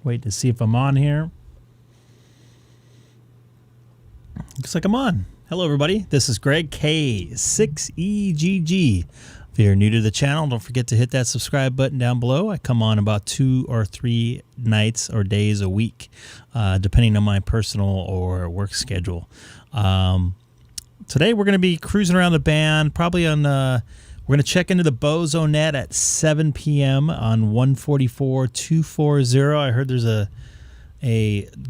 Wait to see if I'm on here. Looks like I'm on. Hello, everybody. This is Greg, K6EGG. If you're new to the channel, don't forget to hit that subscribe button down below. I come on about 2 or 3 nights or days a week, depending on my personal or work schedule. Today, we're going to be cruising around the band, probably on... we're going to check into the BOZO NET at 7 p.m. on 144.240. I heard there's a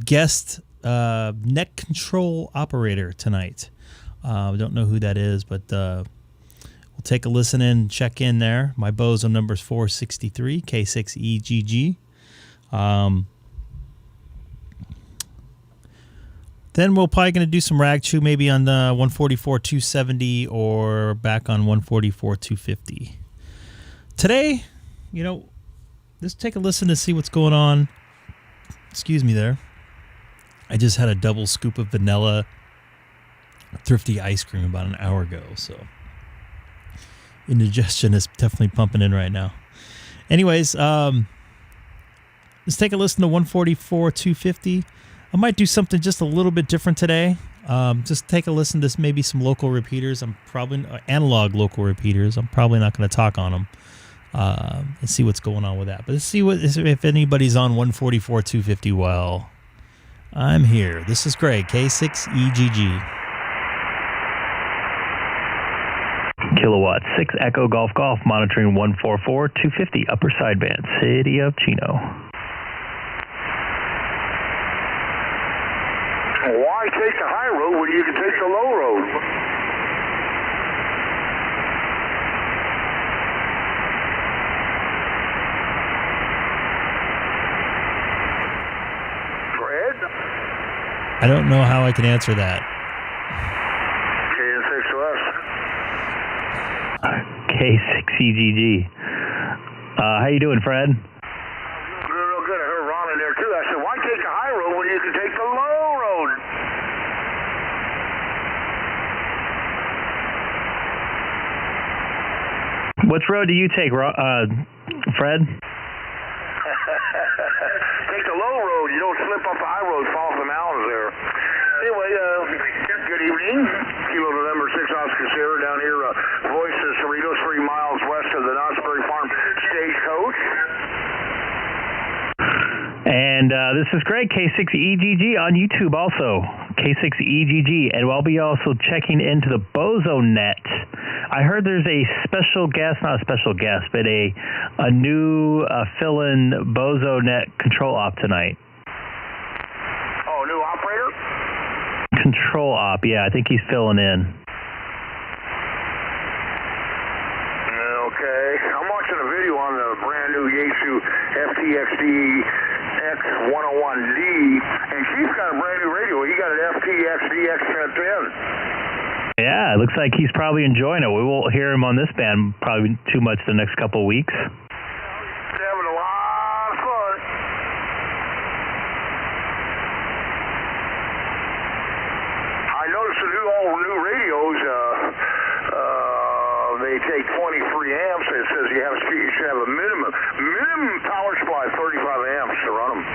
guest net control operator tonight. I don't know who that is, but we'll take a listen in, check in there. My BOZO number is 463, K6EGG. Then we're probably going to do some rag chew, maybe on the 144.270 or back on 144.250. Today, just take a listen to see what's going on. Excuse me there. I just had a double scoop of vanilla thrifty ice cream about an hour ago, so indigestion is definitely pumping in right now. Anyways, let's take a listen to 144.250. I might do something just a little bit different today. Just take a listen to maybe some local repeaters. I'm probably analog local repeaters. I'm probably not going to talk on them and see what's going on with that. But let's see if anybody's on 144.250 while I'm here. This is Greg, K6EGG. Kilowatt 6 Echo Golf Golf, monitoring 144.250 upper sideband, City of Chino. Why take the high road when you can take the low road? Fred? I don't know how I can answer that. K6EGG. How you doing, Fred? Real good. I heard Ron in there too. I said, why take the high road when you can take the low road? Which road do you take, Fred? Take the low road. You don't slip up the high road, fall off the mountains there. Anyway, good evening. Kilo November 6 Oscar Sierra down here, Voice of Cerritos, 3 miles west of the Knott's Berry Farm Stagecoach. And this is Greg, K6EGG on YouTube also, K6EGG. And I'll be also checking into the BOZO NET. I heard there's a special guest, not a special guest, but a new fill-in BOZO NET control op tonight. Oh, new operator? Control op, yeah, I think he's filling in. Okay, I'm watching a video on the brand new Yaesu FTXD X101D, and she's got a brand new radio. He got an FTXD X10. Yeah, it looks like he's probably enjoying it. We won't hear him on this band probably too much the next couple of weeks. He's having a lot of fun. I noticed all new radios, they take 23 amps. It says you should have a minimum power supply of 35 amps to run them.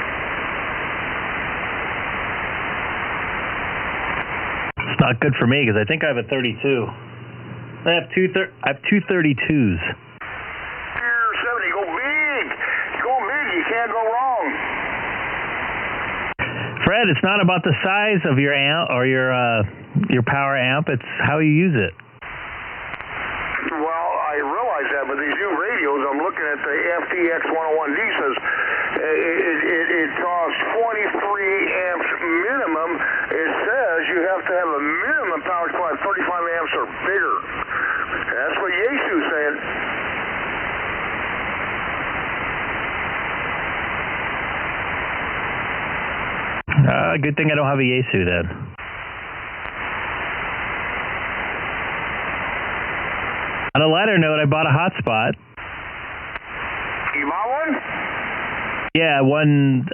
It's not good for me because I think I have a 32. I have two 32s. Here, 70, go big. Go big, you can't go wrong. Fred, it's not about the size of your amp or your power amp, it's how you use it. Well, I realize that, but these new radios, I'm looking at the FTX 101D, says it costs 23 amps minimum. It says you have to have a minimum power supply of 35 amps or bigger. That's what Yaesu's saying. Good thing I don't have a Yaesu then. On a lighter note, I bought a hotspot. You bought one? Yeah, one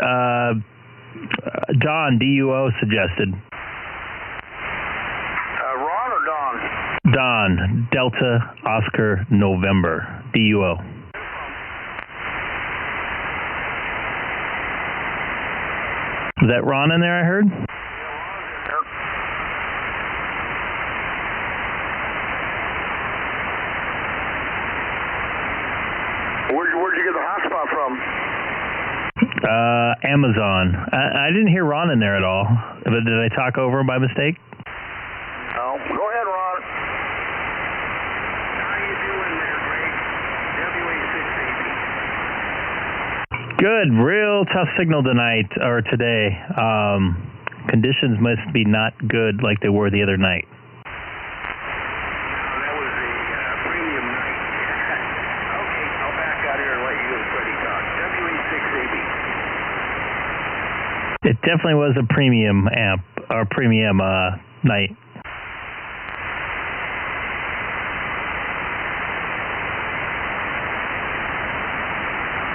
Don, D-U-O, suggested. Ron or Don? Don, Delta, Oscar, November, D-U-O. Was that Ron in there, I heard? Where'd you get the hotspot from? Amazon. I didn't hear Ron in there at all. But did I talk over him by mistake? Oh, go ahead, Ron. How you doing there, Greg? WA6AG. Good. Real tough signal tonight, or today. Conditions must be not good like they were the other night. That was a premium night. Okay, I'll back out here and let you and Freddie talk. WA6AG. It definitely was a premium amp, or premium night.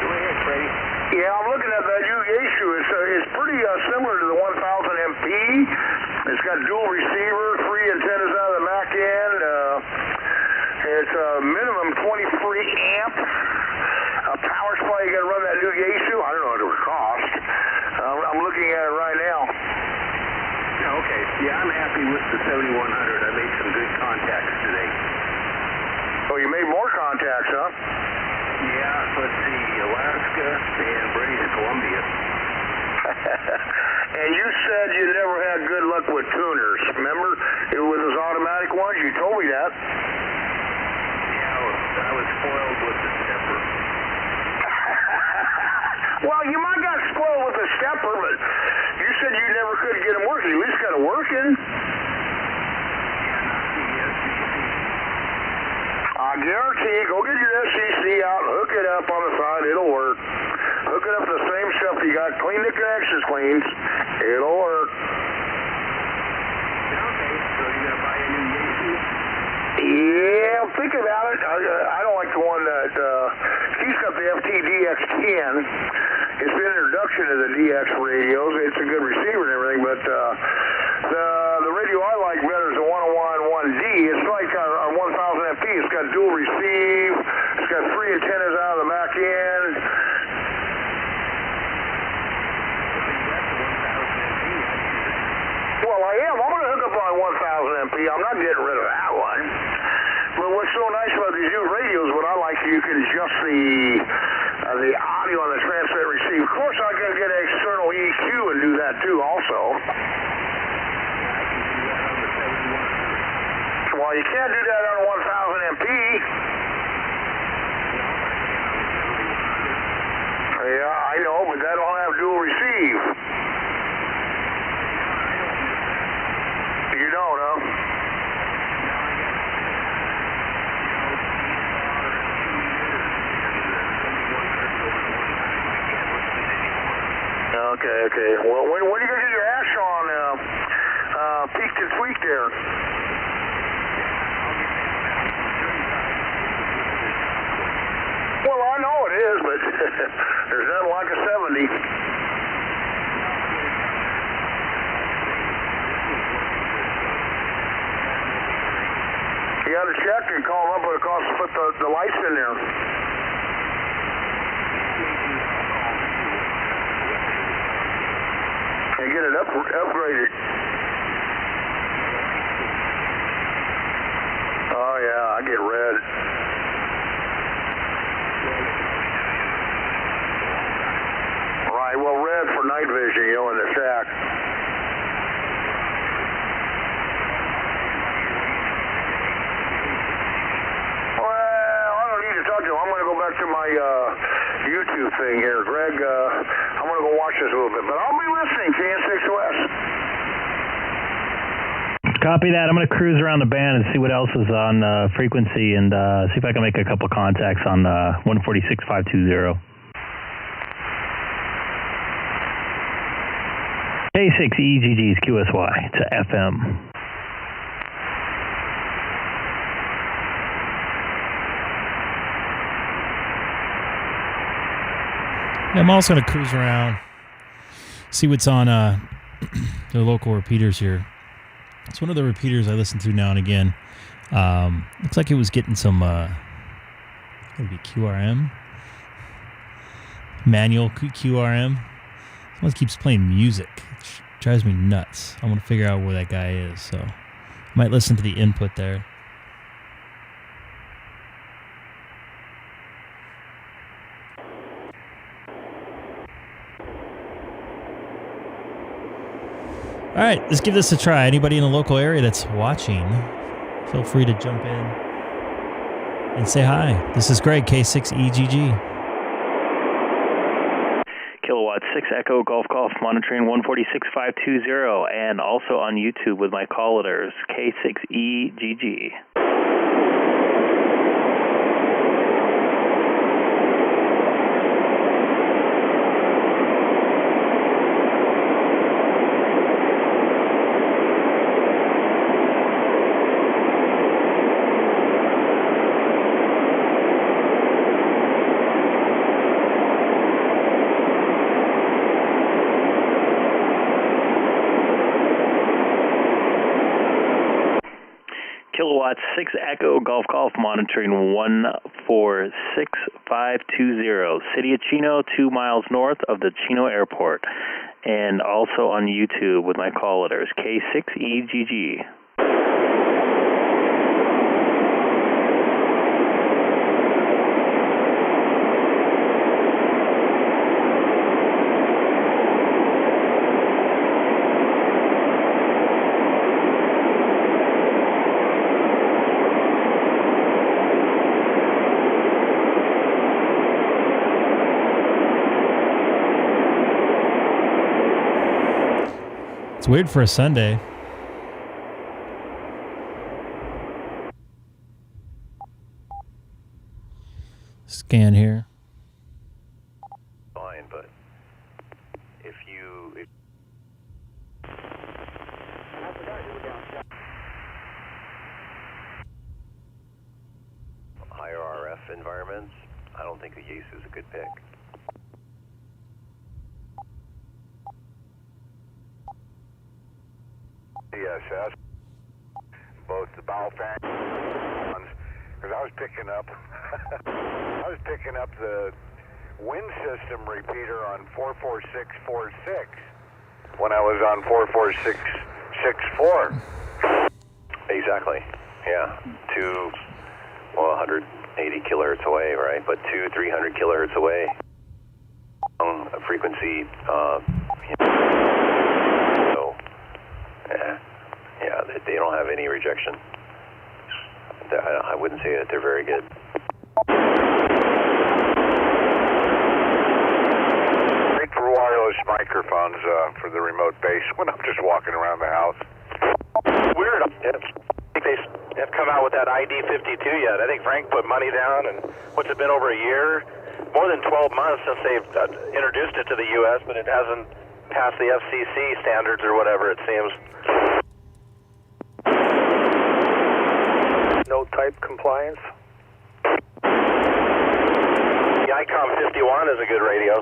Go ahead, Freddie. Yeah, I'm looking at that issue. It's pretty similar to the 1000 MP. It's got dual receiver, 3 antennas out of the Mac end. It's a minimum 23 amp. Power supply, you got to run that new issue. I don't know what it would cost. I'm looking at it right now. Okay. Yeah, I'm happy with the 7100. I made some good contacts today. Oh, you made more contacts, huh? Yeah, let's see, Alaska and British Columbia. And you said you never had good luck with tuners, remember? It was those automatic ones, you told me that. Yeah, I was spoiled with the stepper. Well, you might got spoiled with the stepper, but you said you never could get them working. You at least got it working. I guarantee, go get your SCC out, hook it up on the side, it'll work. Hook it up to the same stuff you got, clean the connections cleans, it'll work. Okay, so you're going to buy a new Yaesu? Yeah, think about it. I don't like the one that, he's got the FTDX10. It's the introduction to the DX radios. It's a good receiver and everything, but the radio I like better is the 101-1D. It's like our 1000 MP. It's got dual receive. It's got 3 antennas out of the Mac end. Well, I am. I'm going to hook up my 1000 MP. I'm not getting rid of that one. But what's so nice about these new radios, what I like, you can adjust the audio on the transmit receive. Of course, I can get an external EQ and do that too also. Well, you can't do that on a 1000 MP. Yeah, I know, but that don't have dual receive. You don't, huh? Okay. Well, when are you going to get your ash on peaked and tweaked there? Well, I know it is, but there's nothing like a 70. You got to check and call them up what it costs to put the lights in there. And get it upgraded. Oh yeah, I get red. Right, well red for night vision, you know, in the shack. Well, I don't need to talk to him. I'm going to go back to my YouTube thing here. Greg, I'm going to go watch this a little bit, but I'll be listening, KN6OS. Copy that. I'm going to cruise around the band and see what else is on frequency and see if I can make a couple contacts on 146.520. K6EGG is QSY to FM. I'm also going to cruise around, see what's on the local repeaters here. It's one of the repeaters I listen to now and again. Looks like it was getting some maybe QRM, manual QRM. Someone keeps playing music. It drives me nuts. I want to figure out where that guy is, so I might listen to the input there. All right, let's give this a try. Anybody in the local area that's watching, feel free to jump in and say hi. This is Greg, K6EGG. Kilowatt 6 Echo Golf monitoring 146520, and also on YouTube with my call letters K6EGG. Kilowatt 6 Echo Golf monitoring 146520, City of Chino, 2 miles north of the Chino Airport, and also on YouTube with my call letters K6EGG. It's weird for a Sunday. Scan here. Fine, but if higher RF environments, I don't think the Yaesu is a good pick. DSS, both the bow fan, because I was picking up the wind system repeater on 44646 when I was on 44664. Exactly. Yeah. 180 kilohertz away, right? But 300 kilohertz away. Frequency. Yeah, they don't have any rejection. I wouldn't say that they're very good. Great for wireless microphones for the remote base when I'm just walking around the house. Weird. I think they have come out with that ID52 yet. I think Frank put money down, and what's it been, over a year? More than 12 months since they've introduced it to the U.S., but it hasn't passed the FCC standards or whatever, it seems. No type compliance? The Icom 51 is a good radio.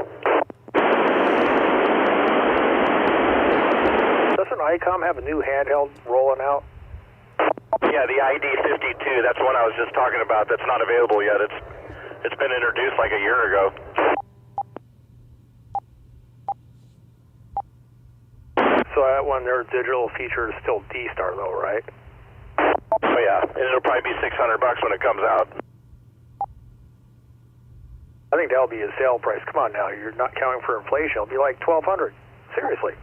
Doesn't Icom have a new handheld rolling out? Yeah, the ID52, that's the one I was just talking about. That's not available yet. It's been introduced like a year ago. So that one, their digital feature is still D-Star though, right? Oh yeah, and it'll probably be $600 when it comes out. I think that'll be a sale price. Come on now, you're not counting for inflation. It'll be like $1,200. Seriously.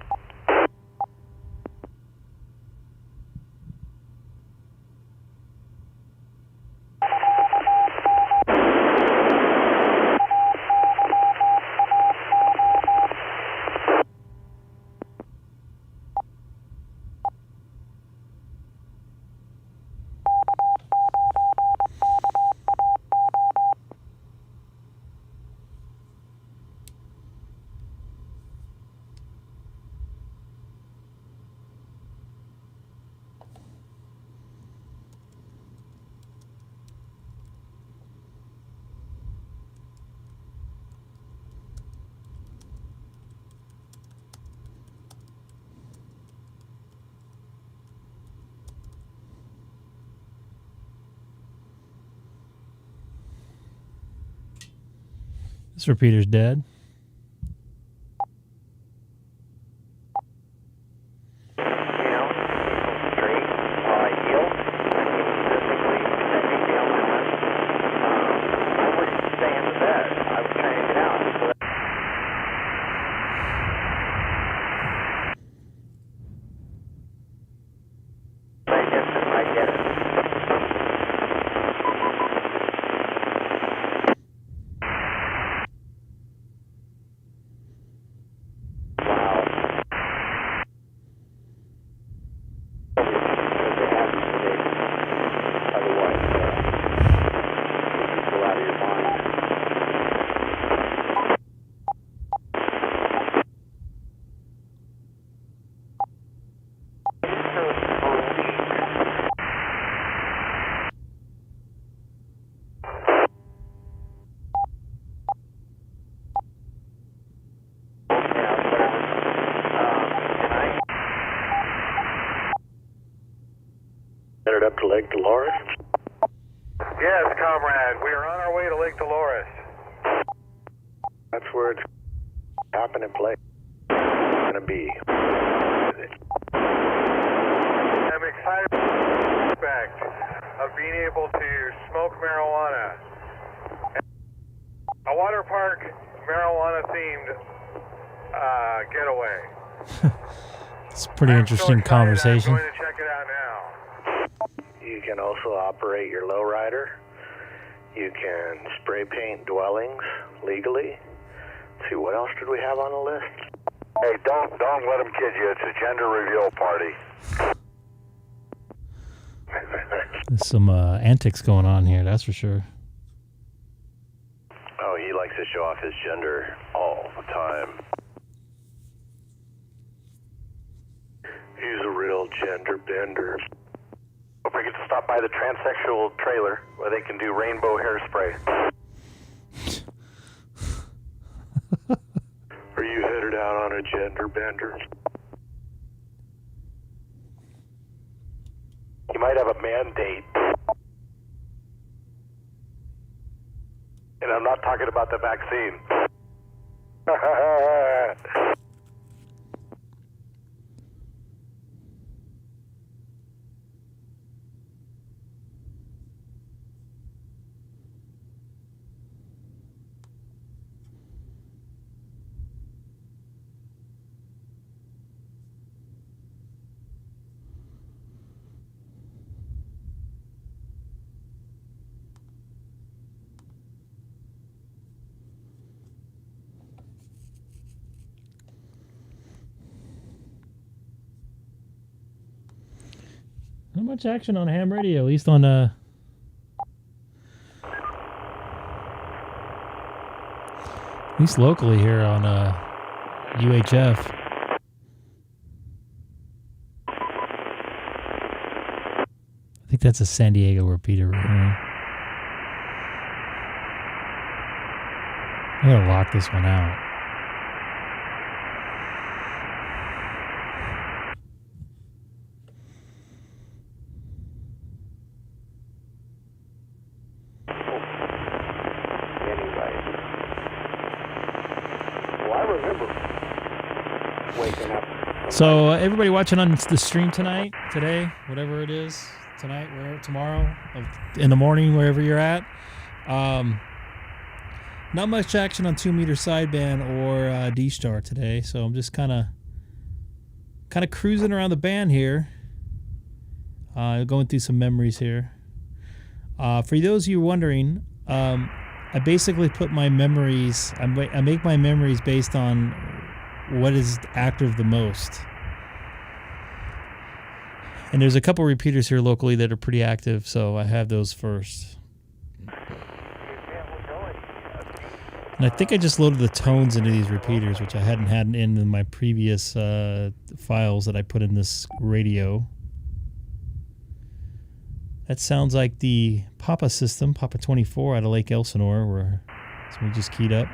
This repeater's dead. Headed up to Lake Dolores? Yes, comrade. We are on our way to Lake Dolores. That's where it's happening play. Gonna be. I'm excited of being able to smoke marijuana. A water park marijuana themed getaway. It's a pretty interesting conversation. I'm going to check it out now. You can also operate your lowrider. You can spray paint dwellings legally. Let's see, what else did we have on the list? Hey, don't let them kid you. It's a gender reveal party. There's some antics going on here, that's for sure. Oh, he likes to show off his gender all the time. He's a real gender bender. Don't forget to stop by the transsexual trailer where they can do rainbow hairspray. Are you headed out on a gender bender? You might have a mandate. And I'm not talking about the vaccine. Not much action on ham radio, at least on at least locally here on UHF. I think that's a San Diego repeater right here. I gotta lock this one out. So everybody watching on the stream tonight, today, whatever it is, tonight, wherever, tomorrow, in the morning, wherever you're at. Not much action on 2-meter sideband or D-Star today, so I'm just kind of cruising around the band here, going through some memories here. For those of you wondering, I basically put my memories. I make my memories based on what is active the most. And there's a couple repeaters here locally that are pretty active, so I have those first. And I think I just loaded the tones into these repeaters, which I hadn't had in my previous files that I put in this radio. That sounds like the Papa system, Papa 24 out of Lake Elsinore, where somebody just keyed up.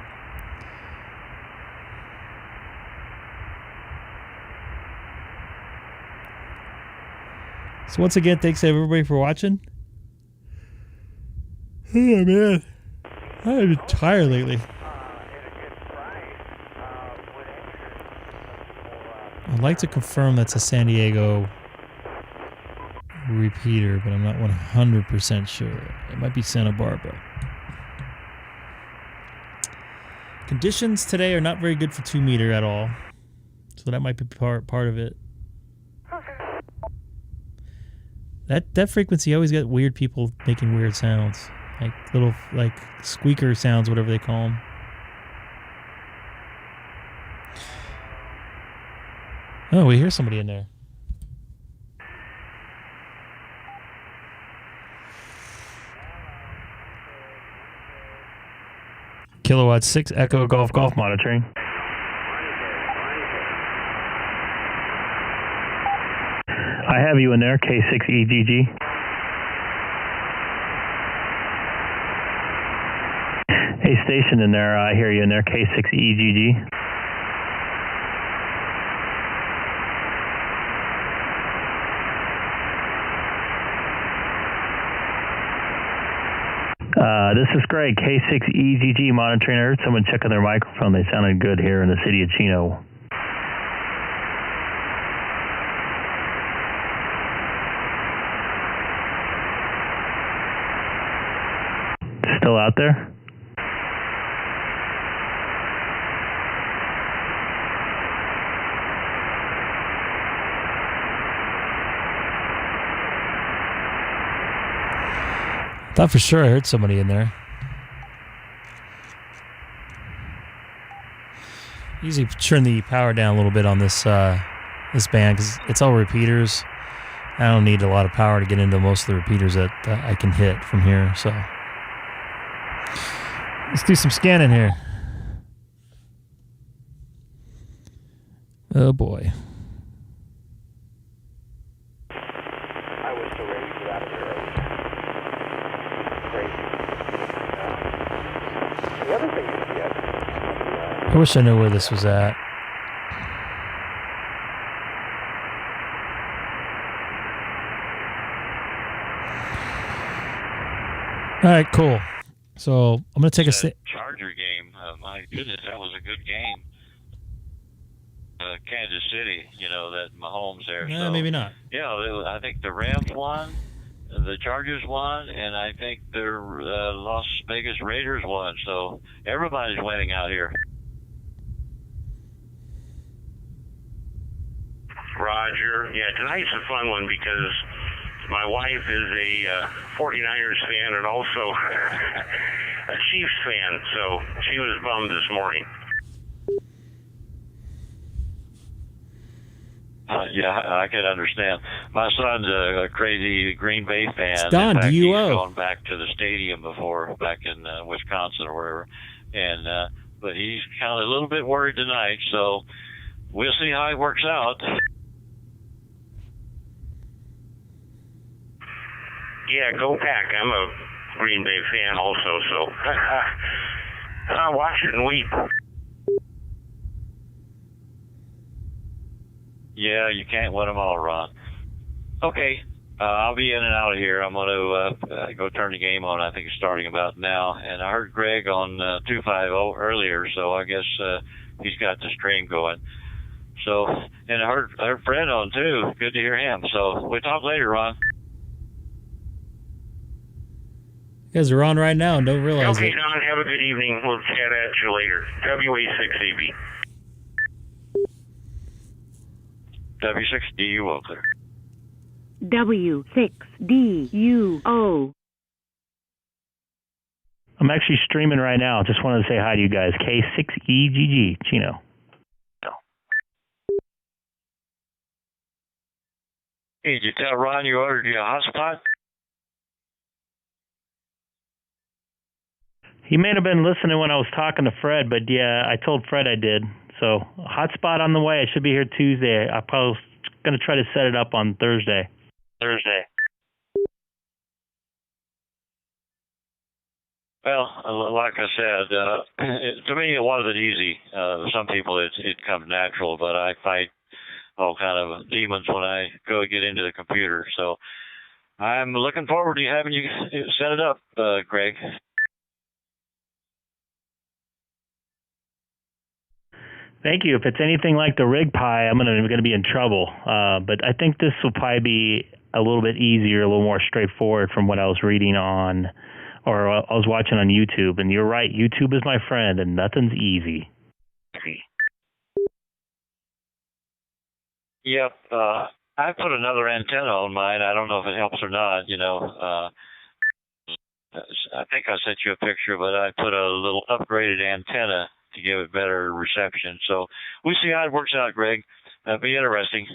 So once again, thanks everybody for watching. Oh man, I've been tired lately. I'd like to confirm that's a San Diego repeater, but I'm not 100% sure. It might be Santa Barbara. Conditions today are not very good for 2-meter at all, so that might be part of it. That frequency always got weird people making weird sounds, like little squeaker sounds, whatever they call them. Oh, we hear somebody in there. Kilowatt 6 Echo Golf monitoring. I have you in there, K6EGG. Hey, station in there, I hear you in there, K6EGG. This is Greg, K6EGG monitoring. I heard someone checking their microphone. They sounded good here in the city of Chino. Still out there? Thought for sure I heard somebody in there. Usually turn the power down a little bit on this this band because it's all repeaters. I don't need a lot of power to get into most of the repeaters that I can hit from here. So let's do some scanning here. Oh boy. I was so ready to get out of here. Crazy. The other thing you get, I wish I knew where this was at. All right, cool. So I'm going to take a Charger game. My goodness, that was a good game. Kansas City, you know, that Mahomes there. No, so, maybe not. Yeah, I think the Rams won, the Chargers won, and I think the Las Vegas Raiders won. So everybody's winning out here. Roger. Yeah, tonight's a fun one because my wife is a 49ers fan and also a Chiefs fan, so she was bummed this morning. Yeah, I can understand. My son's a crazy Green Bay fan. It's Don, in fact, DUO. He's gone back to the stadium before, back in Wisconsin or wherever. And but he's kind of a little bit worried tonight, so we'll see how it works out. Yeah, go Pack. I'm a Green Bay fan also, so I'll watch it and weep. Yeah, you can't win them all, Ron. Okay, I'll be in and out of here. I'm going to go turn the game on. I think it's starting about now. And I heard Greg on 250 earlier, so I guess he's got the stream going. So, and I heard Fred on too. Good to hear him. So we'll talk later, Ron. You guys are on right now and don't realize Okay, it. Don, have a good evening. We'll chat at you later. WA6AB. W6DUO clear. W6DUO. I'm actually streaming right now. Just wanted to say hi to you guys. K6EGG, Chino. Hey, did you tell Ron you ordered your hotspot? He may have been listening when I was talking to Fred, but yeah, I told Fred I did. So, hotspot on the way. I should be here Tuesday. I'm probably going to try to set it up on Thursday. Well, like I said, to me, it wasn't easy. Some people, it comes natural, but I fight all kind of demons when I go get into the computer. So, I'm looking forward to having you set it up, Greg. Thank you. If it's anything like the rig pie, I'm going to be in trouble. But I think this will probably be a little bit easier, a little more straightforward from what I was reading on, or I was watching on YouTube. And you're right, YouTube is my friend, and nothing's easy. Yep. I put another antenna on mine. I don't know if it helps or not. You know, I think I sent you a picture, but I put a little upgraded antenna to give it better reception. So we'll see how it works out, Greg. That'll be interesting.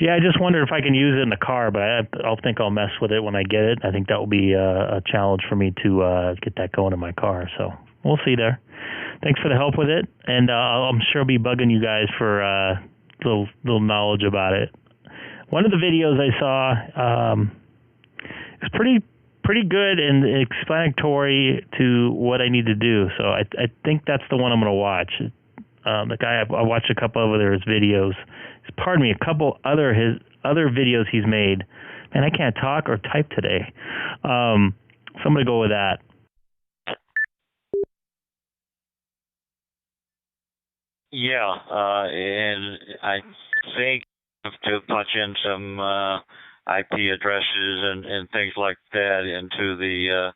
Yeah, I just wonder if I can use it in the car, but I'll think I'll mess with it when I get it. I think that will be a challenge for me to get that going in my car. So we'll see there. Thanks for the help with it, and I'm sure I'll be bugging you guys for little knowledge about it. One of the videos I saw is pretty good and explanatory to what I need to do. So I think that's the one I'm going to watch. The guy, I watched a couple of his videos. A couple his other videos he's made And I can't talk or type today. So I'm going to go with that. Yeah, and I think I have to punch in some IP addresses and things like that into the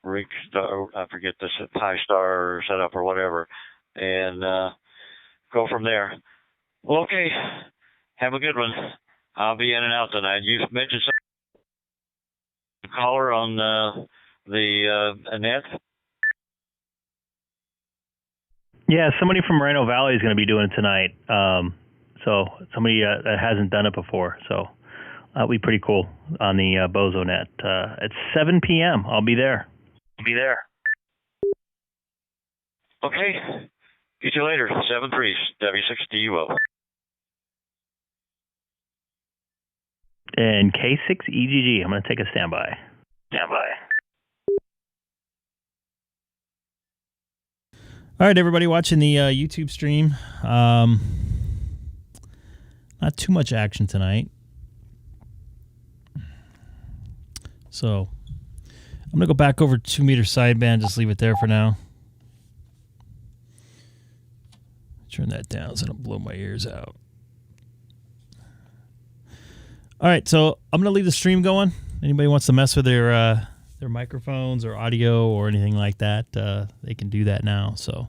ring star, I forget this, Pi Star setup or whatever, and go from there. Well, okay, have a good one. I'll be in and out tonight. You mentioned some caller on the net. Yeah, somebody from Moreno Valley is going to be doing it tonight. So somebody that hasn't done it before. So that'll be pretty cool on the BOZO net. At 7 p.m. I'll be there. Okay. Get you later. 7-3, W6DUO. And K6EGG. I'm going to take a standby. All right, everybody watching the YouTube stream. Not too much action tonight. So I'm going to go back over 2 meter sideband. Just leave it there for now. Turn that down so I don't blow my ears out. All right, so I'm going to leave the stream going. Anybody wants to mess with their microphones or audio or anything like that, they can do that now. So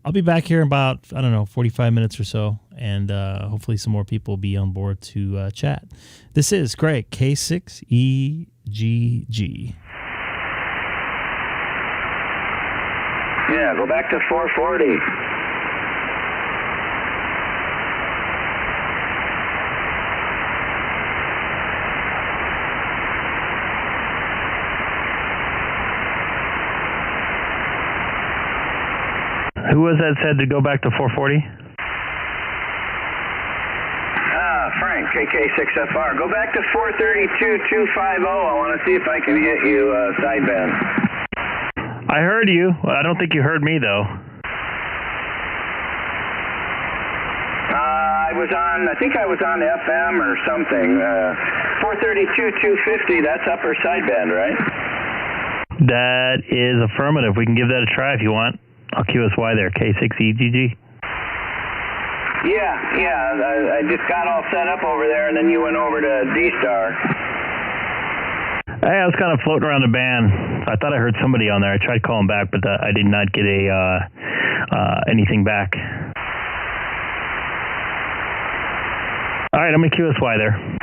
I'll be back here in about, 45 minutes or so, and hopefully some more people will be on board to chat. This is Greg, K6EGG. Yeah, go back to 440. Who was that said to go back to 440? Frank, KK6FR. Go back to 432.250. I want to see if I can hit you sideband. I heard you. I don't think you heard me, though. I think I was on FM or something. 432.250, that's upper sideband, right? That is affirmative. We can give that a try if you want. I'll QSY there, K6EGG. Yeah, I just got all set up over there, and then you went over to D-Star. Hey, I was kind of floating around the band. I thought I heard somebody on there. I tried calling back, but I did not get anything back. All right, I'm going to QSY there.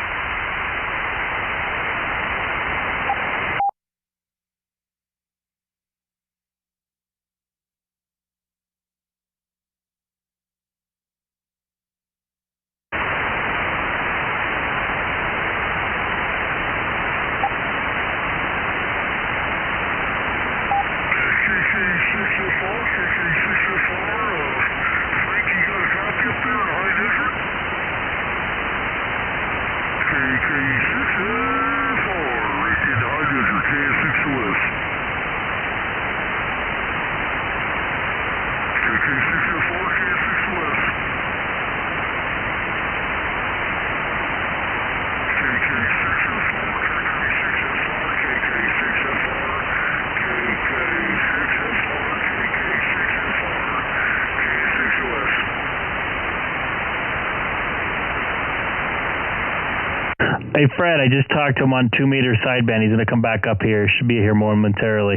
Hey, Fred, I just talked to him on 2 meter sideband. He's going to come back up here. Should be here momentarily.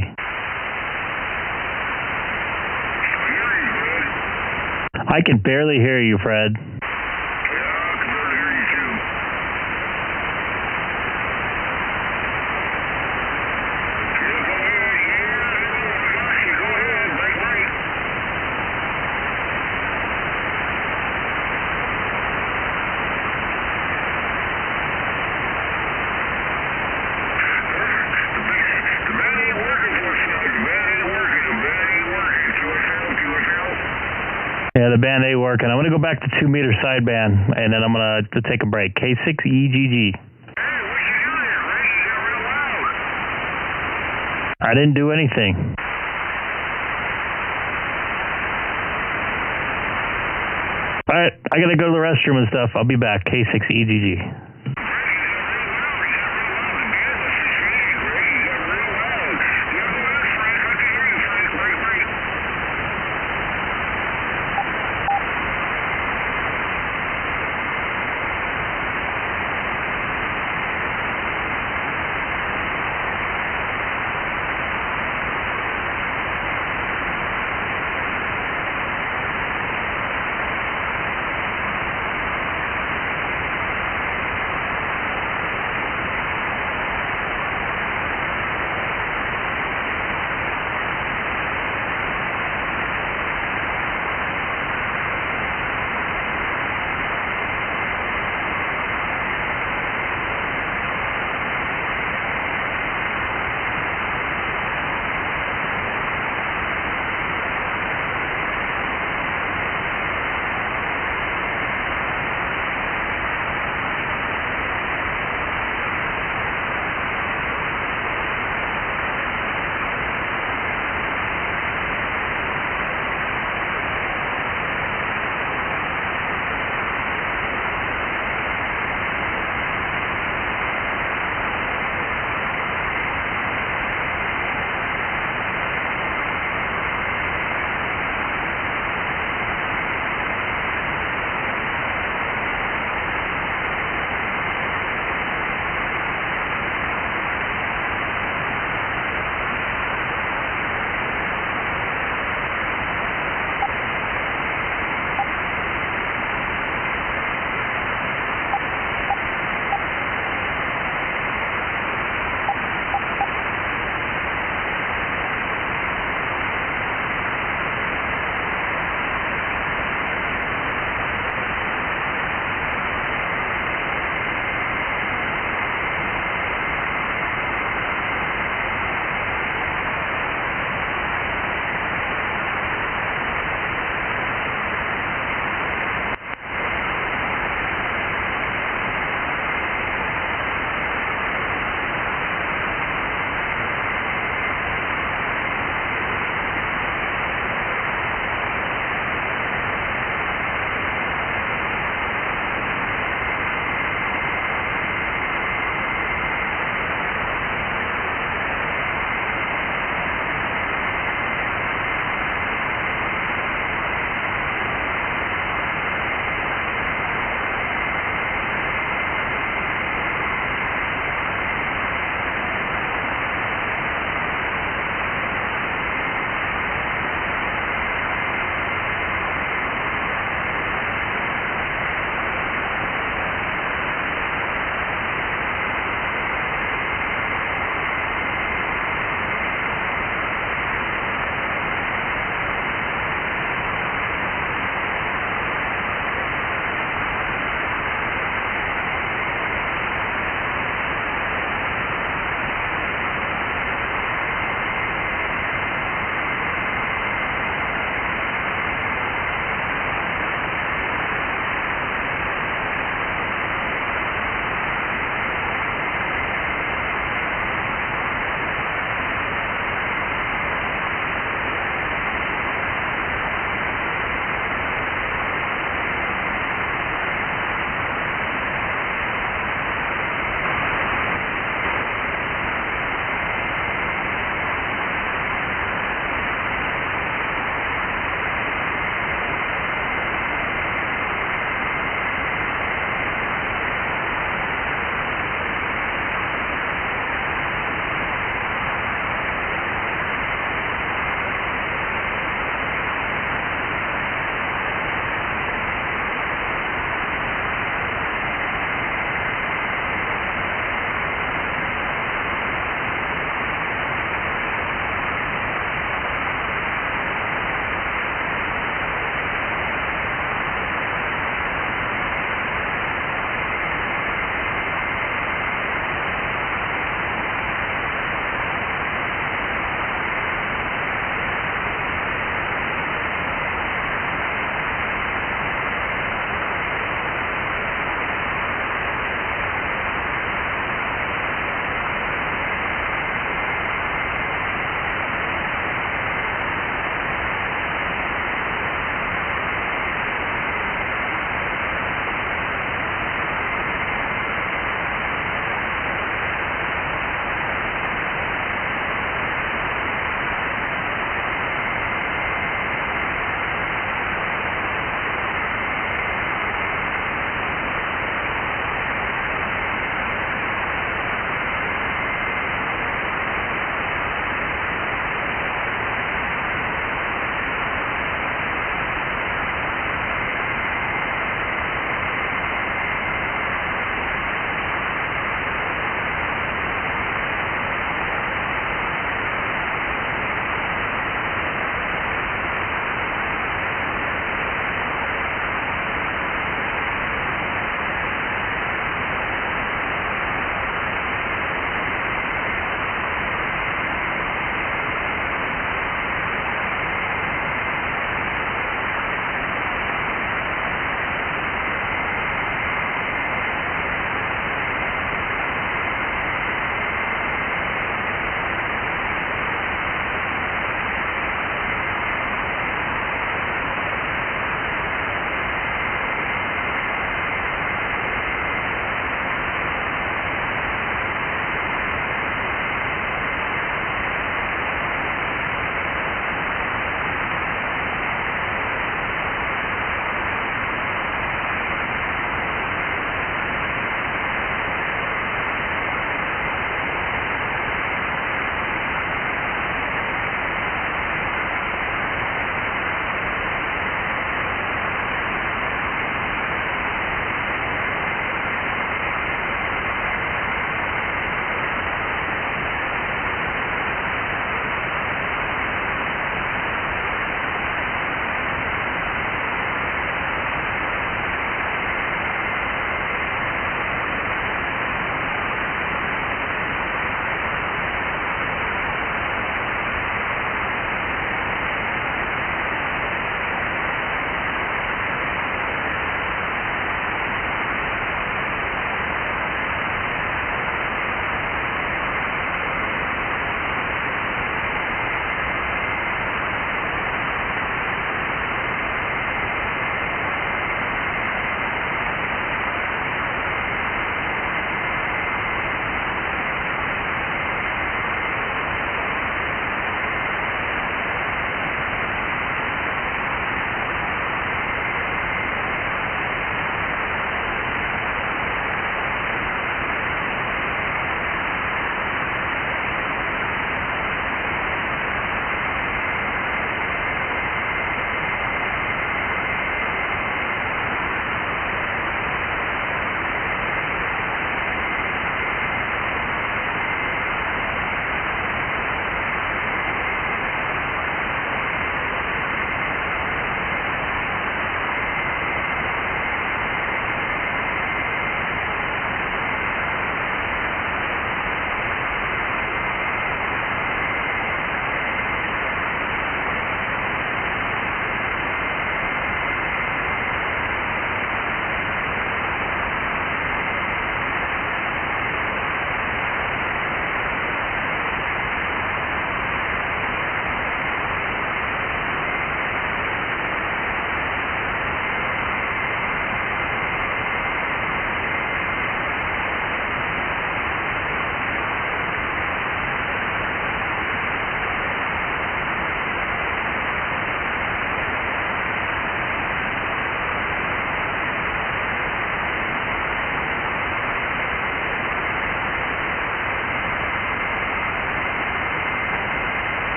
I can barely hear you, Fred. Yeah, the band ain't working. I'm going to go back to 2 meter sideband, and then I'm going to take a break. K6EGG. I didn't do anything. All right, I got to go to the restroom and stuff. I'll be back. K6EGG.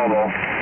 mobile.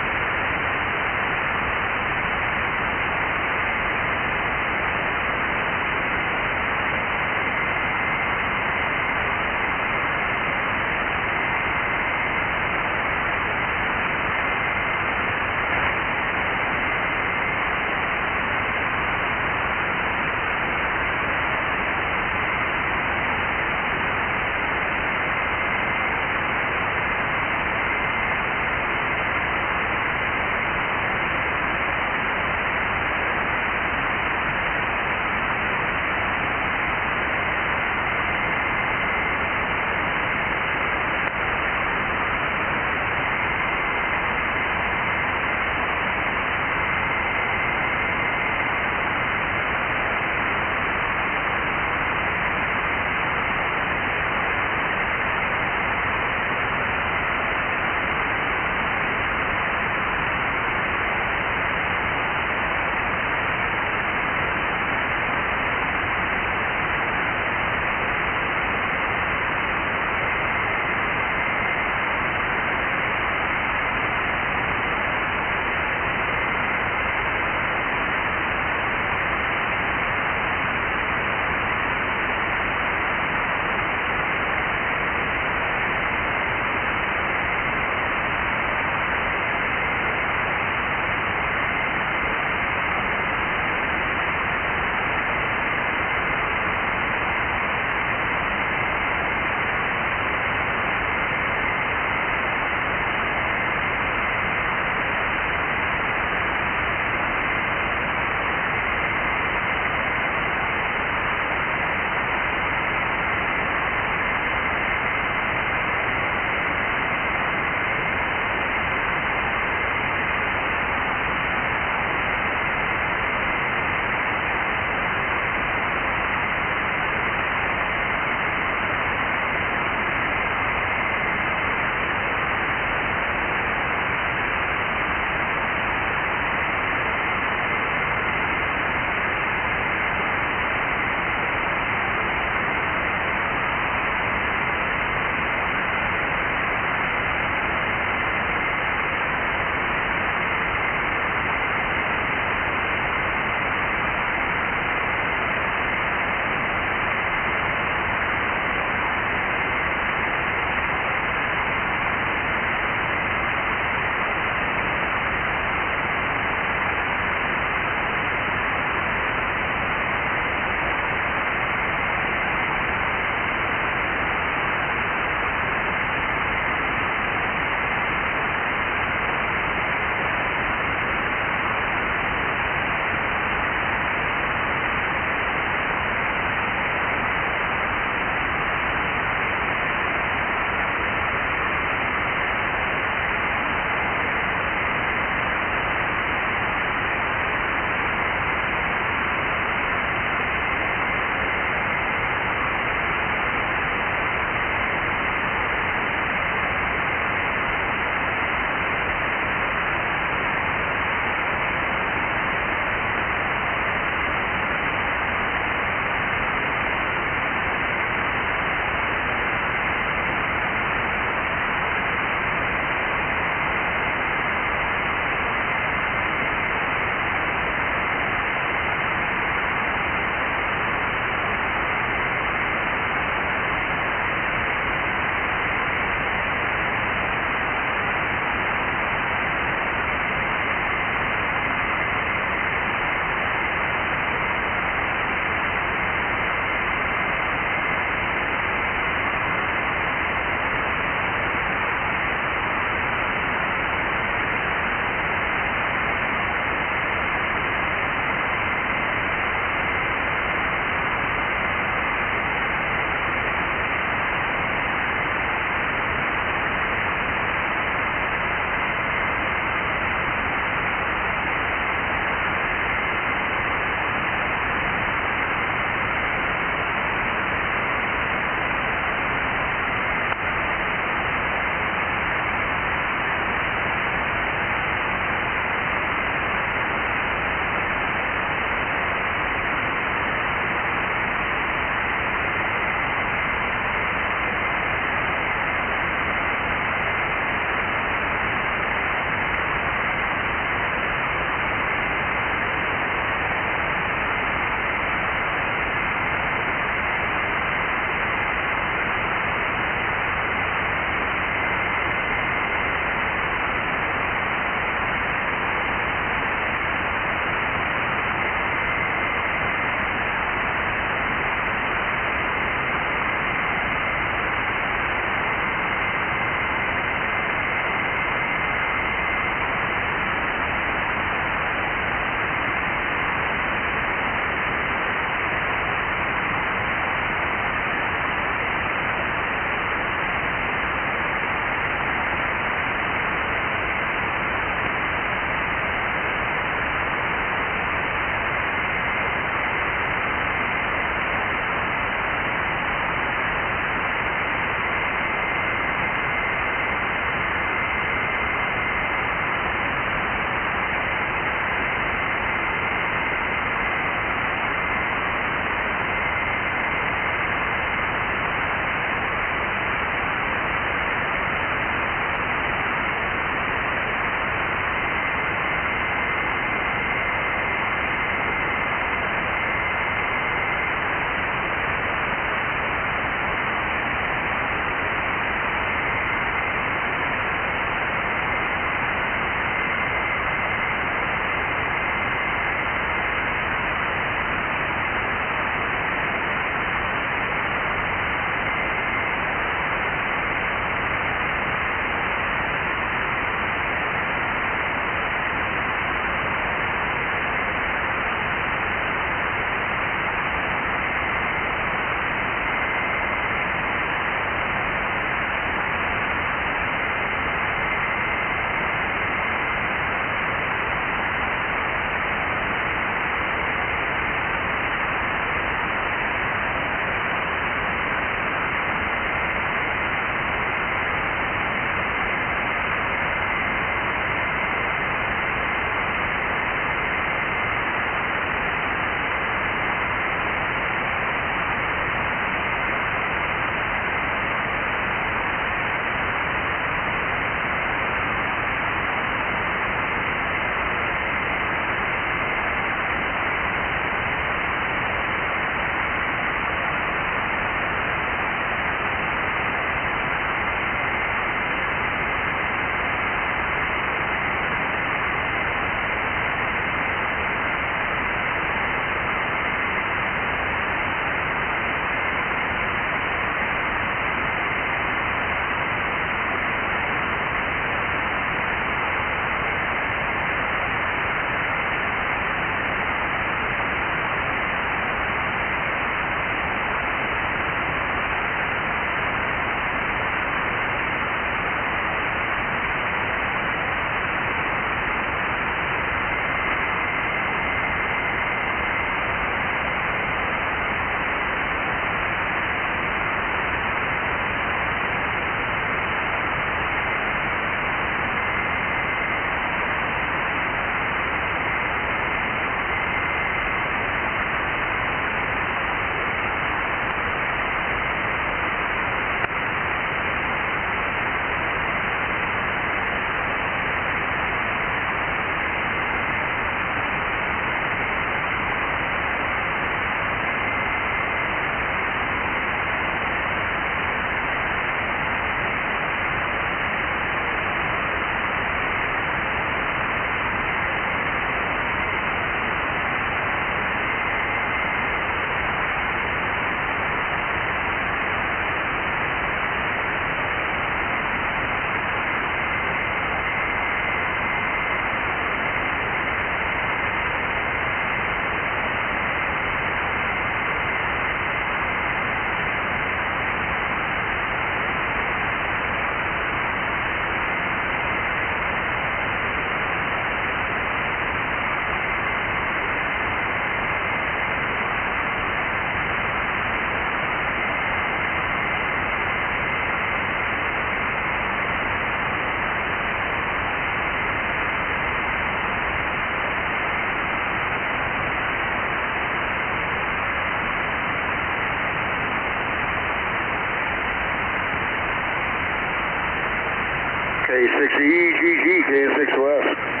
K6EGG, KF6OS.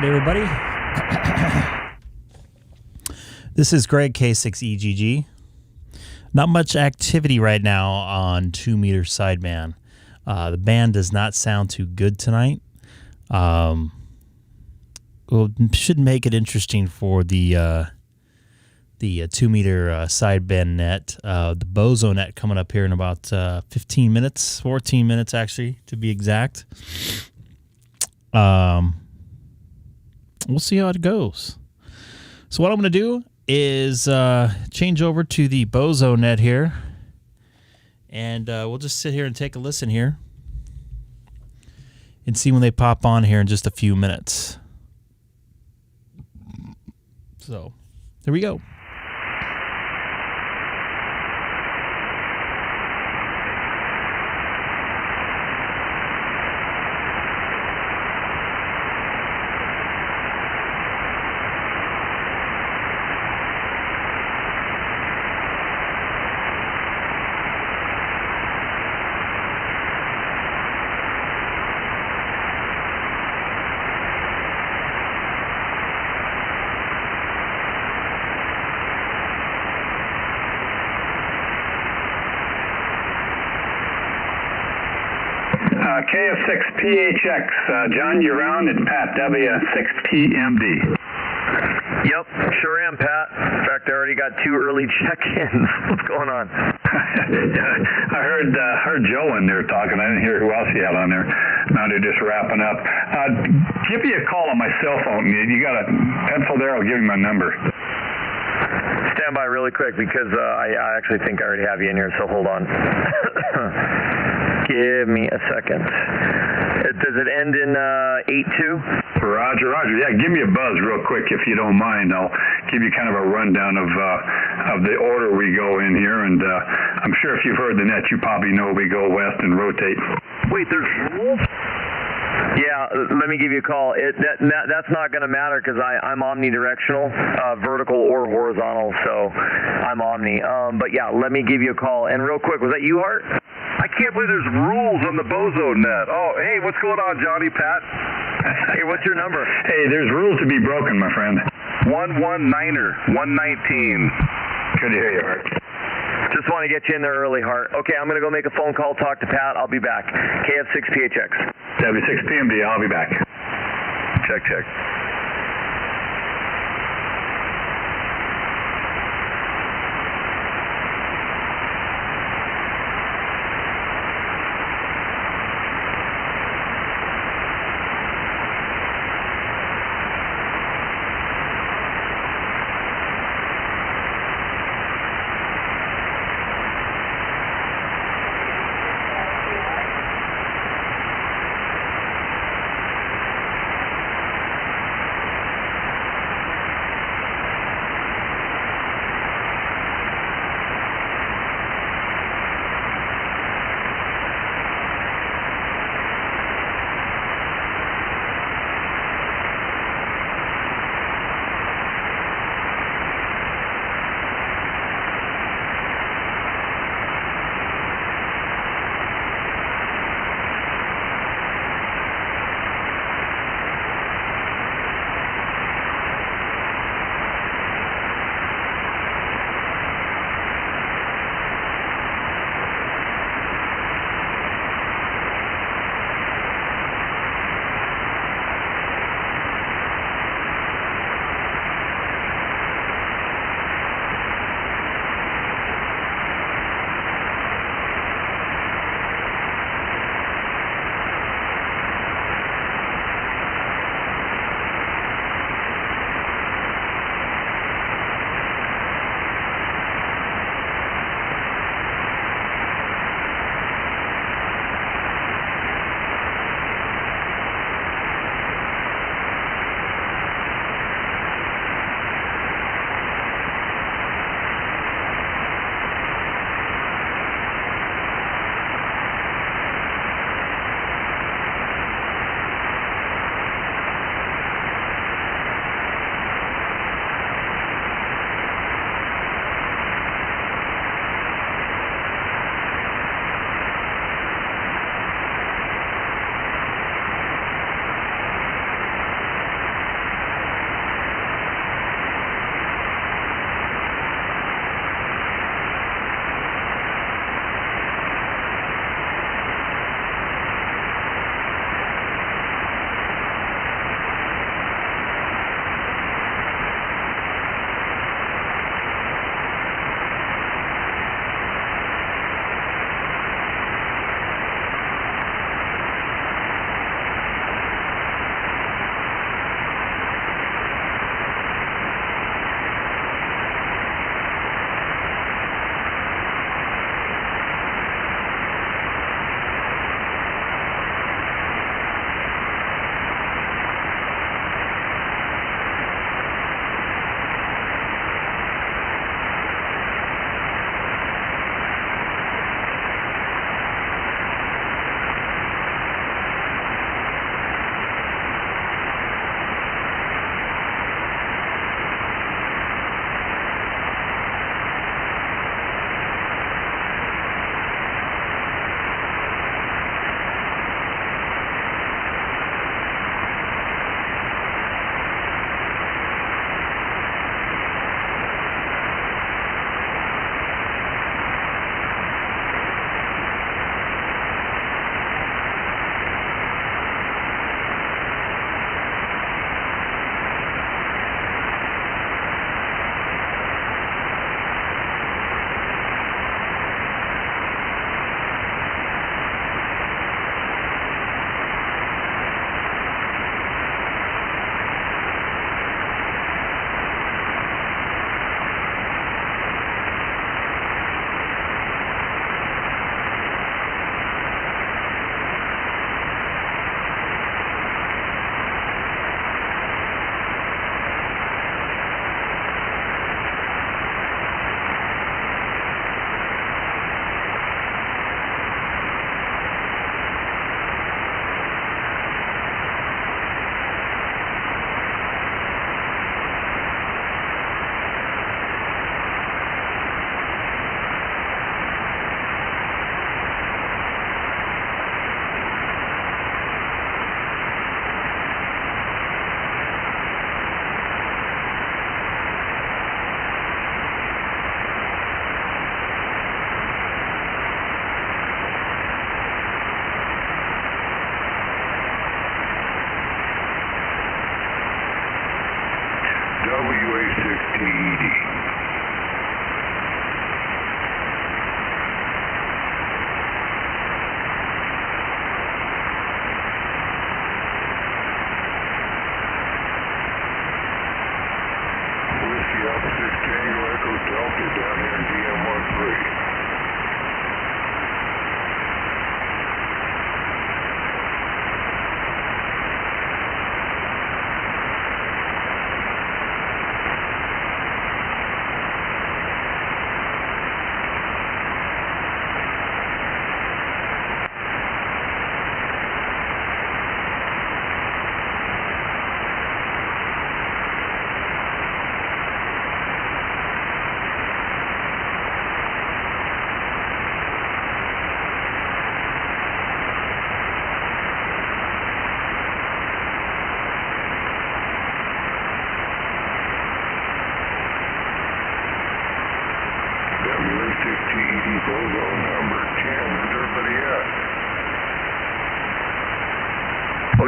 right, everybody. This is Greg, K6EGG. Not much activity right now on 2-meter sideband. The band does not sound too good tonight. Well, should make it interesting for the 2-meter sideband net. The BOZO net coming up here in about 15 minutes, 14 minutes actually, to be exact. We'll see how it goes. So what I'm going to do is change over to the BOZO net here, and we'll just sit here and take a listen here and see when they pop on here in just a few minutes. So there we go. KF6PHX, John, you're on. It's Pat W6PMD. Yep, sure am, Pat. In fact, I already got 2 early check-ins. What's going on? I heard Joe in there talking. I didn't hear who else he had on there. Now they're just wrapping up. Give me a call on my cell phone. You got a pencil there? I'll give you my number. Stand by really quick because I actually think I already have you in here, so hold on. Give me a second. Does it end in 82? Roger. Yeah, give me a buzz real quick if you don't mind. I'll give you kind of a rundown of the order we go in here, and I'm sure if you've heard the net, you probably know we go west and rotate. Wait, there's rules? Yeah, let me give you a call. That's not going to matter because I'm omnidirectional, vertical or horizontal, so I'm omni. But yeah, let me give you a call. And real quick, was that you, Hart? I can't believe there's rules on the BOZO net. Oh, hey, what's going on, Johnny, Pat? Hey, what's your number? Hey, there's rules to be broken, my friend. 119er, 119. Good to hear you, Hart. Just want to get you in there early, Hart. Okay, I'm going to go make a phone call, talk to Pat. I'll be back. KF6PHX. W6PMD, I'll be back. Check.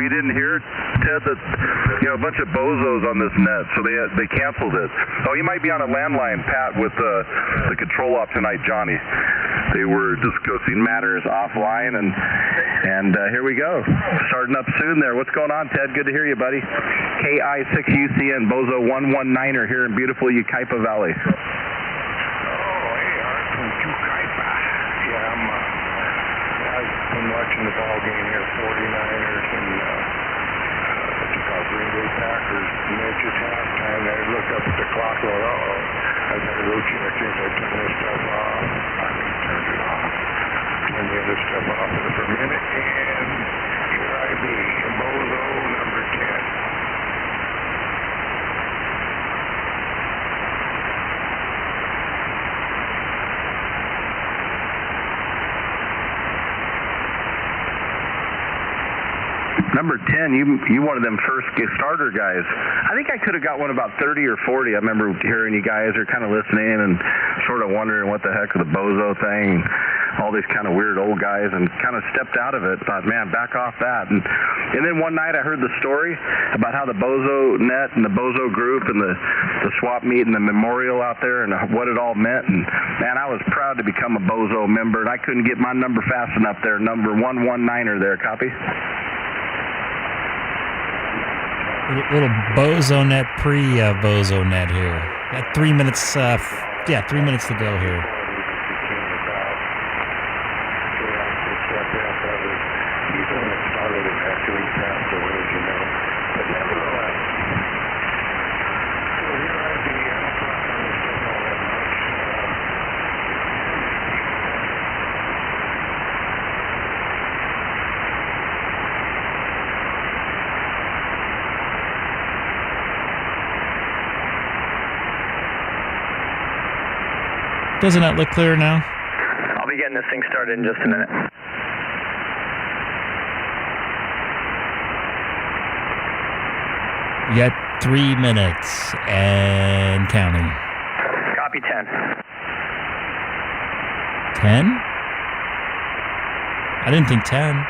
you didn't hear, Ted, that a bunch of bozos on this net, so they canceled it. Oh, you might be on a landline, Pat, with the control op tonight, Johnny. They were discussing matters offline, and here we go. Starting up soon there. What's going on, Ted? Good to hear you, buddy. K6UCN Bozo 119er here in beautiful Yucaipa Valley. I'm watching the ball game here, 49ers and Green Bay Packers. And it's just halftime. I looked up at the clock, going, I gotta go check this. I turned this stuff off. I turned it off. Turned the other stuff off for a minute, and here I be, Bozo number 10. Number 10, you one of them first starter guys. I think I could have got one about 30 or 40. I remember hearing you guys are kind of listening and sort of wondering what the heck of the bozo thing, all these kind of weird old guys, and kind of stepped out of it. Thought, man, back off that. And then one night I heard the story about how the BOZO NET and the BOZO group and the swap meet and the memorial out there and what it all meant. And man, I was proud to become a BOZO member, and I couldn't get my number fast enough there. Number 119er there. Copy? Little BOZO NET pre-BOZO NET here. Got 3 minutes, 3 minutes to go here. Doesn't that look clear now? I'll be getting this thing started in just a minute. You got 3 minutes and counting. Copy 10. 10? I didn't think 10.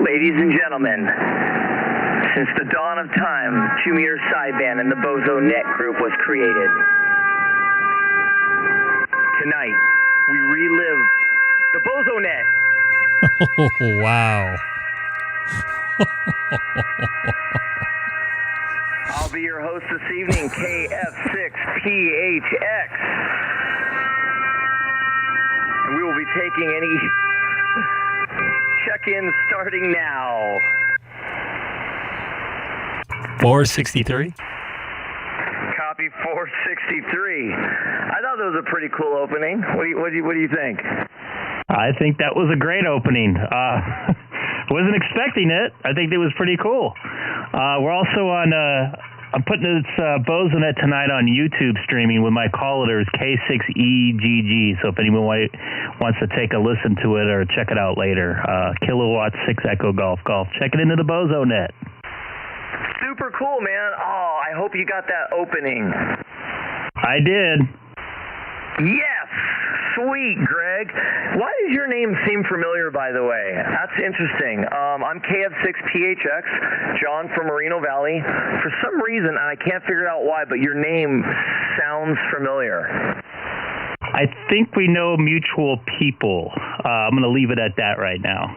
Ladies and gentlemen, since the dawn of time, 2-meter sideband and the BOZO NET group was created. Tonight, we relive the BOZO NET. Oh, wow. I'll be your host this evening, KF6PHX. And we will be taking any check-in starting now. 463. Copy 463. I thought that was a pretty cool opening. What do you think? I think that was a great opening. Wasn't expecting it. I think it was pretty cool. We're also on. I'm putting this BOZO NET tonight on YouTube streaming with my callers K6EGG. So if anyone wants to take a listen to it or check it out later, Kilowatt 6 Echo Golf. Check it into the BOZO NET. Super cool, man. Oh, I hope you got that opening. I did. Yes. Sweet, Greg. Why does your name seem familiar, by the way? That's interesting. I'm KF6PHX, John from Moreno Valley. For some reason, and I can't figure out why, but your name sounds familiar. I think we know mutual people. I'm going to leave it at that right now.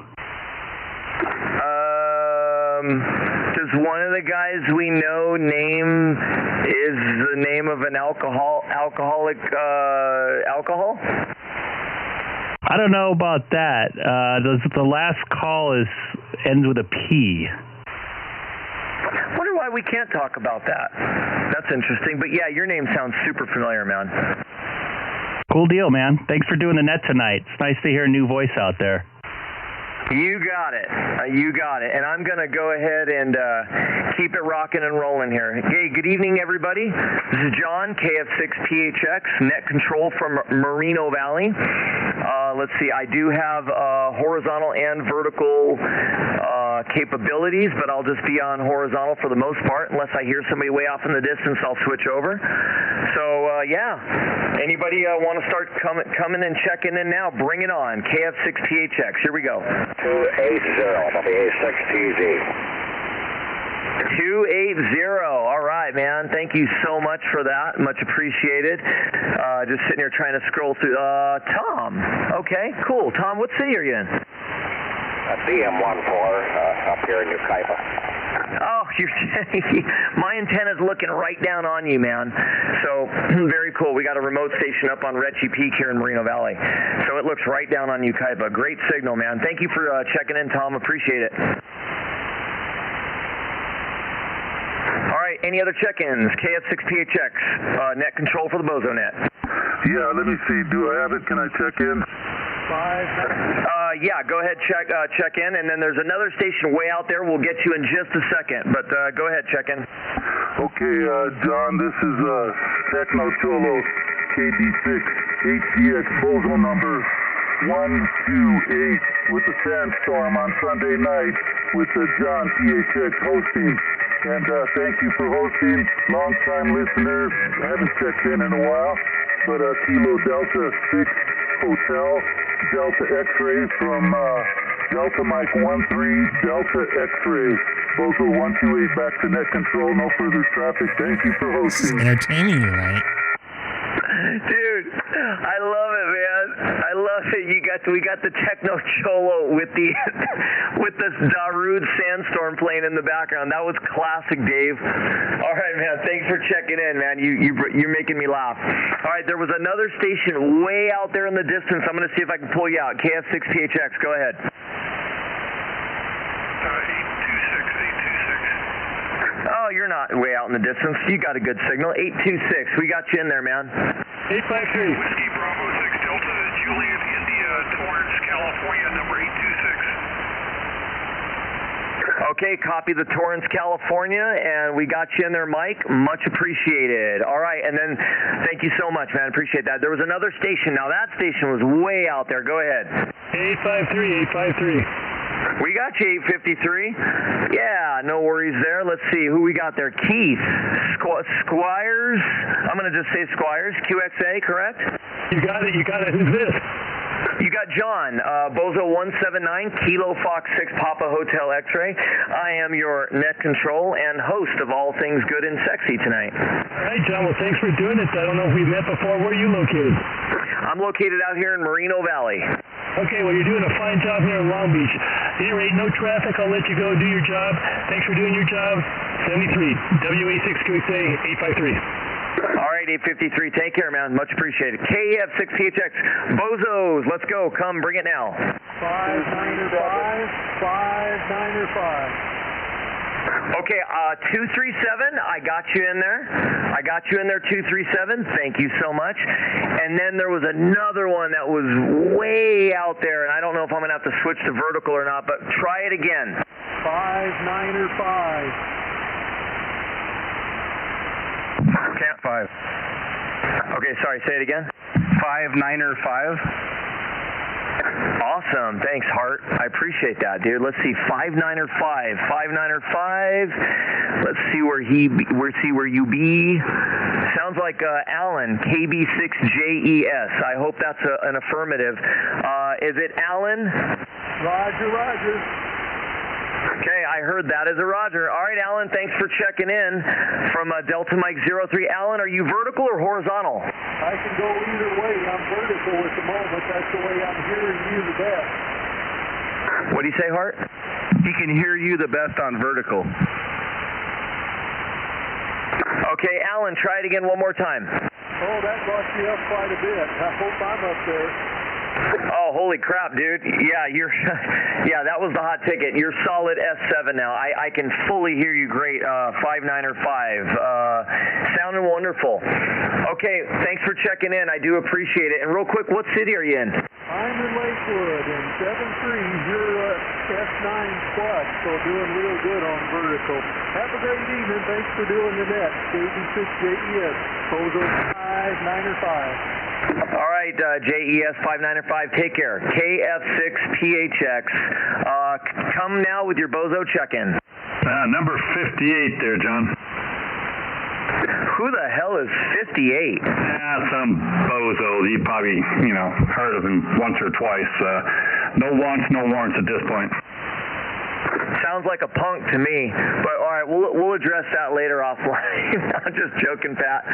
Does one of the guys we know is the name of an alcoholic alcohol? I don't know about that. The last call ends with a P. Wonder why we can't talk about that. That's interesting. But yeah, your name sounds super familiar, man. Cool deal, man. Thanks for doing the net tonight. It's nice to hear a new voice out there. You got it. You got it. And I'm going to go ahead and keep it rocking and rolling here. Hey, good evening, everybody. This is John, KF6PHX Net Control from Moreno Valley. Let's see. I do have horizontal and vertical capabilities, but I'll just be on horizontal for the most part. Unless I hear somebody way off in the distance, I'll switch over. So, yeah. Anybody want to start coming and checking in now? Bring it on. KF6PHX. Here we go. 280 from the A6EGG. 280. All right, man. Thank you so much for that. Much appreciated. Just sitting here trying to scroll through. Tom. Okay, cool. Tom, what city are you in? DM14 up here in New Kaipa. Oh, my antenna's looking right down on you, man. So, very cool. We got a remote station up on Retchie Peak here in Moreno Valley. So it looks right down on you, Kaipa. Great signal, man. Thank you for checking in, Tom. Appreciate it. All right, any other check-ins? KF6PHX, net control for the BOZO net. Yeah, let me see. Do I have it? Can I check in? Yeah, go ahead, check in, and then there's another station way out there. We'll get you in just a second, but go ahead, check in. Okay, John, this is Techno Cholo, KB6HGX BOZO number 128 with the Sandstorm on Sunday night with John PHX hosting. And thank you for hosting. Long-time listeners. I haven't checked in a while, but Kilo Delta 6 Hotel Delta X-ray from Delta Mike 13 Delta X-ray. BOZO 128 back to net control. No further traffic. Thank you for hosting. Entertaining you, right? Dude, I love it, man. I love it. We got the Techno Cholo with the Darude Sandstorm playing in the background. That was classic, Dave. All right, man. Thanks for checking in, man. You're making me laugh. All right, there was another station way out there in the distance. I'm going to see if I can pull you out. KF6PHX. Go ahead. 826. Oh, you're not way out in the distance. You got a good signal. 826. We got you in there, man. 853. Whiskey Bravo 6 Delta Juliet India Torrance, California, number 826. Okay, copy the Torrance, California, and we got you in there, Mike. Much appreciated. All right, and then thank you so much, man. Appreciate that. There was another station. Now, that station was way out there. Go ahead. 853. We got you, 853. Yeah, no worries there. Let's see who we got there. Keith Squires. I'm going to just say Squires. QXA, correct? You got it. Who's this? You got John, BOZO 179, Kilo Fox 6 Papa Hotel X-ray. I am your net control and host of All Things Good and Sexy tonight. All right, John. Well, thanks for doing it. I don't know if we've met before. Where are you located? I'm located out here in Moreno Valley. Okay, well, you're doing a fine job here in Long Beach. At any rate, no traffic. I'll let you go do your job. Thanks for doing your job. 73, WA6QXA 853. All right, 853. Take care, man. Much appreciated. KF6PHX. Bozos, let's go. Come, bring it now. 595. Okay, 237. I got you in there. 237. Thank you so much. And then there was another one that was way out there, and I don't know if I'm going to have to switch to vertical or not, but try it again. 595. Can't 5. Okay, sorry, say it again. 595. Awesome. Thanks, Hart. I appreciate that, dude. Let's see. 595. 595. Let's see where you be. Sounds like Alan, KB6JES. I hope that's an affirmative. Is it Alan? Roger. Okay, I heard that as a Roger. All right, Alan, thanks for checking in from Delta Mike 03. Alan, are you vertical or horizontal? I can go either way. I'm vertical at the moment. That's the way I'm hearing you the best. What do you say, Hart? He can hear you the best on vertical. Okay, Alan, try it again one more time. Oh, that brought you up quite a bit. I hope I'm up there. Oh, holy crap, dude. Yeah, that was the hot ticket. You're solid S7 now. I can fully hear you great, 595. Sounding wonderful. Okay, thanks for checking in. I do appreciate it. And real quick, what city are you in? I'm in Lakewood, and 7.3, you're S9 plus, so doing real good on vertical. Have a great evening. Thanks for doing the net. KG6JES, BOZO 5905. All right, JES 5905, take care. KF6PHX. Come now with your BOZO check-in. Number 58 there, John. Who the hell is 58? Some bozo. You probably, heard of him once or twice. No wants, no warrants at this point. Sounds like a punk to me, but all right, we'll address that later offline. I'm just joking, Pat.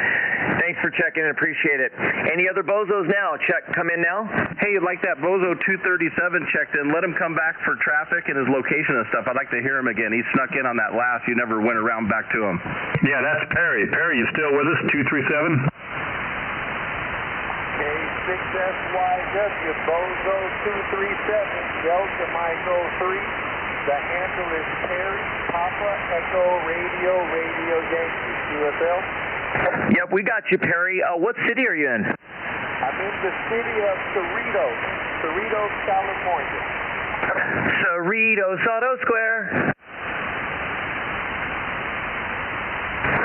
Thanks for checking in, appreciate it. Any other bozos now? Come in now. Hey, you'd like that Bozo 237 checked in? Let him come back for traffic and his location and stuff. I'd like to hear him again. He snuck in on that last. You never went around back to him. Yeah, that's Perry. Perry, you still with us? 237. K6SYW, Bozo 237, Delta Mike 03. The handle is Perry, Papa, Echo, Radio Yankee, QFL. Yep, we got you, Perry. What city are you in? I'm in the city of Cerritos, California. Cerritos Auto Square.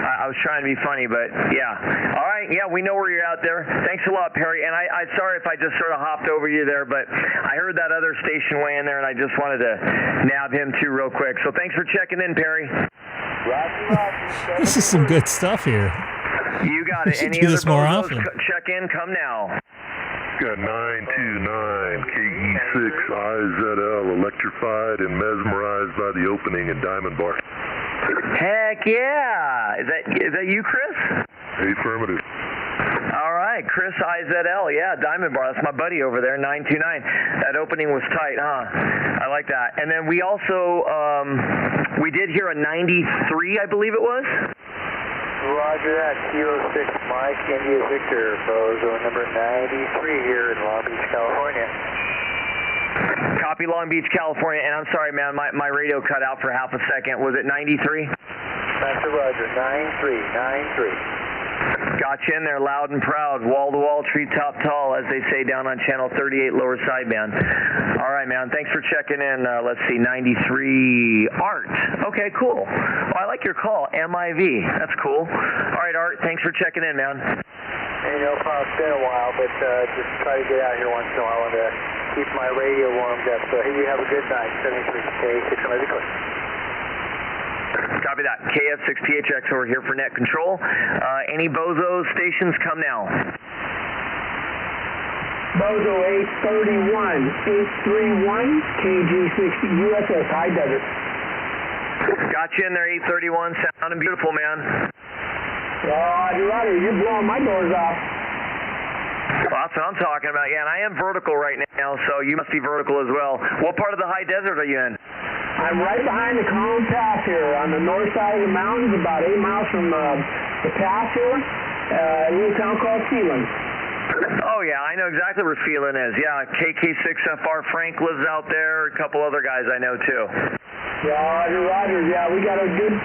I was trying to be funny, but yeah. All right, yeah, we know where you're out there. Thanks a lot, Perry. And I'm sorry if I just sort of hopped over you there, but I heard that other station way in there, and I just wanted to nab him too real quick. So thanks for checking in, Perry. This is some good stuff here. You got it. We should Any do this other more bozos? often. Check in. Come now. Got 929 KE6IZL electrified and mesmerized by the opening in Diamond Bar. Heck yeah! Is that you, Chris? Affirmative. All right, Chris IZL, yeah, Diamond Bar. That's my buddy over there, 929. That opening was tight, huh? I like that. And then we also we did hear a 93, I believe it was. Roger that. Kilo 6 Mike, India Victor, Bozo number 93 here in Long Beach, California. Copy, Long Beach, California. And I'm sorry, man, my radio cut out for half a second. Was it 93? That's a Roger, 93. Got you in there loud and proud, wall-to-wall, treetop tall, as they say down on channel 38 lower sideband. All right, man, thanks for checking in. Let's see, 93 Art. Okay, cool. Oh, I like your call, MIV. That's cool. All right, Art, thanks for checking in, man. Hey, no problem. It's been a while, but just try to get out here once in a while and keep my radio warmed up. So, hey, you have a good night. 73K, 600 clear. Copy that. KF6PHX over here for Net Control. Any Bozo stations, come now. Bozo 831, KG6 USS High Desert. Got you in there, 831. Sounding beautiful, man. Roger, you're blowing my doors off. Well, that's what I'm talking about. Yeah, and I am vertical right now, so you must be vertical as well. What part of the high desert are you in? I'm right behind the Cone Pass here on the north side of the mountains, about 8 miles from the pass here, a little town called Phelan. Oh, yeah, I know exactly where Phelan is. Yeah, KK6FR Frank lives out there, a couple other guys I know, too. Yeah, Roger, yeah, we got a good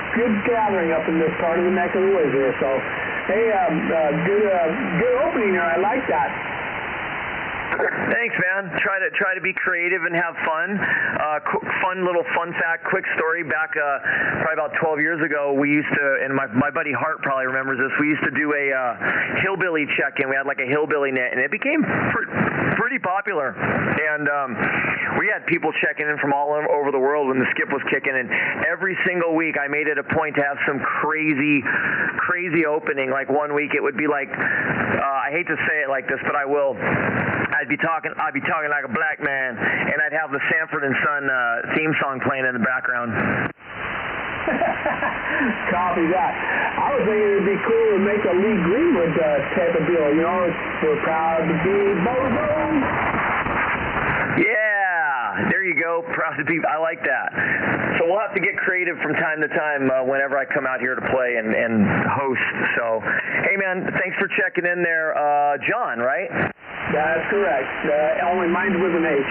gathering up in this part of the neck of the woods here, so, hey, good opening there, I like that. Thanks, man. Try to be creative and have fun. Fun little fun fact, quick story. Back probably about 12 years ago, we used to, and my buddy Hart probably remembers this. We used to do a hillbilly check-in. We had like a hillbilly net, and it became pretty popular. And we had people checking in from all over the world when the skip was kicking. And every single week, I made it a point to have some crazy opening. Like one week, it would be like, I hate to say it like this, but I will. I'd be talking like a black man, and I'd have the Sanford and Son theme song playing in the background. Copy that. I was thinking it'd be cool to make a Lee Greenwood type of deal. You know, we're proud to be Bozo. Yeah, there you go. Proud to be. I like that. So we'll have to get creative from time to time whenever I come out here to play and host. So, hey man, thanks for checking in there, John. Right? That's correct. Only mine's with an H.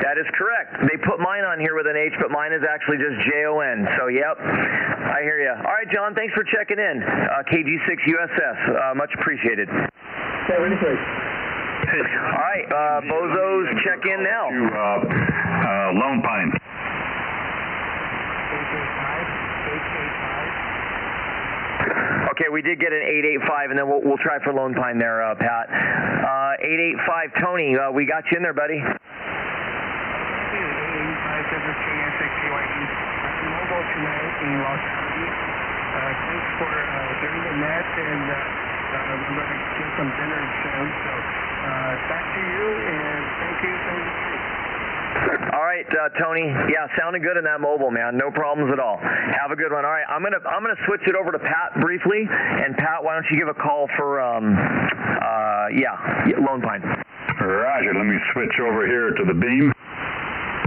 That is correct. They put mine on here with an H, but mine is actually just J-O-N. So, yep, I hear you. All right, John, thanks for checking in. KG6 USS, much appreciated. 73. All right, Bozos, check in now. To Lone Pine. Okay, we did get an 885, and then we'll try for Lone Pine there, Pat. 885, Tony, we got you in there, buddy. 885, this is KF6PHX Mobile tonight in Los Angeles. Thanks for doing the net, and we're going to get some dinner soon. So back to you, and thank you. All right, Tony. Yeah, sounded good in that mobile, man. No problems at all. Have a good one. All right, I'm gonna switch it over to Pat briefly. And Pat, why don't you give a call for Lone Pine. Roger. Let me switch over here to the beam.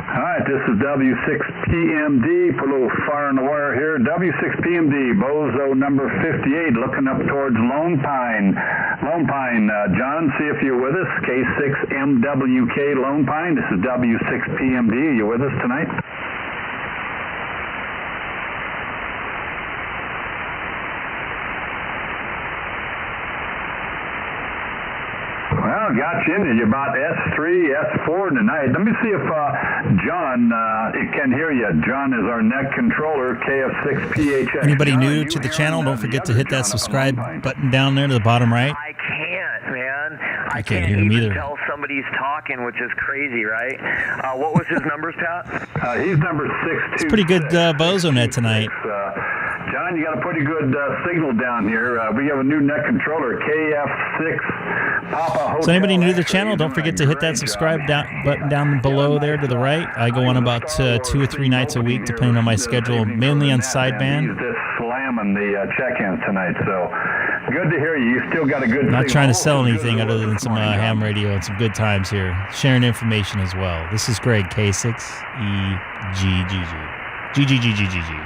All right, this is W6PMD. Put a little fire in the wire here. W6PMD, Bozo number 58, looking up towards Lone Pine. Lone Pine, John, see if you're with us. K6MWK Lone Pine. This is W6PMD. Are you with us tonight? Well, got you in there. You're about S3, S4 tonight. Let me see if John can hear you. John is our net controller, KF6PHX. Anybody John, new to the channel, don't forget to hit that subscribe button down there to the bottom right. I can't, man. I can't hear him either. Tell somebody's talking, which is crazy, right? What was his numbers, Pat? He's number 626. It's pretty good BOZO net tonight. John, you got a pretty good signal down here. We have a new net controller, KF6 Papa Hotel. So anybody new to the channel, don't forget to hit that subscribe button down below there to the right. I go on about 2 or 3 nights a week, depending on my schedule, mainly on sideband. He's just slamming the check-ins tonight, so good to hear you. You still got a good Not trying to sell anything other than some ham radio and some good times here. Sharing information as well. This is Greg, K6EGG. GGGGGG.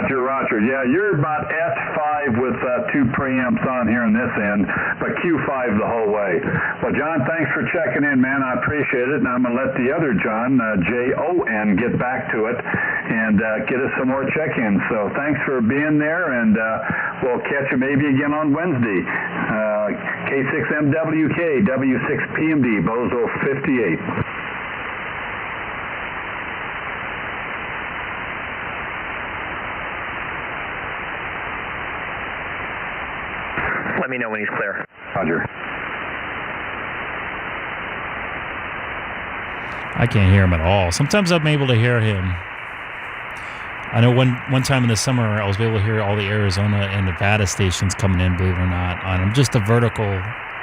Roger. Yeah, you're about S5 with 2 preamps on here on this end, but Q5 the whole way. Well, John, thanks for checking in, man. I appreciate it, and I'm going to let the other John, Jon, get back to it and get us some more check-ins. So thanks for being there, and we'll catch you maybe again on Wednesday. K6MWK, W6PMD, Bozo 58. Let me know when he's clear. Roger. I can't hear him at all. Sometimes I'm able to hear him. I know one time in the summer I was able to hear all the Arizona and Nevada stations coming in, believe it or not. I'm just a vertical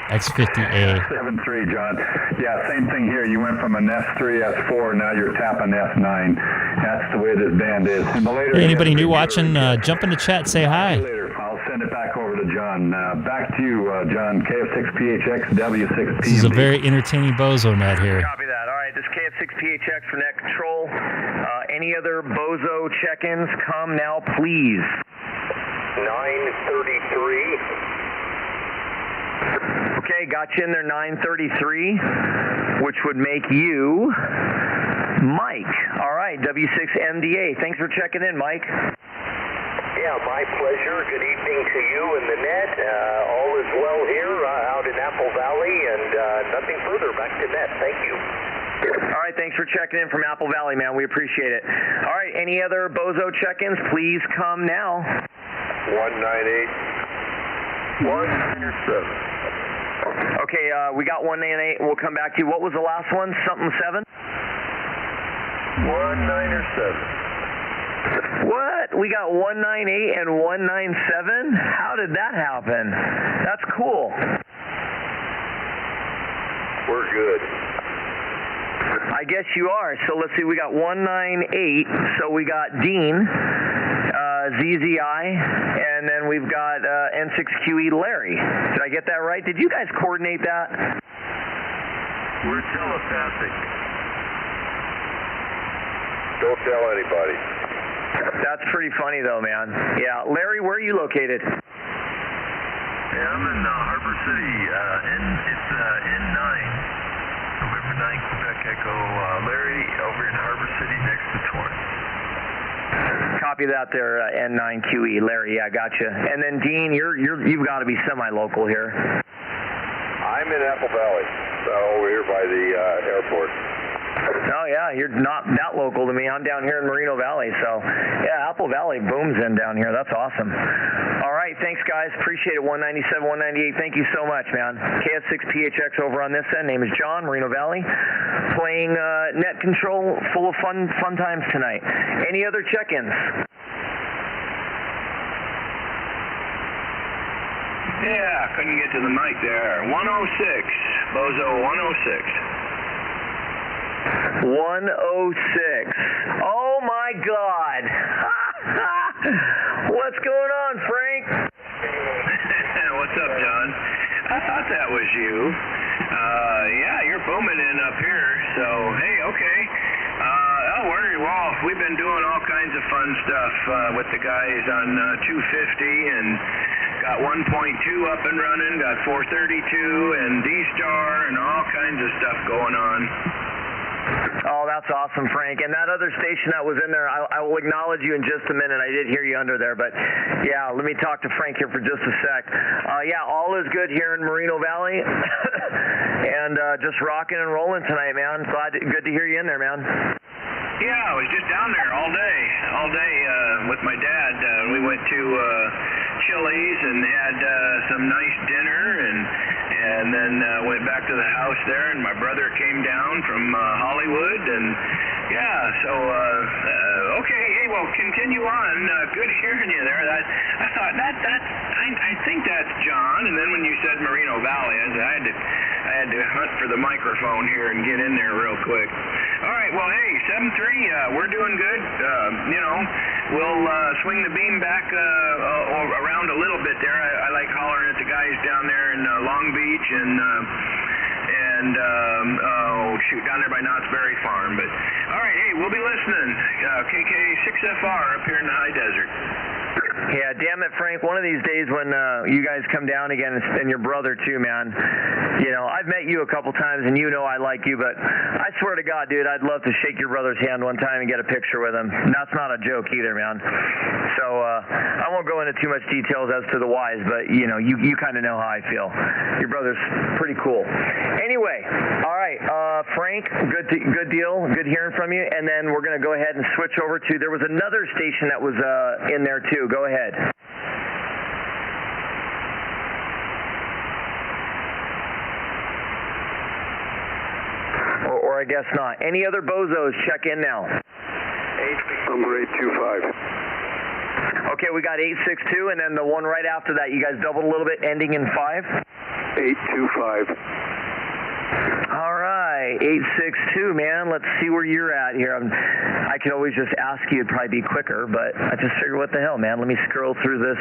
X50A. 7.3, John. Yeah, same thing here. You went from an S3, S4, now you're tapping S9. That's the way this band is. Hey, anybody new watching, jump in the chat, say hi. I'll send it back over to John. Back to you, John. KF6PHX, W6PMD. This is a very entertaining BOZO net here. Copy that. All right, this is KF6PHX for Net Control. Any other BOZO check-ins, come now, please. 933. Okay, got you in there, 933, which would make you Mike. All right, W6MDA. Thanks for checking in, Mike. Yeah, my pleasure. Good evening to you and the net. All is well here out in Apple Valley, and nothing further. Back to net. Thank you. All right, thanks for checking in from Apple Valley, man. We appreciate it. All right, any other BOZO check-ins, please come now. 198. 197. Okay, we got 198. We'll come back to you. What was the last one? Something 7? 197. What? We got 198 and 197? How did that happen? That's cool. We're good. I guess you are. So let's see. We got 198. So we got Dean, ZZI, and then we've got N6QE Larry. Did I get that right? Did you guys coordinate that? We're telepathic. Don't tell anybody. That's pretty funny, though, man. Yeah. Larry, where are you located? Yeah, I'm in Harbor City. It's N9. November 9, Quebec Echo. Larry, over in Harbor City next to Copy that there, N9QE, Larry. Yeah, gotcha. And then Dean, you've got to be semi-local here. I'm in Apple Valley, over here by the airport. Oh yeah, you're not that local to me. I'm down here in Moreno Valley, so yeah, Apple Valley booms in down here. That's awesome. All right, thanks guys. Appreciate it. 197, 198. Thank you so much, man. KF6PHX over on this end. Name is John, Moreno Valley, playing net control, full of fun times tonight. Any other check-ins? Yeah, couldn't get to the mic there. 106, Bozo 106. 106. Oh my God. What's going on, Frank? What's up, John? I thought that was you. Yeah, you're booming in up here, so hey, okay. Well, we've been doing all kinds of fun stuff with the guys on 250 and got 1.2 up and running, got 432 and D-Star and all kinds of stuff going on. Oh, that's awesome, Frank. And that other station that was in there, I will acknowledge you in just a minute. I did hear you under there, but yeah, let me talk to Frank here for just a sec. Yeah, all is good here in Moreno Valley, and just rocking and rolling tonight, man. Good to hear you in there, man. Yeah, I was just down there all day with my dad. We went to Chili's and had some nice dinner, and then went back to the house there, and my brother came down from Hollywood, and yeah, so okay, hey, well, continue on. Good hearing you there. I thought I think that's John, and then when you said Moreno Valley, I had to hunt for the microphone here and get in there real quick. All right, well, hey, 7-3, we're doing good. We'll swing the beam back around a little bit there. I like hollering at the guys down there in Long Beach and down there by Knott's Berry Farm. But all right, hey, we'll be listening. KK6FR up here in the high desert. Yeah, damn it, Frank. One of these days when you guys come down again, and your brother too, man. You know, I've met you a couple times, and you know I like you, but I swear to God, dude, I'd love to shake your brother's hand one time and get a picture with him. And that's not a joke either, man. So I won't go into too much details as to the whys, but you know, you kind of know how I feel. Your brother's pretty cool. Anyway, all right, Frank, good deal, good hearing from you. And then we're gonna go ahead and switch over to. There was another station that was in there too. Go ahead. Or I guess not. Any other bozos? Check in now. Number 825. Okay, we got 862, and then the one right after that. You guys doubled a little bit, ending in 5. 825. All right, 862, man. Let's see where you're at here. I could always just ask you. It'd probably be quicker, but I just figured, what the hell, man? Let me scroll through this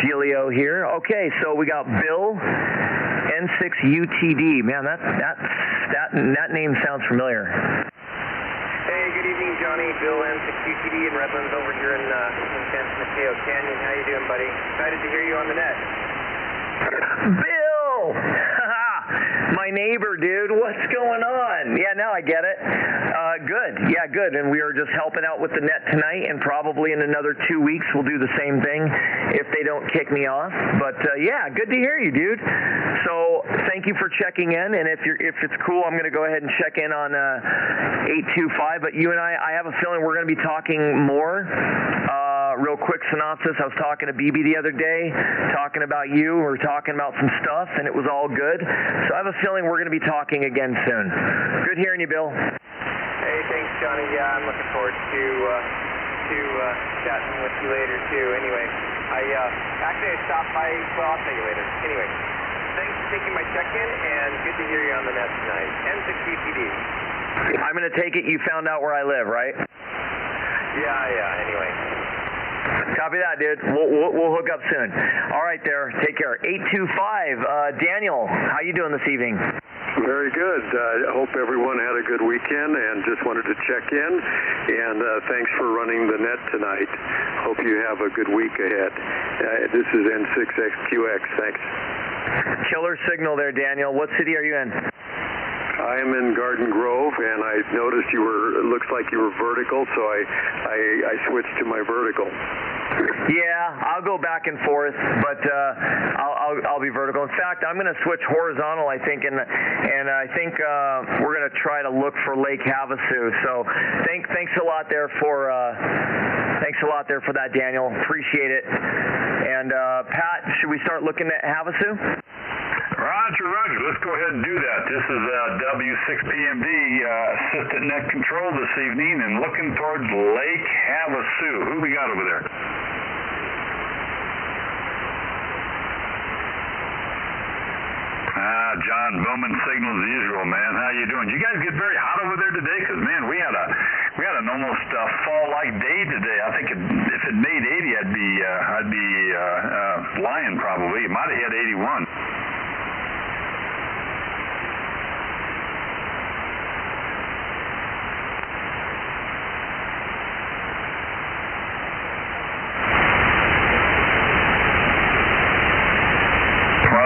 dealio here. Okay, so we got Bill N6UTD. Man, that name sounds familiar. Hey, good evening, Johnny. Bill N6UTD in Redlands over here in San Mateo Canyon. How you doing, buddy? Excited to hear you on the net. Bill! My neighbor, dude. What's going on? Yeah, now I get it. Good. Yeah, good. And we are just helping out with the net tonight, and probably in another 2 weeks we'll do the same thing if they don't kick me off. But yeah, good to hear you, dude. So thank you for checking in. And if it's cool, I'm going to go ahead and check in on 825. But you and I have a feeling we're going to be talking more. Real quick synopsis. I was talking to BB the other day, talking about you. We were talking about some stuff, and it was all good. So I have a feeling we're going to be talking again soon. Good hearing you, Bill. Hey, thanks, Johnny. Yeah, I'm looking forward to chatting with you later too. Anyway, I stopped by. Well, I'll tell you later. Anyway, thanks for taking my check-in, and good to hear you on the net tonight. N6UTD. I'm going to take it you found out where I live, right? Yeah. Anyway. Copy that, dude. We'll hook up soon. All right, there. Take care. 825. Daniel, how you doing this evening? Very good. I hope everyone had a good weekend, and just wanted to check in. And thanks for running the net tonight. Hope you have a good week ahead. This is N6XQX. Thanks. Killer signal there, Daniel. What city are you in? I am in Garden Grove, and I just noticed it looks like you were vertical, so I switched to my vertical. Yeah, I'll go back and forth, but I'll be vertical. In fact, I'm going to switch horizontal, I think, and I think we're going to try to look for Lake Havasu. So thanks a lot there for that, Daniel. Appreciate it. And Pat, should we start looking at Havasu? Roger. Let's go ahead and do that. This is W6PMD Assistant Net Control this evening and looking towards Lake Havasu. Who we got over there? John Bowman signals as usual, man. How you doing? You guys get very hot over there today? Because, man, we had an almost fall-like day today. I think if it made 80, I'd be lying probably. It might have hit 81.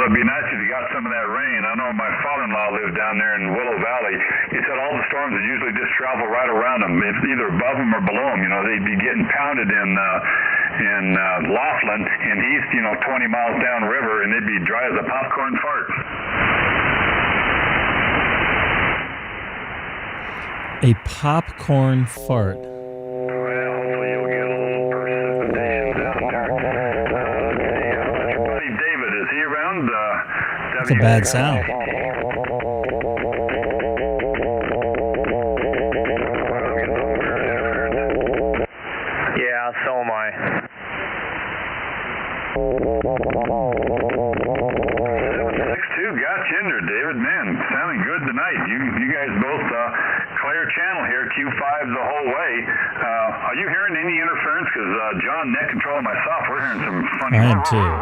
It'd be nice if you got some of that rain. I know my father-in-law lived down there in Willow Valley. He said all the storms would usually just travel right around them, either above them or below them. You know, they'd be getting pounded in Laughlin, and he's 20 miles downriver, and they'd be dry as a popcorn fart. A popcorn fart. That's a bad sound. Yeah, so am I. 762 got you in there, David. Man, sounding good tonight. You guys both clear channel here, Q5 the whole way. Are you hearing any interference? Because John, Net Control, and myself, we're hearing some funny. I am too.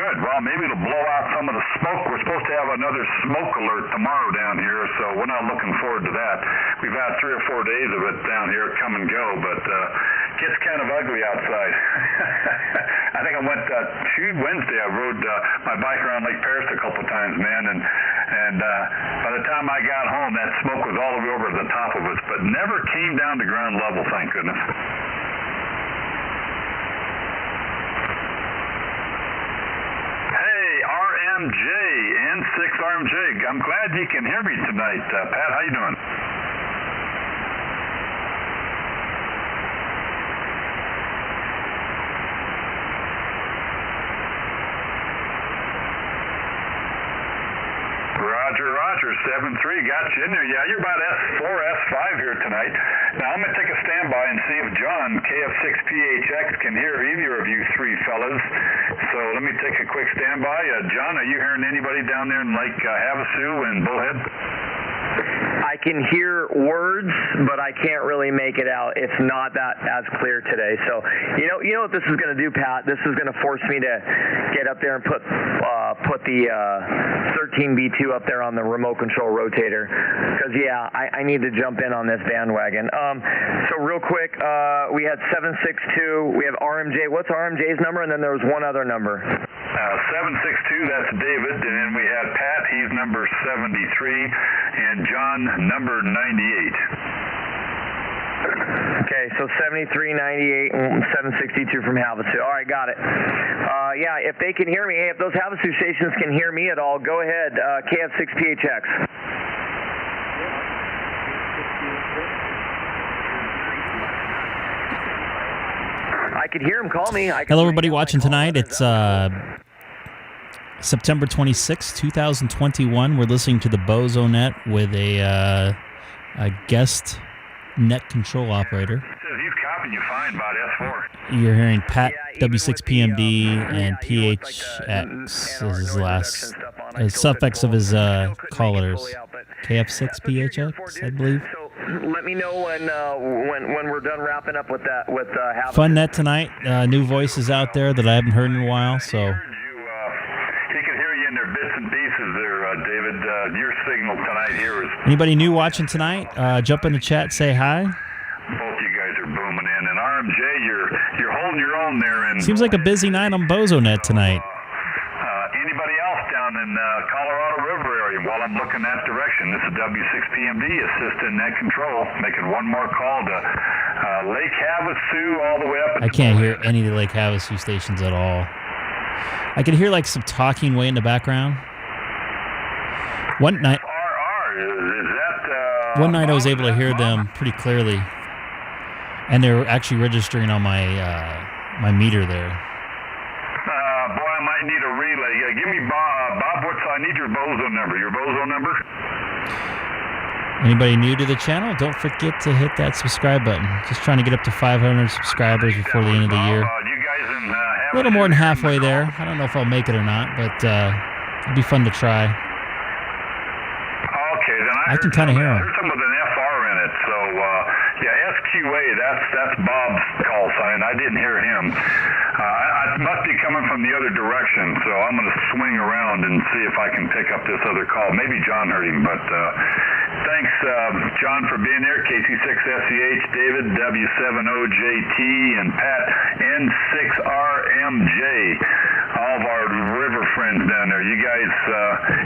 Well, maybe it'll blow out some of the smoke. We're supposed to have another smoke alert tomorrow down here, so we're not looking forward to that. We've had 3 or 4 days of it down here, come and go, but it gets kind of ugly outside. I think I went Wednesday. I rode my bike around Lake Paris a couple times, man, and by the time I got home, that smoke was all the way over the top of us, but never came down to ground level, thank goodness. N6RMJ, I'm glad you can hear me tonight. Pat, how you doing? Roger, 7-3, got you in there. Yeah, you're about S4, S5 here tonight. Now, I'm going to take a standby and see if John, KF6PHX, can hear either of you three fellas. So let me take a quick standby. John, are you hearing anybody down there in Lake Havasu and Bullhead? I can hear words, but I can't really make it out. It's not that as clear today. So, you know what this is going to do, Pat? This is going to force me to get up there and put the 13B2 up there on the remote control rotator. Because, yeah, I need to jump in on this bandwagon. So real quick, we had 762. We have RMJ. What's RMJ's number? And then there was one other number. 762, that's David, and then we had Pat, he's number 73, and John, number 98. Okay, so 73, 98, and 762 from Havasu. All right, got it. Yeah, if they can hear me, hey, if those Havasu stations can hear me at all, go ahead, KF6PHX. I could hear him call me. Hello, everybody watching tonight. It's September 26, 2021. We're listening to the BOZO NET with a guest net control operator. You're hearing Pat W6PMD and PHX is his last suffix of his callers. KF6PHX, I believe. Let me know when we're done wrapping up with that. With fun net tonight. New voices out there that I haven't heard in a while. So. He can hear you in their bits and pieces there, David. Your signal tonight here is. Anybody new watching tonight? Jump in the chat, say hi. Both you guys are booming in, and RMJ, you're holding your own there. And Seems like a busy night on BOZO NET tonight. Anybody else down in Colorado River area, while I'm looking that direction, this is W6PMD, Assistant Net Control, making one more call to Lake Havasu all the way up. I can't hear any of the Lake Havasu stations at all. I can hear like some talking way in the background. One night I was able to hear them pretty clearly, and they were actually registering on my my meter there. Boy, I might need a relay. Give me Bob. I need your BOZO number. Your BOZO number? Anybody new to the channel, don't forget to hit that subscribe button. Just trying to get up to 500 subscribers before the end of the year. A little more than halfway there. I don't know if I'll make it or not, but it'd be fun to try. Okay, then I can kind of hear him. There's some with an FR in it, so yeah, SQA. That's Bob's call sign. I didn't hear him. I must be coming from the other direction, so I'm going to swing around and see if I can pick up this other call. Maybe John heard him, but thanks, John, for being there. KC6SCH, David, W7OJT, and Pat, N6RMJ. All of our river friends down there. You guys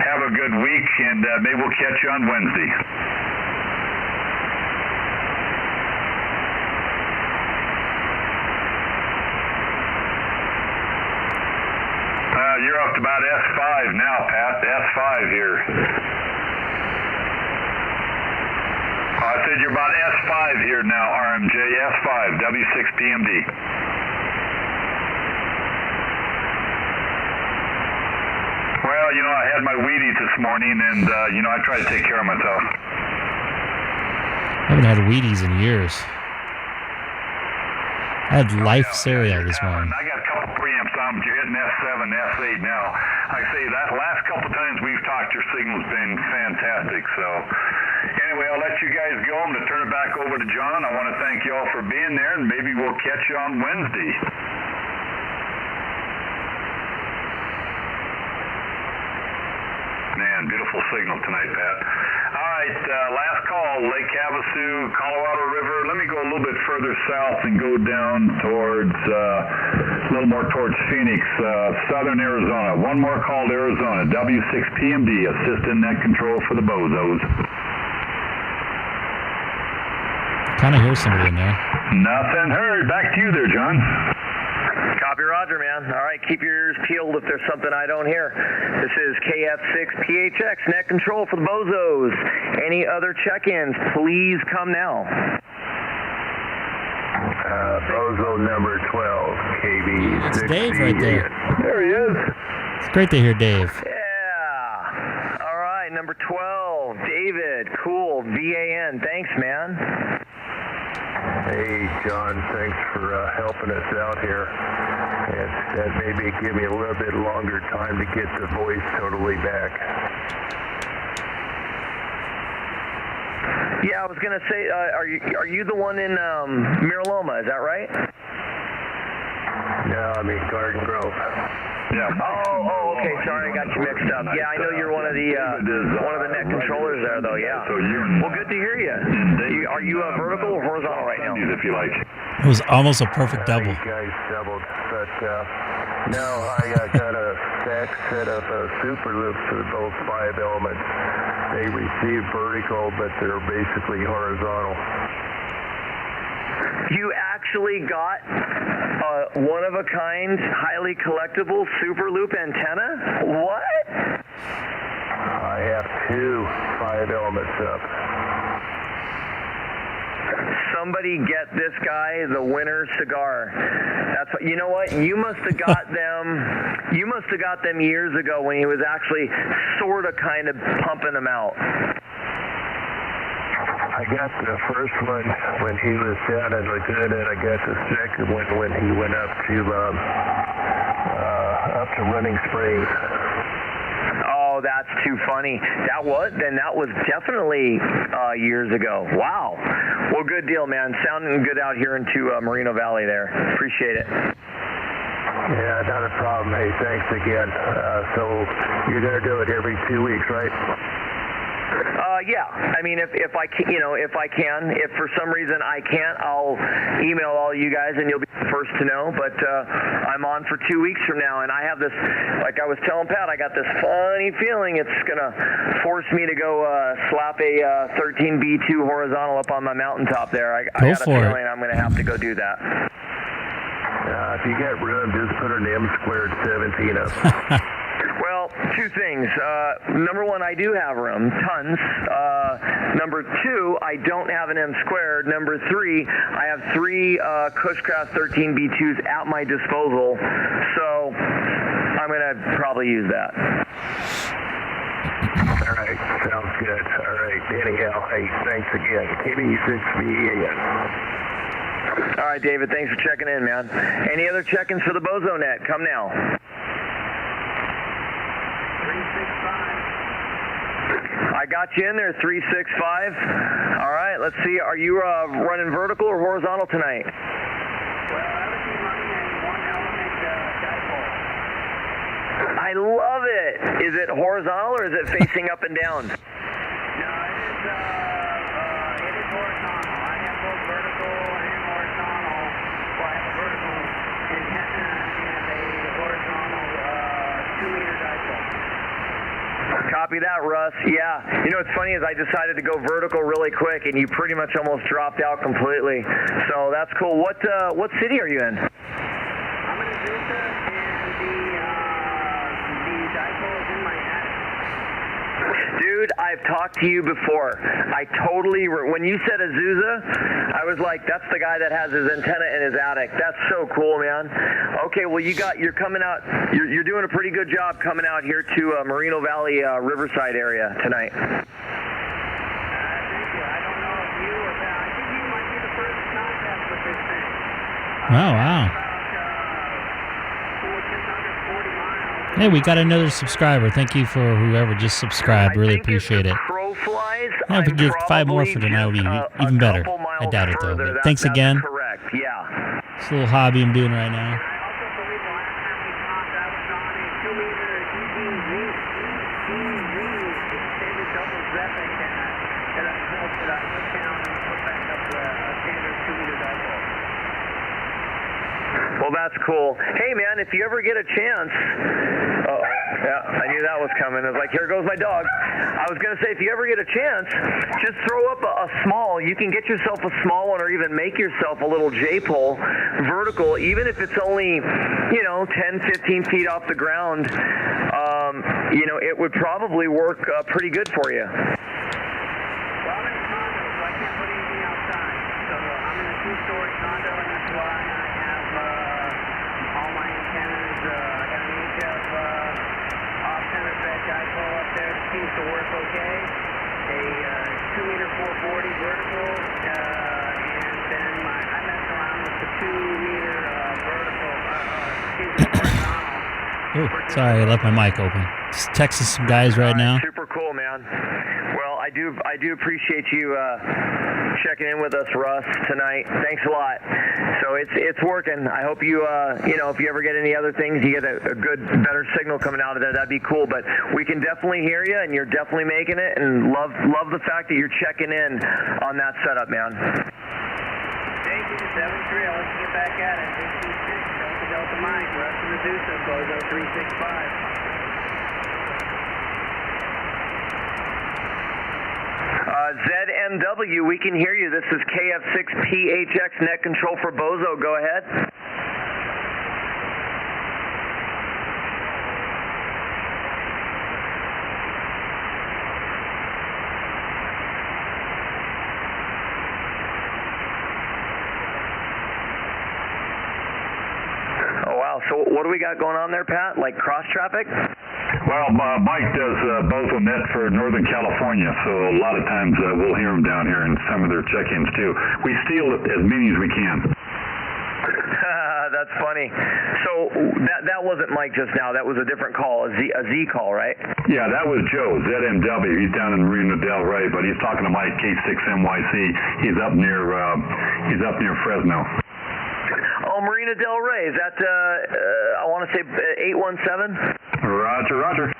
have a good week, and maybe we'll catch you on Wednesday. You're up to about S5 now, Pat. S5 here. I said you're about S5 here now, RMJ. S5, W6PMD. Well, you know, I had my Wheaties this morning, and, you know, I try to take care of myself. I haven't had Wheaties in years. I had Life cereal this morning. I got a couple preamps on, but you're hitting S7, S8 now. Like I say, that last couple times we've talked, your signal's been fantastic. So, anyway, I'll let you guys go. I'm going to turn it back over to John. I want to thank you all for being there, and maybe we'll catch you on Wednesday. Man, beautiful signal tonight, Pat. All right, last call, Lake Havasu, Colorado River. Let me go a little bit further south and go down towards, a little more towards Phoenix, southern Arizona. One more call to Arizona, W6PMD, Assistant Net Control for the BOZOs. Kind of hear somebody in there. Nothing heard. Back to you there, John. Copy, Roger, man. All right, keep your ears peeled if there's something I don't hear. This is KF6PHX Net Control for the BOZOs. Any other check-ins, please come now. BOZO number 12, KB6EGG. It's Dave right there. There he is. It's great to hear Dave. Yeah. All right, number 12, David. Cool, VAN. Thanks, man. Hey, John, thanks for helping us out here. And maybe give me a little bit longer time to get the voice totally back. Yeah, I was going to say, are you the one in Miraloma, is that right? No, I mean Garden Grove. Yeah. Oh, okay. Sorry, I got you mixed up. Yeah, I know you're one of the net controllers there, though. Yeah. Well, good to hear you. Are you vertical or horizontal right now? If you like. It was almost a perfect double. You guys doubled, but no, I got a stack set of super loops for both 5 elements. They receive vertical, but they're basically horizontal. You actually got one-of-a-kind, highly collectible super loop antenna? What? I have 2 5 elements up. Somebody get this guy the winner cigar. That's what, you know what? You must have got them. You must have got them years ago when he was actually sort of kind of pumping them out. I got the first one when he was down in Laguna, and I got the second one when he went up to Running Springs. Oh, that's too funny. That was definitely years ago. Wow. Well, good deal, man. Sounding good out here into Moreno Valley there. Appreciate it. Yeah, not a problem. Hey, thanks again. So you're going to do it every 2 weeks, right? Yeah. I mean, if I can, if I can, if for some reason I can't, I'll email all you guys and you'll be the first to know. But I'm on for 2 weeks from now, and I have this, like I was telling Pat, I got this funny feeling it's gonna force me to go slap a 13B2 horizontal up on my mountaintop there. I got a feeling I'm gonna have to go do that. If you got room, just put an M2 17 up. Well, two things. Number one, I do have room, tons. Number two, I don't have an M2. Number three, I have 3 Cushcraft 13B2s at my disposal, so I'm going to probably use that. All right, sounds good. All right, anyhow, hey, thanks again. K6EGG. All right, David, thanks for checking in, man. Any other check-ins for the BOZO Net? Come now. 365. I got you in there, 365. All right, let's see. Are you running vertical or horizontal tonight? Well, I would be running a one-element dipole. I love it. Is it horizontal or is it facing up and down? No, it is horizontal. I have both vertical and horizontal. Well, I have a vertical antenna and a horizontal 2-meter dipole. Copy that, Russ. Yeah. You know what's funny is I decided to go vertical really quick, and you pretty much almost dropped out completely. So that's cool. What city are you in? I'm in Azusa, and the dipole is in my attic. Dude, I've talked to you before. I totally, when you said Azusa, I was like, that's the guy that has his antenna in his attic. That's so cool, man. Okay, well, you're coming out, you're doing a pretty good job coming out here to Moreno Valley, Riverside area tonight. Thank you. I don't know if you or Pat, I think you might be the first contact with this thing. Oh, wow. Hey, we got another subscriber. Thank you for whoever just subscrired. Really appreciate it. Yeah, if we get 5 more for tonight, would be even better. I doubt it, though. But thanks again. Correct, yeah. It's a little hobby I'm doing right now. Well, that's cool. Hey, man, if you ever get a chance... Oh, yeah, I knew that was coming. I was like, here goes my dog. I was going to say, if you ever get a chance, just throw up a small. You can get yourself a small one or even make yourself a little J-pole vertical, even if it's only, 10, 15 feet off the ground. It would probably work pretty good for you. Well, I'm in a condo, so I can't put anything outside. So I'm in a 2-story condo, and that's why I have all my antennas. I got an HF off-center fed dipole up there. It seems to work okay. A 2-meter 440 vertical, and then I mess around with the 2-meter vertical, horizontal. Oh, sorry, I left my mic open. Just texting some guys right now. Super cool, man. Well, I do appreciate you checking in with us, Russ, tonight. Thanks a lot. So it's working. I hope you if you ever get any other things, you get a good, better signal coming out of there. That'd be cool. But we can definitely hear you, and you're definitely making it. And love the fact that you're checking in on that setup, man. Thank you, 7-3. I'll let you get back at it. 626, Delta Mike, Russ and Medusa, BOZO 365. ZMW, we can hear you. This is KF6PHX Net Control for BOZO. Go ahead. Oh, wow. So what do we got going on there, Pat? Like cross traffic? Well, Mike does BOZO Net for Northern California, so a lot of times we'll hear them down here in some of their check-ins too. We steal as many as we can. That's funny. So that wasn't Mike just now. That was a different call, a Z call, right? Yeah, that was Joe, ZMW. He's down in Marina Del Rey, but he's talking to Mike, K6MYC. He's up near Fresno. Oh, Marina Del Rey. Is that, I want to say 817? Roger, roger.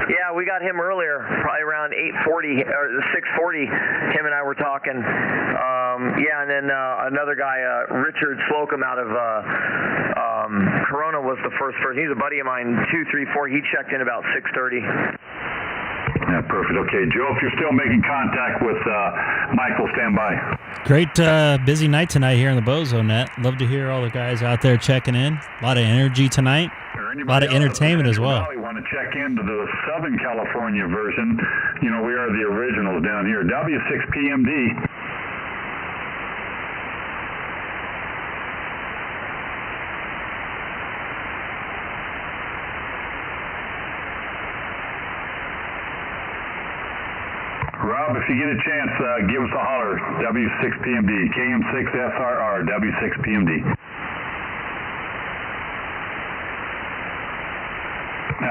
Yeah, we got him earlier, probably around 8:40 or 6:40. Him and I were talking. Yeah, and then another guy, Richard Slocum out of Corona was the first person. He's a buddy of mine, 234. He checked in about 6:30. Yeah, perfect. Okay, Joe, if you're still making contact with Michael, stand by. Great busy night tonight here in the BOZO Net. Love to hear all the guys out there checking in. A lot of energy tonight. A lot of entertainment as well. We want to check into the Southern California version. You know, we are the originals down here. W6PMD. Rob, if you get a chance, give us a holler. W6PMD, KM6SRR, W6PMD.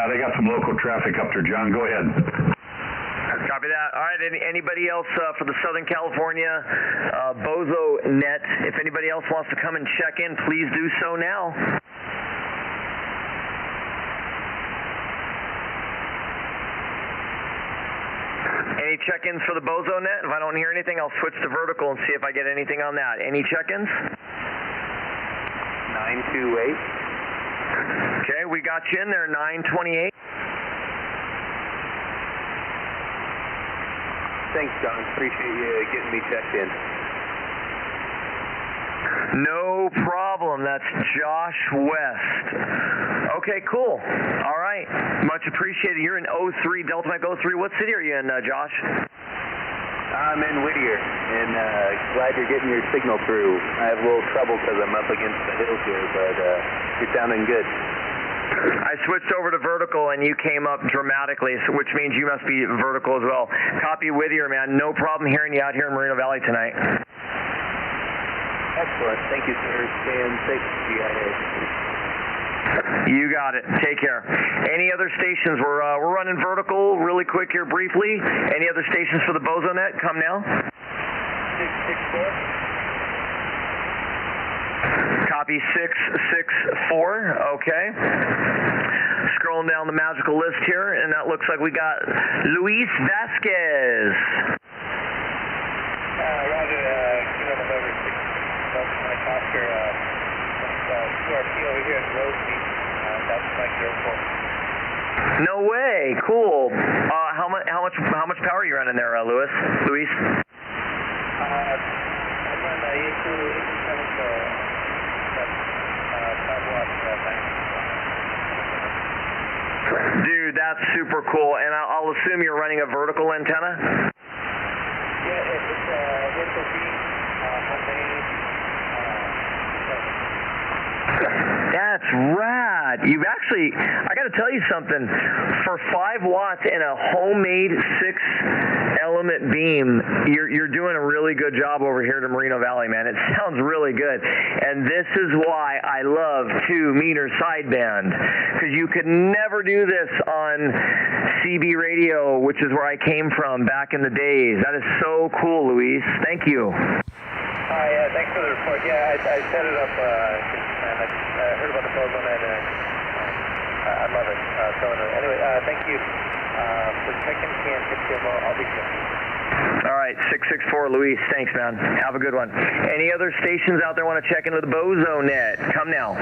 They got some local traffic up there, John. Go ahead. Copy that. All right, anybody else for the Southern California BOZO Net? If anybody else wants to come and check in, please do so now. Any check-ins for the BOZO Net? If I don't hear anything, I'll switch to vertical and see if I get anything on that. Any check-ins? 928. Okay, we got you in there, 928. Thanks, John. Appreciate you getting me checked in. No problem. That's Josh West. Okay, cool. All right. Much appreciated. You're in 03, Delta Mike 03. What city are you in, Josh? I'm in Whittier, and glad you're getting your signal through. I have a little trouble because I'm up against the hills here, but you're sounding good. I switched over to vertical, and you came up dramatically, which means you must be vertical as well. Copy Whittier, man. No problem hearing you out here in Moreno Valley tonight. Excellent. Thank you, sir. Stand safe, GIA. You got it. Take care. Any other stations? We're running vertical really quick here briefly. Any other stations for the BOZO Net? Come now. 664. Copy 664. Okay. Scrolling down the magical list here, and that looks like we got Luis Vasquez. Roger. November 6. Mike Oscar, QRP over here at Rosemead. That's Mike Airport. No way, cool. How much power are you running there, Luis? I'm on the 8277, so that's 5 watts back. Dude, that's super cool. And I'll assume you're running a vertical antenna? Yeah, it's vertical beam on main. That's rad. You've actually, I got to tell you something. For 5 watts and a homemade 6-element beam, you're doing a really good job over here to Moreno Valley, man. It sounds really good. And this is why I love 2-meter sideband, because you could never do this on CB radio, which is where I came from back in the days. That is so cool, Luis. Thank you. Yeah, thanks for the report. Yeah, I set it up, and I heard about the BOZO Net, and I love it. So anyway, thank you for checking. Can't hit you. I'll be sure. All right, 664, Luis. Thanks, man. Have a good one. Any other stations out there want to check into the BOZO Net? Come now.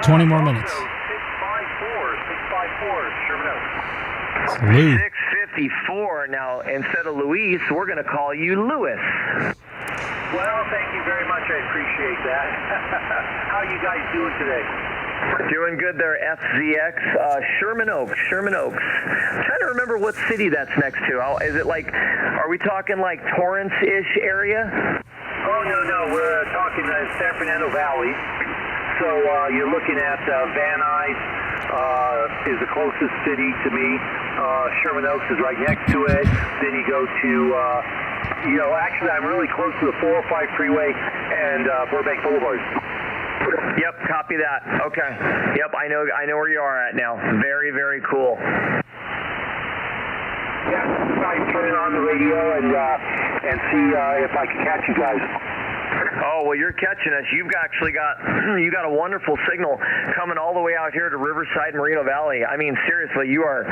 20 more minutes. 654, Sherman Oaks. Salute. 654. Now, instead of Luis, we're going to call you Lewis. Well, thank you very much. I appreciate that. How are you guys doing today? Doing good there, FZX. Sherman Oaks. I'm trying to remember what city that's next to. Is it like, are we talking like Torrance-ish area? Oh, no. We're talking San Fernando Valley. So you're looking at Van Nuys is the closest city to me. Sherman Oaks is right next to it. Then you go to... actually, I'm really close to the 405 freeway and Burbank Boulevard. Yep, copy that. Okay. Yep, I know where you are at now. Very, very cool. Yeah, I turn on the radio and see if I can catch you guys. Oh, well, you're catching us. You've actually got a wonderful signal coming all the way out here to Riverside, Moreno Valley. I mean, seriously, you're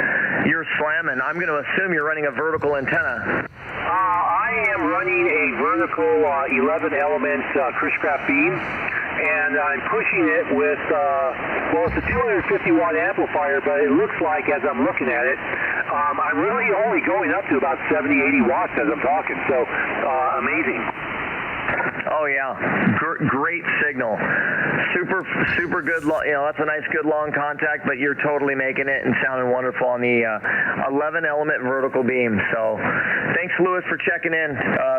slamming. I'm going to assume you're running a vertical antenna. I am running a vertical 11-element Chris-Craft beam, and I'm pushing it with, it's a 250-watt amplifier, but it looks like, as I'm looking at it, I'm really only going up to about 70, 80 watts as I'm talking, so amazing. Oh yeah, great signal. Super good. That's a nice, good long contact, but you're totally making it and sounding wonderful on the 11-element vertical beam. So, thanks, Lewis, for checking in.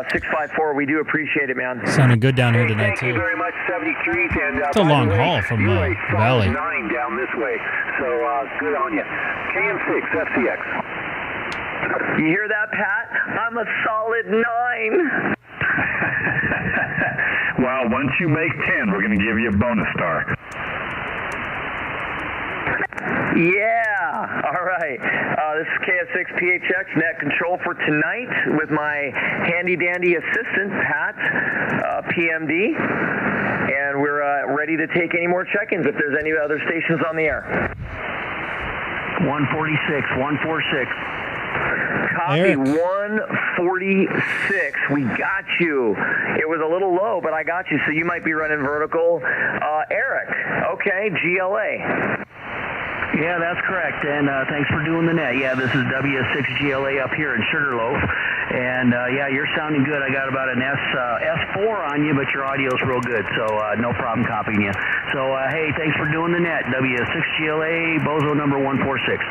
654, we do appreciate it, man. Sounding good down here tonight too. Thank you very much, 73. And it's a long haul from the valley. 9 down this way, so good on you. KF6PHX. You hear that, Pat? I'm a solid 9. Well, once you make 10, we're going to give you a bonus star. Yeah. All right. This is KF6PHX Net Control for tonight with my handy-dandy assistant, Pat, PMD. And we're ready to take any more check-ins if there's any other stations on the air. 146, 146. Copy, Eric. 146. We got you. It was a little low, but I got you. So you might be running vertical. Eric. Okay, GLA. Yeah, that's correct. And thanks for doing the net. Yeah, this is W6GLA up here in Sugarloaf. And yeah, you're sounding good. I got about an S4 on you, but your audio's real good, so no problem copying you. So hey, thanks for doing the net. W6GLA, BOZO number 146.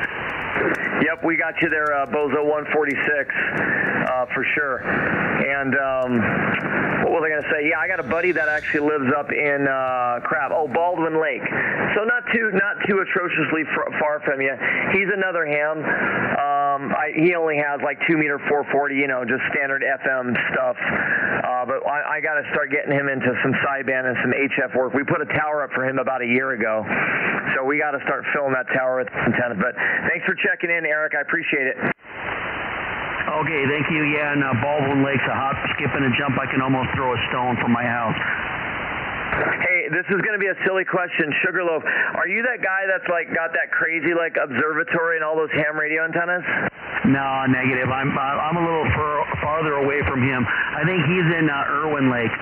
Yep, we got you there, BOZO 146, for sure. And what was I going to say? Yeah, I got a buddy that actually lives up in Baldwin Lake. So not too atrociously far from you. He's another ham. He only has like 2-meter 440, just standard FM stuff. But I got to start getting him into some sideband and some HF work. We put a tower up for him about a year ago. So we got to start filling that tower with antennas. But thanks for checking in, Eric. I appreciate it. Okay, thank you. Yeah, and Baldwin Lake's a hop, skip, and a jump. I can almost throw a stone from my house. Hey, this is going to be a silly question. Sugarloaf, are you that guy that's like got that crazy like observatory and all those ham radio antennas? No, negative. I'm a little farther away from him. I think he's in Irwin Lake.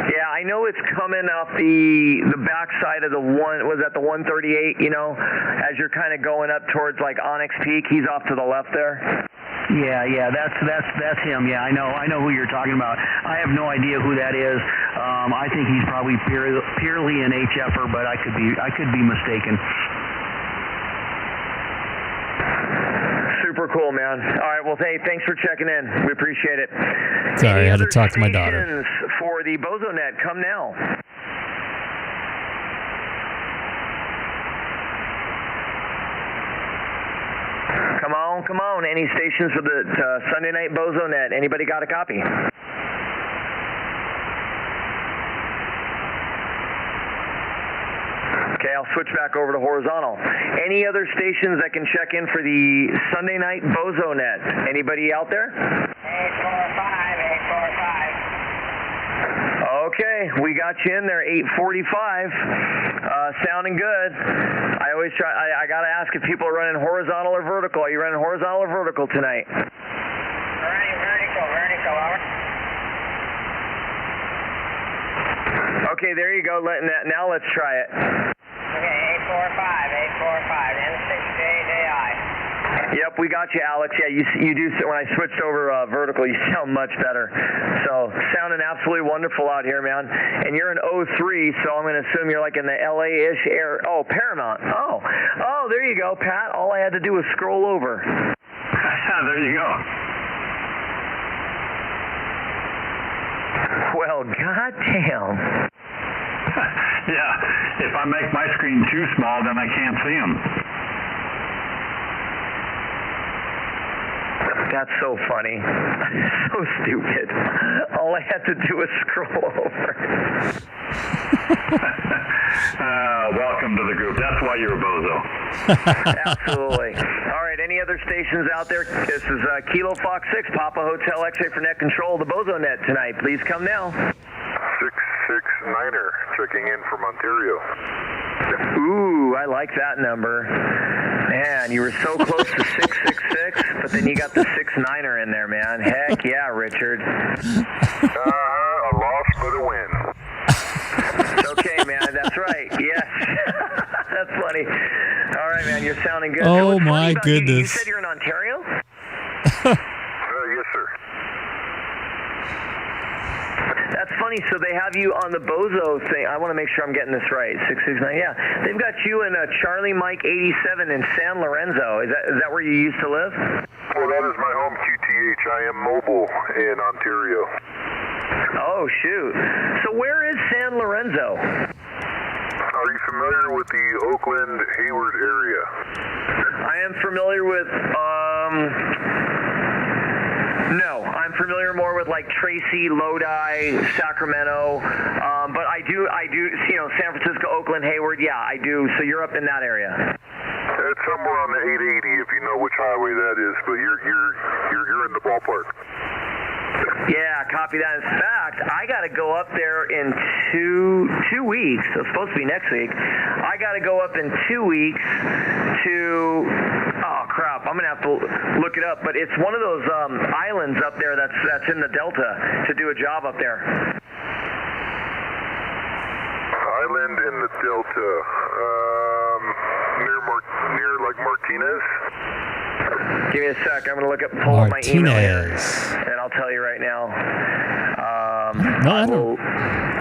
Yeah, I know it's coming off the backside of the 138, as you're kind of going up towards like Onyx Peak. He's off to the left there. Yeah, that's him. Yeah, I know who you're talking about. I have no idea who that is. I think he's probably purely an HFer, but I could be mistaken. Super cool, man. All right, well, hey, thanks for checking in. We appreciate it. Sorry, I had to talk to my daughter. For the BOZO Net, come now. Come on. Any stations for the Sunday night BOZO Net? Anybody got a copy? Okay, I'll switch back over to horizontal. Any other stations that can check in for the Sunday night BOZO Net? Anybody out there? 845. Okay, we got you in there, 845. Sounding good. I always try. I got to ask if people are running horizontal or vertical. Are you running horizontal or vertical tonight? Running vertical. Okay, there you go. Now let's try it. Okay, 845, N6JAI. Yep, we got you, Alex. Yeah, you do. When I switched over vertical, you sound much better. So, sounding absolutely wonderful out here, man. And you're in 03, so I'm going to assume you're like in the LA-ish area. Oh, Paramount. Oh, there you go, Pat. All I had to do was scroll over. There you go. Well, goddamn. Yeah, if I make my screen too small, then I can't see them. That's so funny. So stupid. All I had to do was scroll over. Welcome to the group. That's why you're a bozo. Absolutely. All right, good. Any other stations out there? This is Kilo Fox 6, Papa Hotel X-Ray for Net Control, the BOZO Net tonight. Please come now. 669er, checking in from Ontario. Ooh, I like that number. Man, you were so close to 666, but then you got the 69er in there, man. Heck yeah, Richard. A loss but a win. It's okay, man. That's right. Yes. That's funny. All right, man. You're sounding good. Oh, my goodness. You said you're in Ontario? Yes, sir. That's funny. So they have you on the BOZO thing. I want to make sure I'm getting this right. 669. Yeah. They've got you in Charlie Mike 87 in San Lorenzo. Is that where you used to live? Well, that is my home QTH. I am mobile in Ontario. Oh, shoot. So where is San Lorenzo? Are you familiar with the Oakland, Hayward area? I am familiar with, no, I'm familiar more with like Tracy, Lodi, Sacramento, but I do, San Francisco, Oakland, Hayward, yeah, I do. So you're up in that area. It's somewhere on the 880 if you know which highway that is, but you're in the ballpark. Yeah, copy that. In fact, I got to go up there in two weeks. So it's supposed to be next week. I got to go up in 2 weeks to, oh crap, I'm going to have to look it up. But it's one of those islands up there that's in the Delta to do a job up there. Island in the Delta, near like Martinez. Give me a sec. I'm going to pull up my email here, and I'll tell you right now.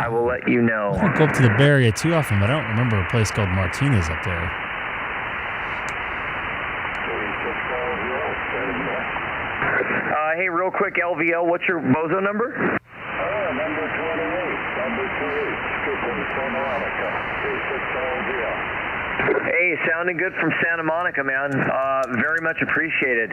I will let you know. I don't go up to the Bay Area too often, but I don't remember a place called Martinez up there. Hey, real quick, LVL, what's your BOZO number? Number 28, number 28, speaking Santa Monica, K6EGG. Hey, sounding good from Santa Monica, man. Very much appreciated.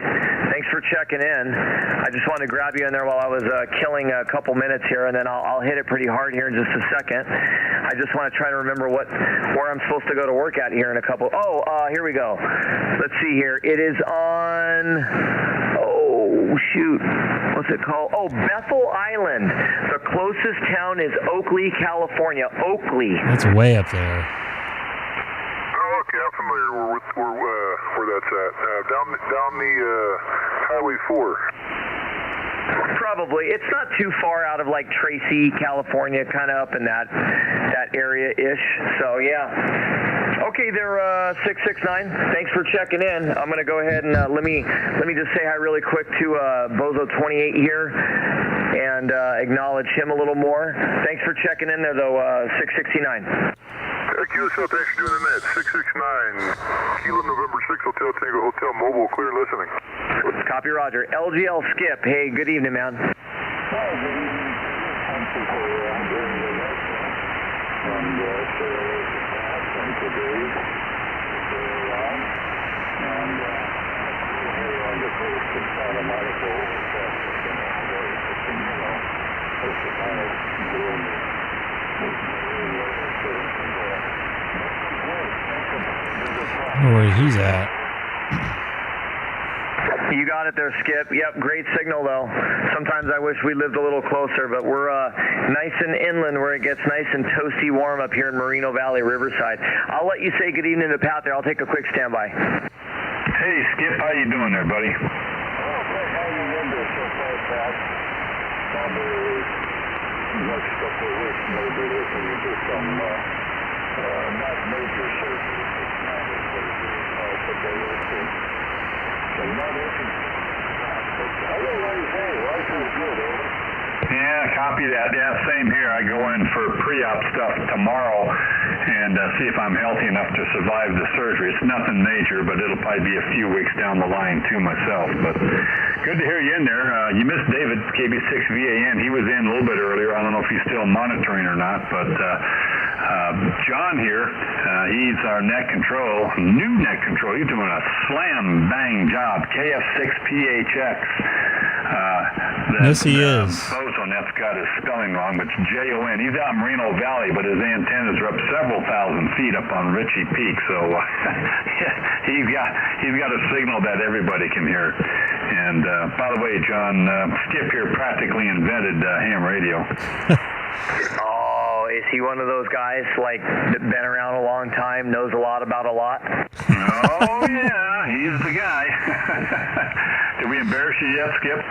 Thanks for checking in. I just wanted to grab you in there while I was killing a couple minutes here, and then I'll hit it pretty hard here in just a second. I just want to try to remember where I'm supposed to go to work at here in a couple. Oh, here we go. Let's see here. It is on. Oh, shoot. What's it called? Oh, Bethel Island. The closest town is Oakley, California. Oakley. That's way up there. Okay, I'm familiar with where that's at. Down the Highway 4. Probably. It's not too far out of like Tracy, California, kind of up in that area-ish. So, yeah. Okay, they're 669. Thanks for checking in. I'm going to go ahead and let me just say hi really quick to BOZO 28 here and acknowledge him a little more. Thanks for checking in there, though, 669. Kilo South, thanks for doing the net. 669, Kilo November 6, Hotel Tango, Hotel Mobile, clear listening. Copy, Roger. LGL Skip, hey, good evening, man. I don't know where he's at. You got it there, Skip. Yep, great signal, though. Sometimes I wish we lived a little closer, but we're nice and inland where it gets nice and toasty warm up here in Moreno Valley, Riverside. I'll let you say good evening to Pat there. I'll take a quick standby. Hey, Skip, how you doing there, buddy? Next couple of weeks, maybe listening to some not major surgery, just minor surgery, but they will see. So not interesting. Otherwise, hey, life is good, Yeah, copy that. Yeah, same here. I go in for pre-op stuff tomorrow and see if I'm healthy enough to survive the surgery. It's nothing major, but it'll probably be a few weeks down the line too myself. But good to hear you in there. You missed David, KB6VAN. He was in a little bit earlier. I don't know if he's still monitoring or not, but John here, he's our net control, new net control. He's doing a slam bang job. KF6PHX Yes, he is. BOZO NET's got his spelling wrong, but it's Jon. He's out in Moreno Valley, but his antennas are up several thousand feet up on Ritchie Peak, so he's got a signal that everybody can hear. And by the way, John, Skip here practically invented ham radio. Oh, is he one of those guys, like, been around a long time, knows a lot about a lot? Oh, yeah, he's the guy. Did we embarrass you yet, Skip?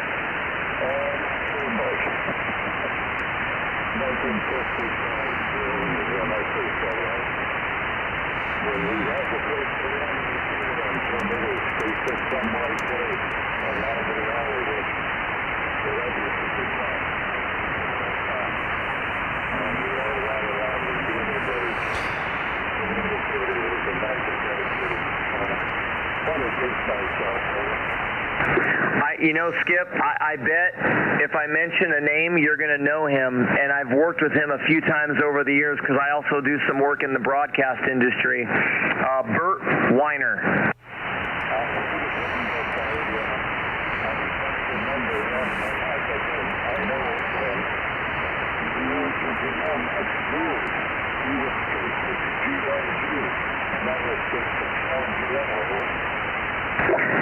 You know, Skip, I bet if I mention a name, you're going to know him, and I've worked with him a few times over the years because I also do some work in the broadcast industry. Bert Weiner.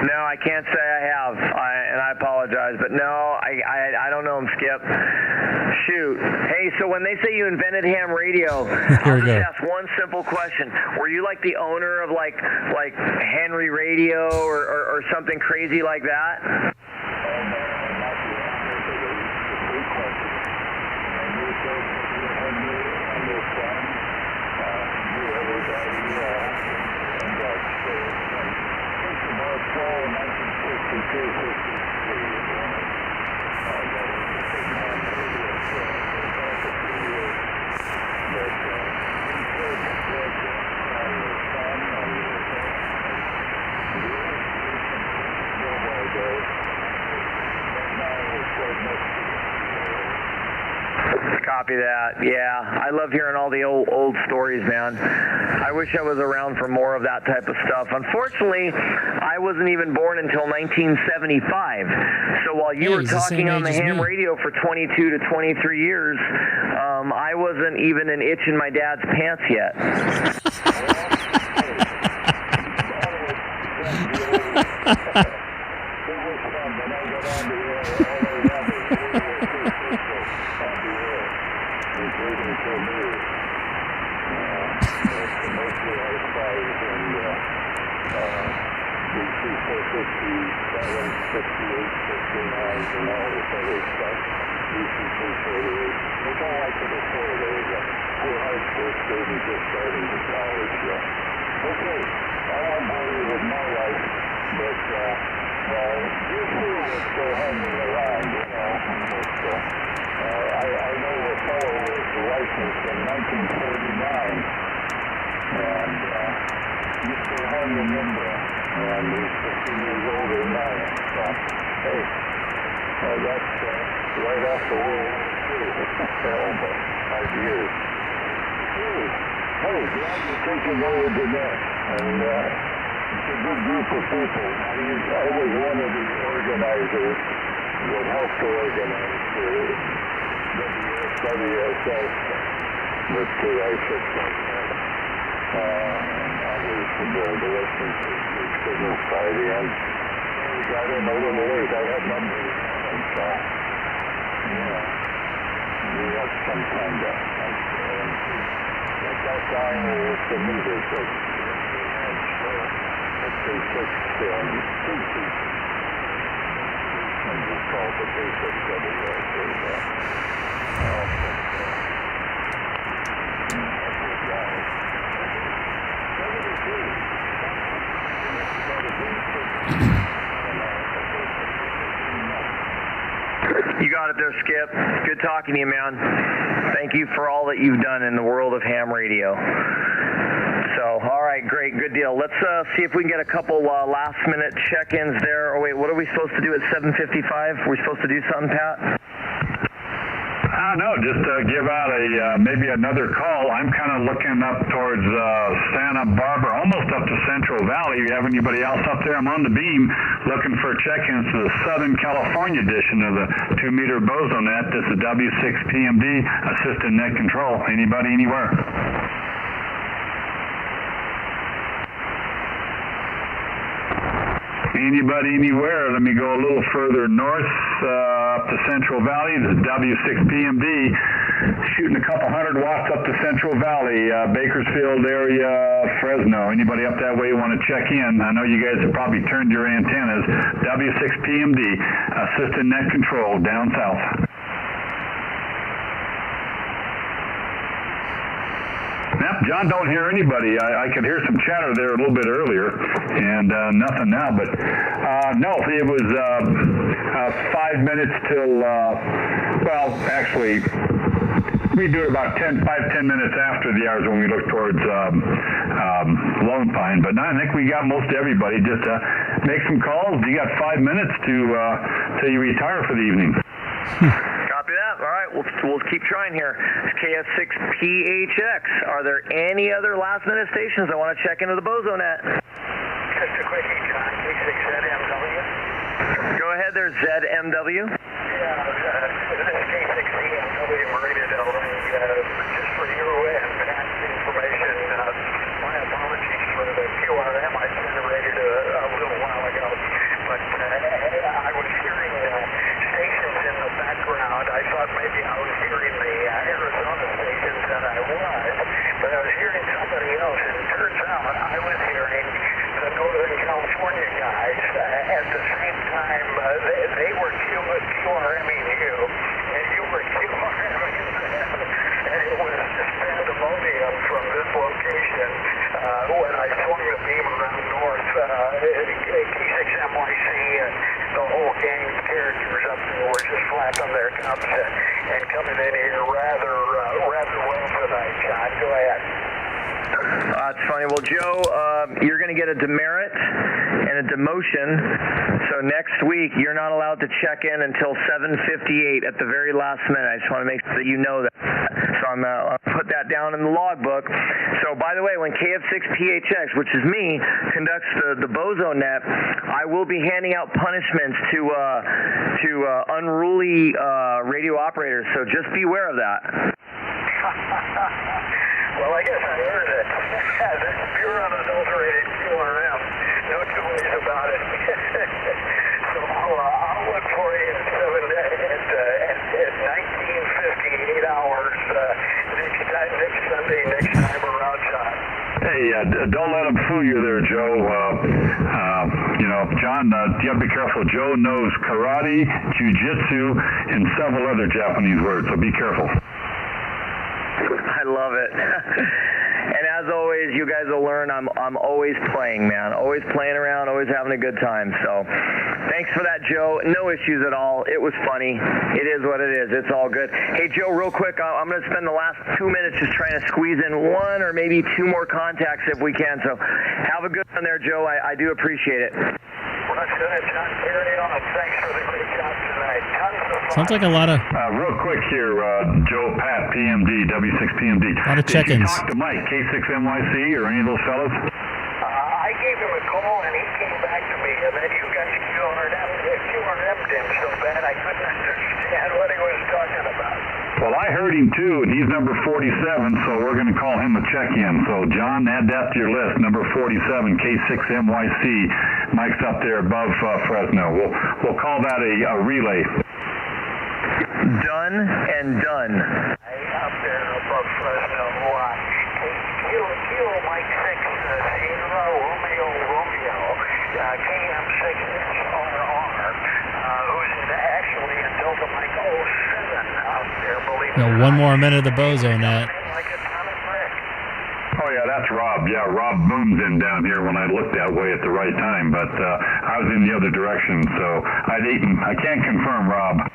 No, I can't say I have, and I apologize, but no, I don't know him, Skip. Shoot. Hey, so when they say you invented ham radio, I'll just ask one simple question. Were you like the owner of like Henry Radio or something crazy like that? Copy that. Yeah, I love hearing all the old stories, man. I wish I was around for more of that type of stuff. Unfortunately, I wasn't even born until 1975. So while you were talking on the ham radio for 22 to 23 years, I wasn't even an itch in my dad's pants yet. You got it there, Skip. Good talking to you, man. Thank you for all that you've done in the world of ham radio. So, all right, great, good deal. Let's see if we can get a couple last-minute check-ins there. Oh, wait, what are we supposed to do at 7:55? Are we supposed to do something, Pat? No, just give out a maybe another call. I'm kind of looking up towards Santa Barbara, almost up to Central Central Valley. You have anybody else up there? I'm on the beam looking for check-ins to the Southern California edition of the 2-meter BOZO net. This is W6PMD, Assistant Net Control. Anybody, anywhere? Anybody, anywhere? Let me go a little further north up to Central Valley. This is W6PMD, shooting a couple 100 watts up to Central Valley, Bakersfield area, Fresno. Anybody up that way want to check in? I know you guys have probably turned your antennas. W6PMD, Assistant Net Control, down south. Yep, John, don't hear anybody. I could hear some chatter there a little bit earlier, and nothing now. But no, it was 5 minutes till, well, actually, we do it about 5-10 minutes after the hours when we look towards Lone Pine. But I think we got most everybody. Just make some calls. You got 5 minutes till you retire for the evening. Copy that. All right, we'll keep trying here. KF6PHX. Are there any other last-minute stations that want to check into the BOZO net? Just a quickie, John. K6ZMW. Go ahead there, ZMW. Yeah, this is K6EGG, Marina Del Rey. Just for you and Pat's information, my apologies for the QRM I generated a little while ago. But I was hearing stations in the background. I thought maybe I was hearing the Arizona stations, and I was. But I was hearing somebody else, and it turns out I was hearing the Northern California guys at the same time. They were QRMing you, and you were QRMing them. And it was just pandemonium from this location when I swung the beam around north. K6MYC and the whole gang of characters up there were just flapping their cups and coming in here rather well tonight, John. Go ahead. That's funny. Well, Joe, you're going to get a demerit and a demotion. So next week, you're not allowed to check in until 7:58 at the very last minute. I just want to make sure that you know that. So I'm going to put that down in the logbook. So, by the way, when KF6PHX, which is me, conducts the BOZO net, I will be handing out punishments to unruly radio operators. So just beware of that. Well, I guess I heard it. That's pure unadulterated QRM. No two ways about it. So I'll look for you at 19:58 hours next Sunday, next time around, John. Hey, don't let them fool you there, Joe. You know, John, you got to be careful. Joe knows karate, jiu-jitsu, and several other Japanese words, so be careful. I love it. And as always, you guys will learn I'm always playing, man. Always playing around, always having a good time. So thanks for that, Joe. No issues at all. It was funny. It is what it is. It's all good. Hey, Joe, real quick, I'm going to spend the last 2 minutes just trying to squeeze in one or maybe two more contacts if we can. So have a good one there, Joe. I do appreciate it. John, carry on. Thanks for the great job tonight. Tons of fun. Sounds like a lot of... real quick here, Joe, Pat, PMD, W6PMD. A lot of check-ins. Did you talk to Mike, K6MYC, or any of those fellows? I gave him a call, and he came back to me, and then you guys QRM'd him so bad I couldn't understand what he was talking about. Well, I heard him too, and he's number 47, so we're going to call him a check-in. So, John, add that to your list, number 47, K6MYC. Mike's up there above Fresno. We'll call that a relay. Done and done. Up there above Fresno. Kilo Mike 6, Sierra Romeo, KM6RR, who's actually in Delta Mike 07 out there, believe it or not. 1 more minute of the BOZO net. Oh, yeah, that's Rob. Yeah, Rob booms in down here when I looked that way at the right time, but I was in the other direction, so I'd eaten. I can't confirm, Rob. Yeah,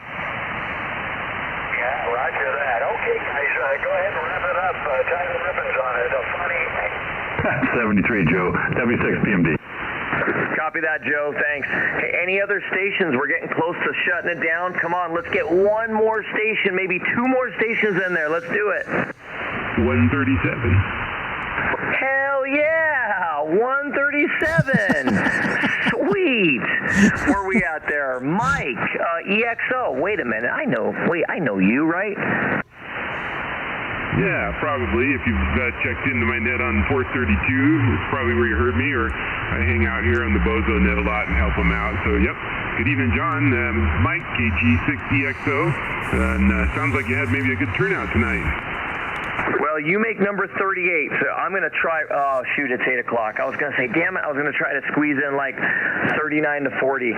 roger that. Okay, guys, go ahead and wrap it up. Tie the ribbons on it. A fun evening. 73, Joe. W6PMD. Copy that, Joe. Thanks. Hey, any other stations? We're getting close to shutting it down. Come on, let's get one more station, maybe two more stations in there. Let's do it. 137. Hell yeah, 137. Sweet. Where are we at there? Mike, EXO. Wait a minute. I know you, right? Yeah, probably. If you've checked into my net on 432, it's probably where you heard me, or I hang out here on the BOZO net a lot and help them out. So, yep. Good evening, John. Mike, KG6EXO. And sounds like you had maybe a good turnout tonight. Well, you make number 38, so I'm going to try. Oh, shoot, it's 8 o'clock. I was going to say, damn it, I was going to try to squeeze in like 39 to 40.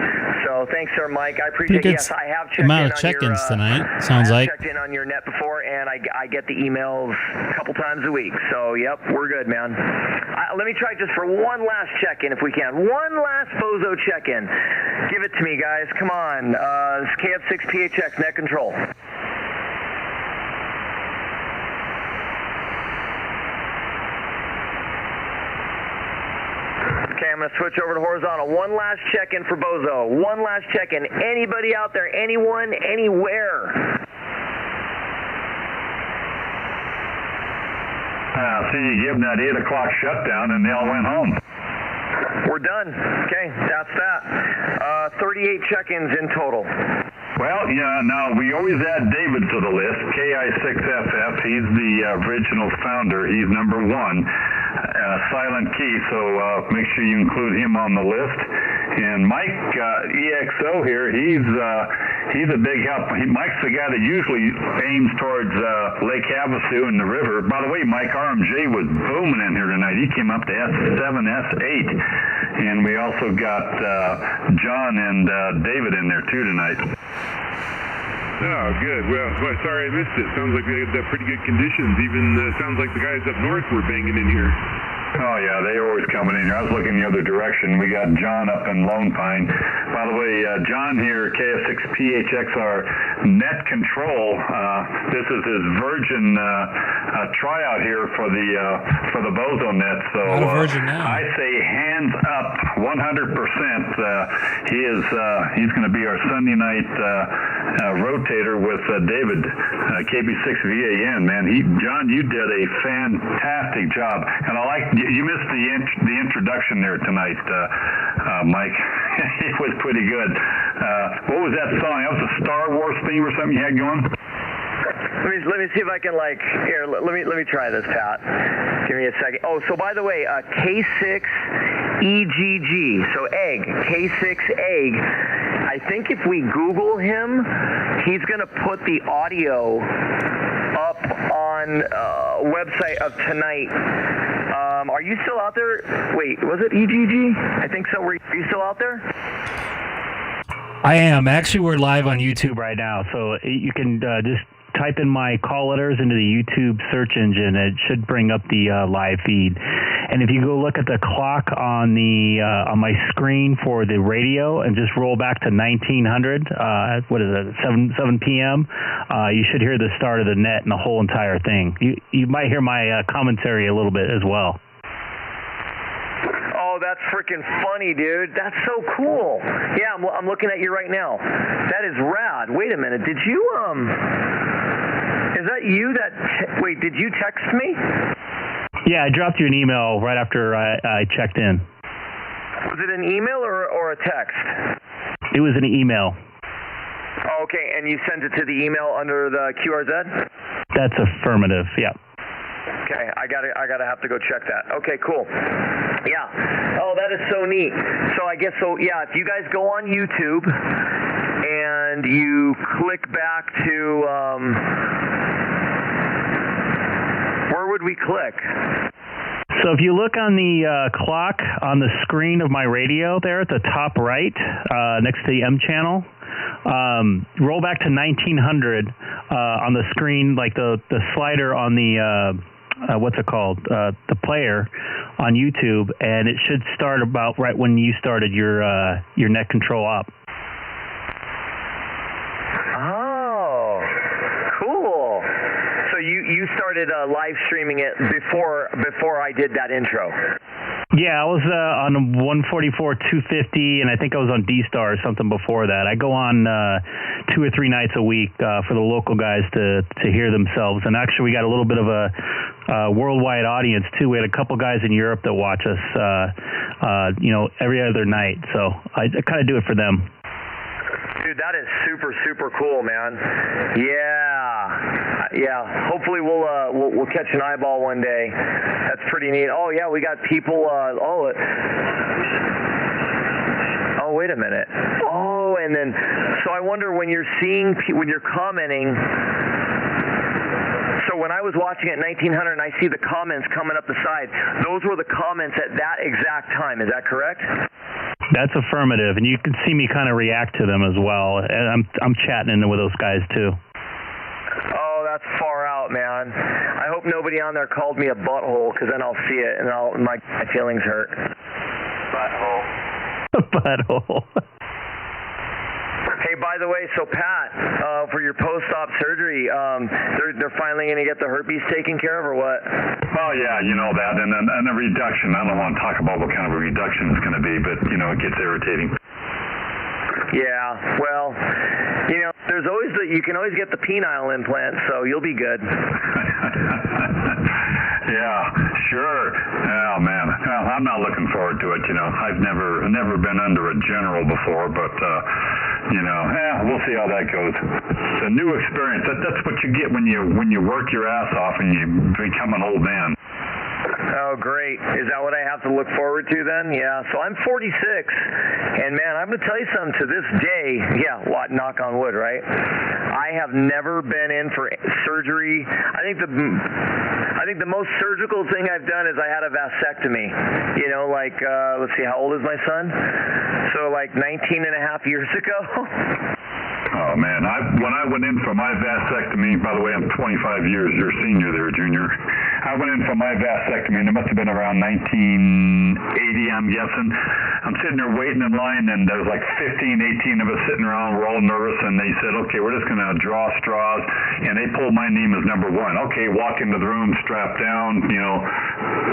So thanks, sir, Mike. I appreciate it. Yes, I have checked amount of check-ins tonight, sounds like. I checked in on your net before, and I get the emails a couple times a week. So, yep, we're good, man. Let me try just for one last check-in if we can. One last BOZO check-in. Give it to me, guys. Come on. This KF6PHX Net Control. Okay, I'm going to switch over to horizontal. One last check-in for BOZO. One last check-in. Anybody out there? Anyone? Anywhere? See, you give them that 8 o'clock shutdown and they all went home. We're done. Okay, that's that. 38 check-ins in total. Well, yeah, now we always add David to the list, K6FF. He's the original founder. He's number one, silent key, so make sure you include him on the list. And Mike, EXO here, he's a big help. Mike's the guy that usually aims towards Lake Havasu and the river. By the way, Mike, RMJ was booming in here tonight. He came up to S7, S8. And we also got John and David in there too tonight. Oh, good. Well, sorry I missed it. Sounds like we had pretty good conditions. Even sounds like the guys up north were banging in here. Oh, yeah, they're always coming in here. I was looking the other direction. We got John up in Lone Pine. By the way, John here, KF6PHX, our Net Control. This is his virgin tryout here for the BOZO Net. So I say hands up 100%. He's going to be our Sunday night rotator with David, KB6VAN, man. John, you did a fantastic job. And I like you missed the introduction there tonight, Mike. It was pretty good. What was that song? That was a Star Wars theme or something you had going? Let me see if I can here. Let me try this, Pat. Give me a second. Oh, so by the way, K6EGG. So egg, K6EGG. I think if we Google him, he's going to put the audio up on website of tonight. Are you still out there? Wait, was it EGG? I think so. Are you still out there? I am. Actually, we're live on YouTube right now, so you can just type in my call letters into the YouTube search engine. It should bring up the live feed. And if you go look at the clock on my screen for the radio and just roll back to 1900, what is it, 7 p.m., you should hear the start of the net and the whole entire thing. You might hear my commentary a little bit as well. Oh, that's freaking funny, dude. That's so cool. Yeah, I'm looking at you right now. That is rad. Wait a minute. Did you, is that you that, wait, did you text me? Yeah, I dropped you an email right after I checked in. Was it an email or a text? It was an email. Oh, okay, and you sent it to the email under the QRZ? That's affirmative, yeah. Okay, I gotta have to go check that. Okay, cool. Yeah. Oh, that is so neat. So I guess yeah, if you guys go on YouTube and you click back to where would we click? So if you look on the clock on the screen of my radio there at the top right, next to the M channel, roll back to 1900 on the screen, like the slider on the what's it called, the player on YouTube, and it should start about right when you started your net control op. Oh, cool. So you started live streaming it before I did that intro. Yeah, I was on 144, 250, and I think I was on D-Star or something before that. I go on 2 or 3 nights a week for the local guys to hear themselves. And actually, we got a little bit of a worldwide audience, too. We had a couple guys in Europe that watch us, every other night. So I kind of do it for them. Dude, that is super, super cool, man. Yeah. Hopefully we'll catch an eyeball one day. That's pretty neat. Oh yeah, we got people. Oh, wait a minute. Oh, and then so I wonder when you're commenting. So when I was watching at 1900 and I see the comments coming up the side, those were the comments at that exact time. Is that correct? That's affirmative, and you can see me kind of react to them as well. And I'm chatting in with those guys too. Oh, that's far out, man. I hope nobody on there called me a butthole, because then I'll see it and my feelings hurt. Butthole. Butthole. Hey, by the way, so Pat, for your post-op surgery, they're finally going to get the herpes taken care of, or what? Well, yeah, you know that, and a reduction. I don't want to talk about what kind of a reduction it's going to be, but it gets irritating. Yeah, well, you can always get the penile implant, so you'll be good. Yeah, sure. Oh man, well, I'm not looking forward to it. I've never been under a general before, but we'll see how that goes. It's a new experience. That's what you get when you work your ass off and you become an old man. Oh, great. Is that what I have to look forward to then? Yeah. So I'm 46, and man, I'm going to tell you something. To this day, knock on wood, right? I have never been in for surgery. I think the most surgical thing I've done is I had a vasectomy. Let's see, how old is my son? So like 19 and a half years ago. Oh man, when I went in for my vasectomy, by the way, I'm 25 years your senior there, Junior. I went in for my vasectomy, and it must have been around 1980, I'm guessing. I'm sitting there waiting in line, and there was like 15, 18 of us sitting around. We're all nervous, and they said, okay, we're just going to draw straws, and they pulled my name as number 1. Okay, walk into the room, strap down,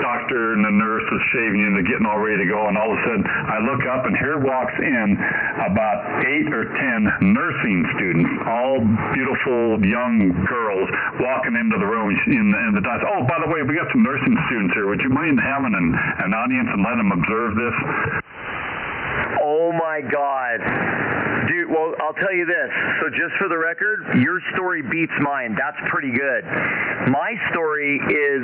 doctor and the nurse is shaving you, and they're getting all ready to go, and all of a sudden, I look up, and here walks in about 8 or 10 nursing students, all beautiful young girls, walking into the room, and the doctor, oh, by the way, we got some nursing students here. Would you mind having an audience and let them observe this? Oh my God. Dude, well, I'll tell you this. So just for the record, your story beats mine. That's pretty good. My story is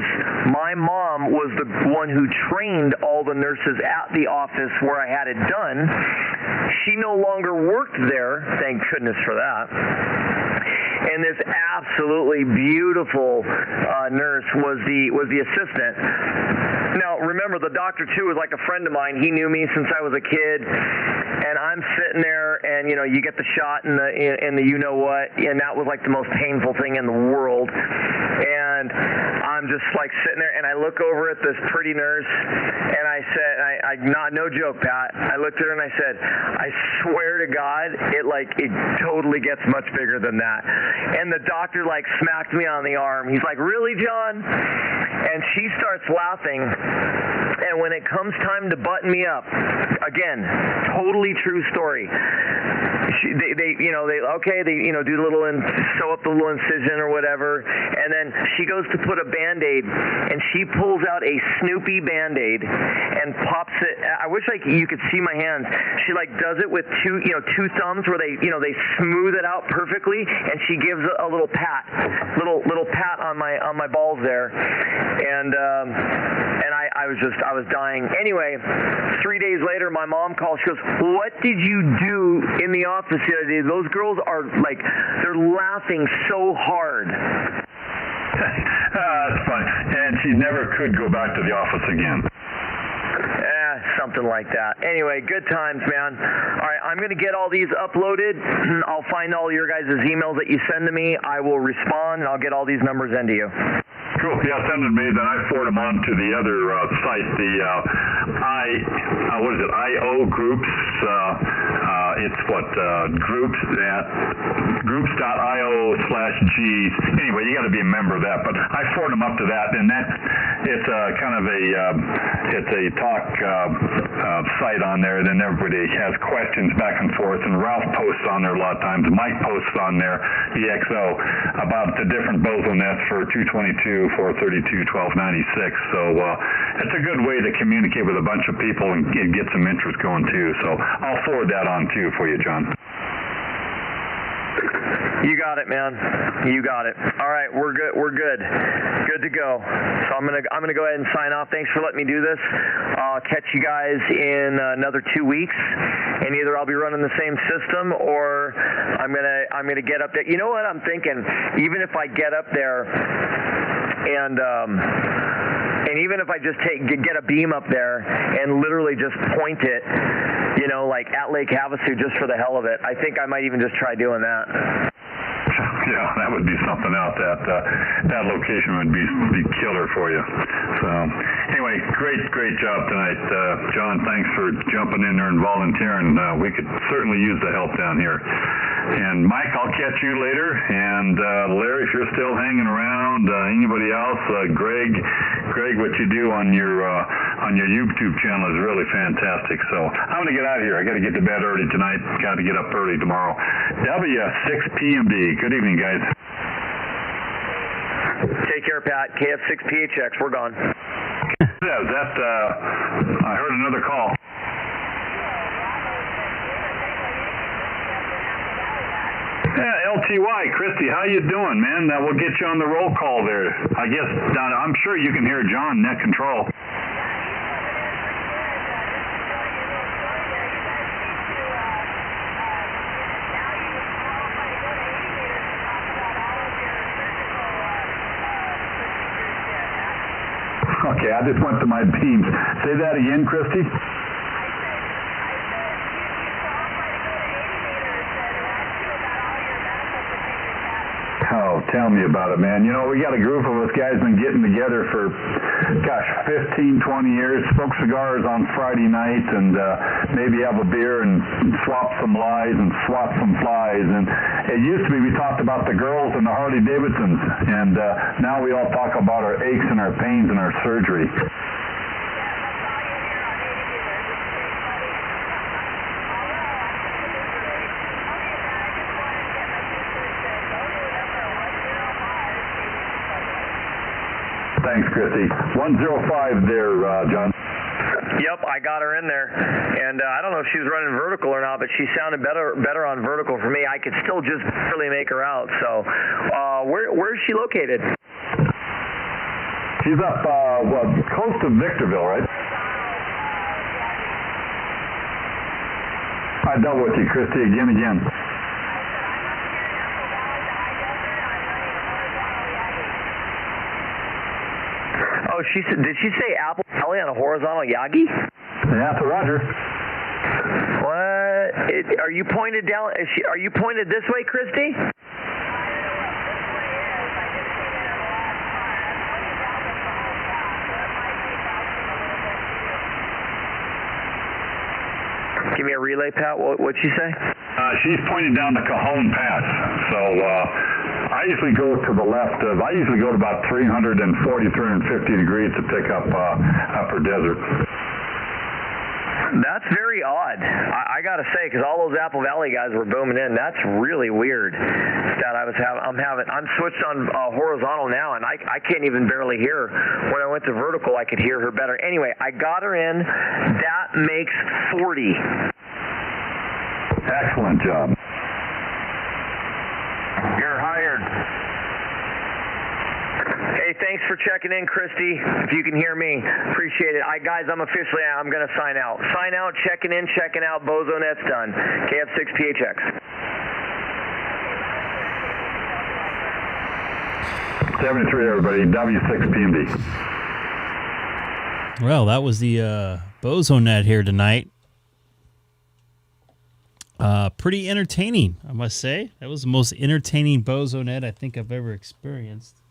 my mom was the one who trained all the nurses at the office where I had it done. She no longer worked there. Thank goodness for that. And this absolutely beautiful nurse was the assistant. Now, remember, the doctor, too, was like a friend of mine. He knew me since I was a kid. And I'm sitting there, and, you get the shot in the you-know-what, and that was like the most painful thing in the world. And I'm just like sitting there, and I look over at this pretty nurse, and I said, no joke, Pat, I looked at her and I said, I swear to God, it totally gets much bigger than that. And the doctor smacked me on the arm. He's like, really, John? And she starts laughing. And when it comes time to button me up, again, totally true story. They do the little sew up the little incision or whatever, and then she goes to put a Band-Aid, and she pulls out a Snoopy Band-Aid and pops it. I wish you could see my hands. She does it with two thumbs where they smooth it out perfectly, and she gives a little pat on my balls there, and I was dying. Anyway, 3 days later, my mom calls. She goes, "What did you do in the office the other day? Those girls are they're laughing so hard." That's funny. And she never could go back to the office again. Something like that. Anyway, good times, man. All right, I'm going to get all these uploaded. I'll find all your guys' emails that you send to me. I will respond, and I'll get all these numbers into you. cool. Yeah, send them to me, then I forward them on to the other site, the what is it, IO groups. It's what groups.io/G. Anyway, you got to be a member of that. But I forward them up to that, and that it's kind of a talk site on there. Then everybody has questions back and forth, and Ralph posts on there a lot of times. Mike posts on there, EXO, about the different BOZO nets for 222, 432, 1296. So it's a good way to communicate with a bunch of people and get some interest going too. So I'll forward that on too for you, John. You got it, man. You got it. All right, we're good. We're good. Good to go. So I'm gonna go ahead and sign off. Thanks for letting me do this. I'll catch you guys in another 2 weeks, and either I'll be running the same system or I'm gonna get up there. You know what I'm thinking? Even if I get up there and even if I just get a beam up there and literally just point it, you know, like at Lake Havasu just for the hell of it, I think I might even just try doing that. Yeah, that would be something else. That location would be killer for you. So anyway, great job tonight, John. Thanks for jumping in there and volunteering. We could certainly use the help down here. And Mike, I'll catch you later. And Larry, if you're still hanging around, anybody else, Greg, what you do on your YouTube channel is really fantastic. So I'm gonna get out of here. I got to get to bed early tonight. Got to get up early tomorrow. W6PMD. Good evening, guys. Take care, Pat. KF6PHX. We're gone. I heard another call. Yeah, LTY, Christy, how you doing, man? We'll get you on the roll call there. I guess I'm sure you can hear John, Net Control. Okay, I just went to my beams. Say that again, Christy. Oh, tell me about it, man. You know, we got a group of us guys been getting together for, 15, 20 years, smoke cigars on Friday night, and maybe have a beer and swap some lies and swap some flies. And it used to be we talked about the girls and the Harley Davidsons, and now we all talk about our aches and our pains and our surgery. Thanks, Christy. 105 there, John. Yep, I got her in there, and I don't know if she was running vertical or not, but she sounded better on vertical for me. I could still just barely make her out. So, where is she located? She's up, close to Victorville, right? I double with you, Christy, again. Oh, did she say Apple Valley on a horizontal Yagi? Yeah, so Roger. What? Are you pointed down? Are you pointed this way, Christy? Give me a relay, Pat. What'd she say? She's pointing down the Cajon Pass. So I usually go to the left of, I usually go to about 340, 350 degrees to pick up upper desert. That's very odd. I got to say, because all those Apple Valley guys were booming in. That's really weird. That I'm switched on horizontal now, and I can't even barely hear. When I went to vertical, I could hear her better. Anyway, I got her in. That makes 40. Excellent job. You're hired. Hey, thanks for checking in, Christy. If you can hear me, appreciate it. Guys, I'm going to sign out. Sign out, checking in, checking out. BOZO NET's done. KF6PHX. 73, everybody. W6PMD. Well, that was the BOZO NET here tonight. Pretty entertaining, I must say. That was the most entertaining BOZO NET I think I've ever experienced.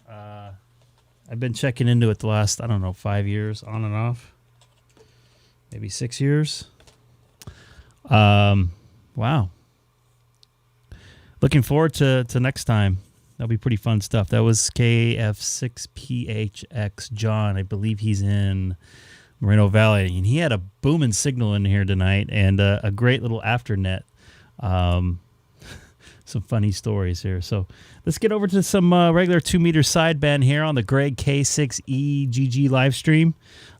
I've been checking into it the last, I don't know, 5 years, on and off. Maybe 6 years. Wow. Looking forward to next time. That'll be pretty fun stuff. That was KF6PHX John. I believe he's in Moreno Valley. And he had a booming signal in here tonight and a great little afternet. Some funny stories here. So let's get over to some regular 2-meter sideband here on the Greg K6EGG live stream.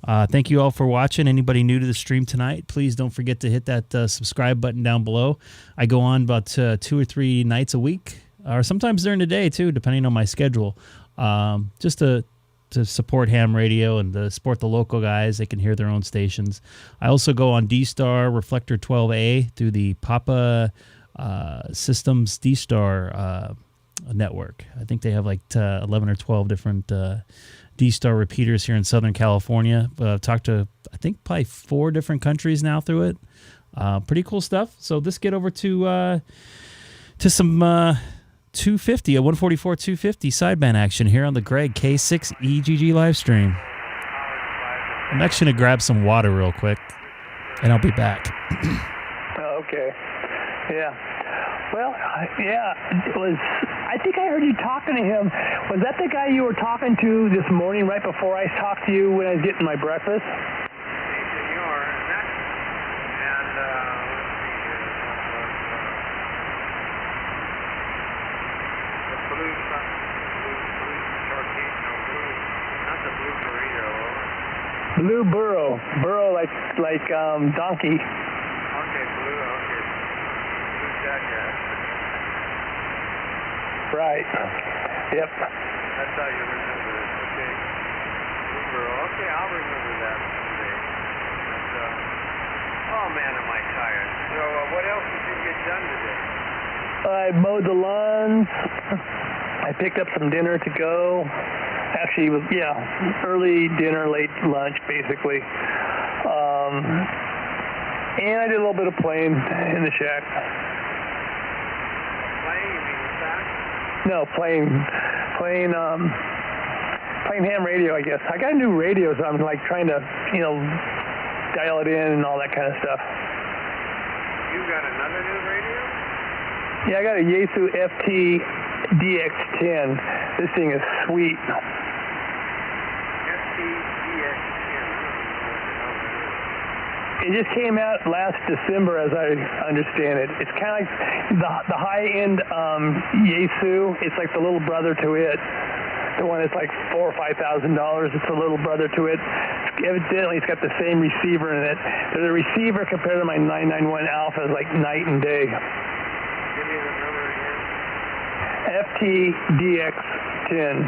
Thank you all for watching. Anybody new to the stream tonight, please don't forget to hit that subscribe button down below. I go on about 2 or 3 nights a week, or sometimes during the day too, depending on my schedule, just to support ham radio and to support the local guys. They can hear their own stations. I also go on D-Star Reflector 12A through the Papa Systems D-Star network. I think they have like 11 or 12 different D-Star repeaters here in Southern California. I've talked to, I think, probably 4 different countries now through it. Pretty cool stuff. So let's get over to some 250, a 144 250 sideband action here on the Greg K6EGG live stream. I'm actually going to grab some water real quick, and I'll be back. Okay. Yeah. Well, yeah, I think I heard you talking to him. Was that the guy you were talking to this morning right before I talked to you when I was getting my breakfast? Blue burro. Burro like donkey. Okay, blue jacket. Right. Yep. That's how you remember it. Okay. Blue burro. Okay, I'll remember that today. But, oh man, am I tired. So what else did you get done today? I mowed the lawns. I picked up some dinner to go. Actually, it was, early dinner, late lunch, basically. And I did a little bit of playing in the shack. Playing? You mean the shack? No, playing ham radio, I guess. I got a new radio, so I'm like trying to, dial it in and all that kind of stuff. You got another new radio? Yeah, I got a Yaesu FT DX10. This thing is sweet. It just came out last December, as I understand it. It's kind of like the high-end Yaesu. It's like the little brother to it. The one that's like $4,000 or $5,000. It's the little brother to it. Evidently, it's got the same receiver in it. But the receiver compared to my 991 Alpha is like night and day. Give me the number again. FTDX10.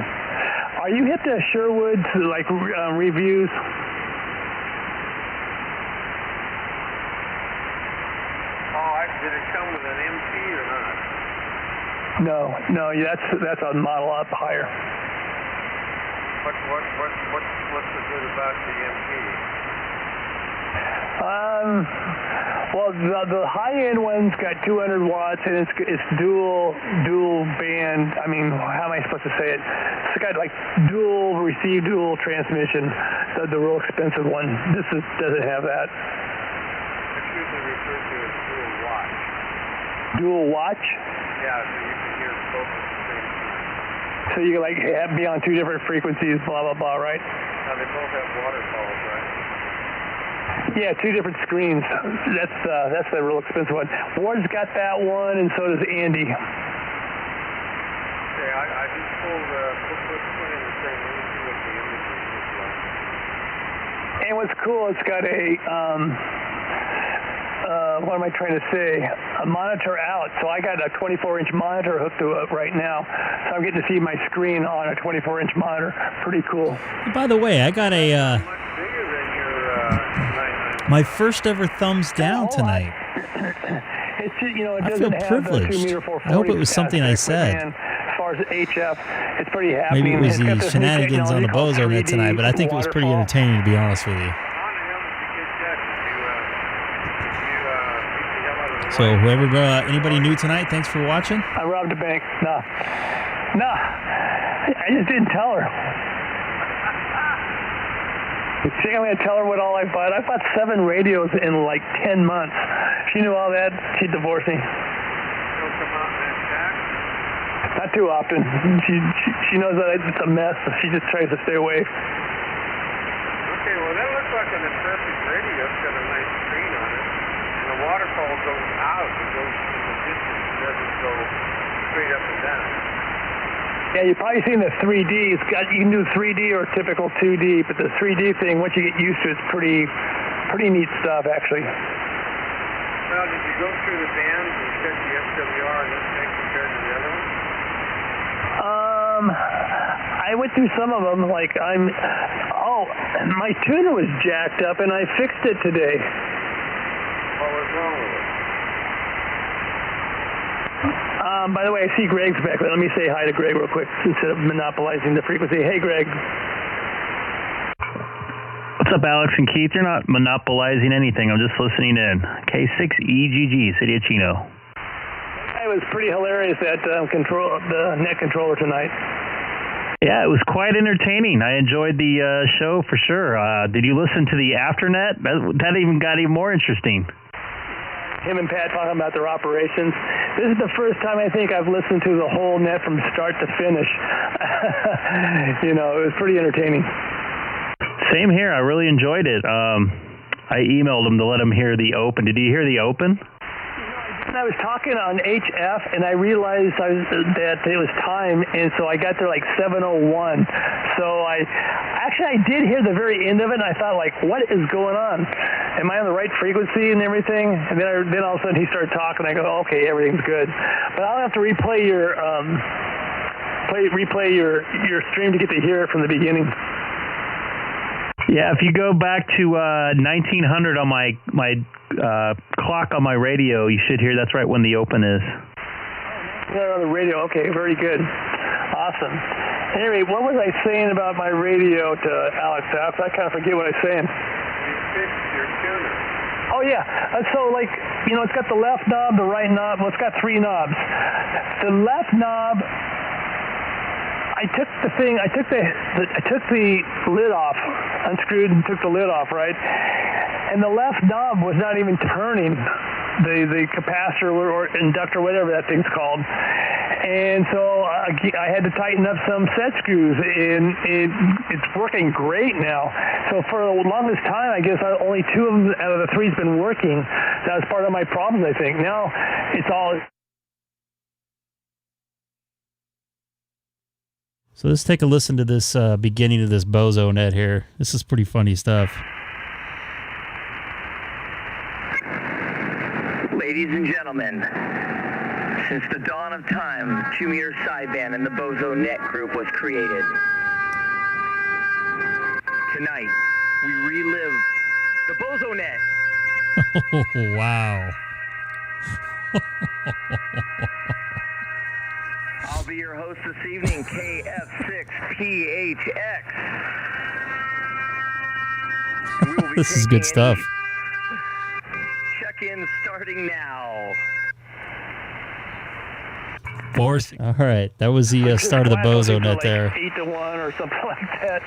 Are you hip to Sherwood reviews? Did it come with an MT or not? No, that's a model up higher. What's the good about the MT? Well, the high-end one's got 200 watts and it's dual band. I mean, how am I supposed to say it? It's got like dual receive, dual transmission. The real expensive one. This doesn't have that. It's usually referred to as dual watch. Dual watch? Yeah, so you can hear both at the same time. So you can be on 2 different frequencies, blah blah blah, right? Now they both have waterfalls, right? Yeah, 2 different screens. That's the real expensive one. Ward's got that one, and so does Andy. Okay, I just pulled put in the same. Let me see what the images look like. And what's cool, it's got a what am I trying to say? A monitor out. So I got a 24-inch monitor hooked to it right now. So I'm getting to see my screen on a 24-inch monitor. Pretty cool. By the way, I got my first ever thumbs down tonight. It I feel privileged. I hope it was something I said. As far as HF, it's pretty happening. Maybe it was the shenanigans on the BOZO Net tonight, but I think it was pretty entertaining, to be honest with you. So whoever, anybody new tonight, thanks for watching. I robbed a bank. Nah. No, I just didn't tell her. You think I'm going to tell her what all I bought? I bought 7 radios in like 10 months. She knew all that. She'd divorce me. Don't come out and attack? Not too often. She knows that it's a mess. So she just tries to stay away. Okay, well, that looks like an impressive radio. It's got a nice screen on it. And the waterfall goes out. It goes in the distance. It doesn't go straight up and down. Yeah, you've probably seen the 3D. You can do 3D or typical 2D, but the 3D thing, once you get used to it, it's pretty neat stuff, actually. Well, did you go through the bands and check the SWR and everything compared to the other ones? I went through some of them. Like my tuner was jacked up, and I fixed it today. What was wrong with it? By the way, I see Greg's back. Let me say hi to Greg real quick instead of monopolizing the frequency. Hey, Greg. What's up, Alex and Keith? You're not monopolizing anything. I'm just listening in. K6EGG, City of Chino. It was pretty hilarious, that the net controller tonight. Yeah, it was quite entertaining. I enjoyed the show for sure. Did you listen to the afternet? That even got even more interesting. Him and Pat talking about their operations. This is the first time I think I've listened to the whole net from start to finish. It was pretty entertaining. Same here. I really enjoyed it. I emailed him to let him hear the open. Did you hear the open? I was talking on HF, and I realized that it was time, and so I got there like 7:01. So I did hear the very end of it, and I thought, like, what is going on? Am I on the right frequency and everything? And then all of a sudden he started talking. I go, okay, everything's good. But I'll have to replay your stream to get to hear it from the beginning. Yeah, if you go back to 1900 on my clock on my radio, you should hear. That's right when the open is. Yeah, on the radio. Okay, very good. Awesome. Anyway, what was I saying about my radio to Alex? I kind of forget what I was saying. You fixed your tuner. Oh, yeah. So, it's got the left knob, the right knob. Well, it's got 3 knobs. The left knob, I took the lid off, unscrewed and took the lid off, right? And the left knob was not even turning, the capacitor or inductor, whatever that thing's called. And so I had to tighten up some set screws, and it's working great now. So for the longest time, I guess only 2 of them out of the 3's been working. That was part of my problems, I think. Now it's all... So let's take a listen to this beginning of this BOZO net here. This is pretty funny stuff. Ladies and gentlemen, since the dawn of time, 2-meter sideband in the BOZO net group was created. Tonight, we relive the BOZO net. Oh, wow. I'll be your host this evening, KF6PHX. This is good stuff. Check-in starting now. All right, that was the start of the BOZO net there. 8-1 or something like that.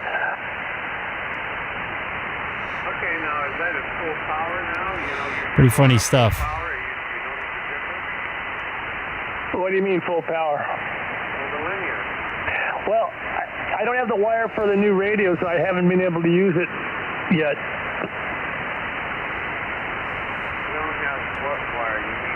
Okay, now is that at full power now? Pretty funny stuff. What do you mean full power? The linear. Well, I don't have the wire for the new radio, so I haven't been able to use it yet. You don't have what wire? You mean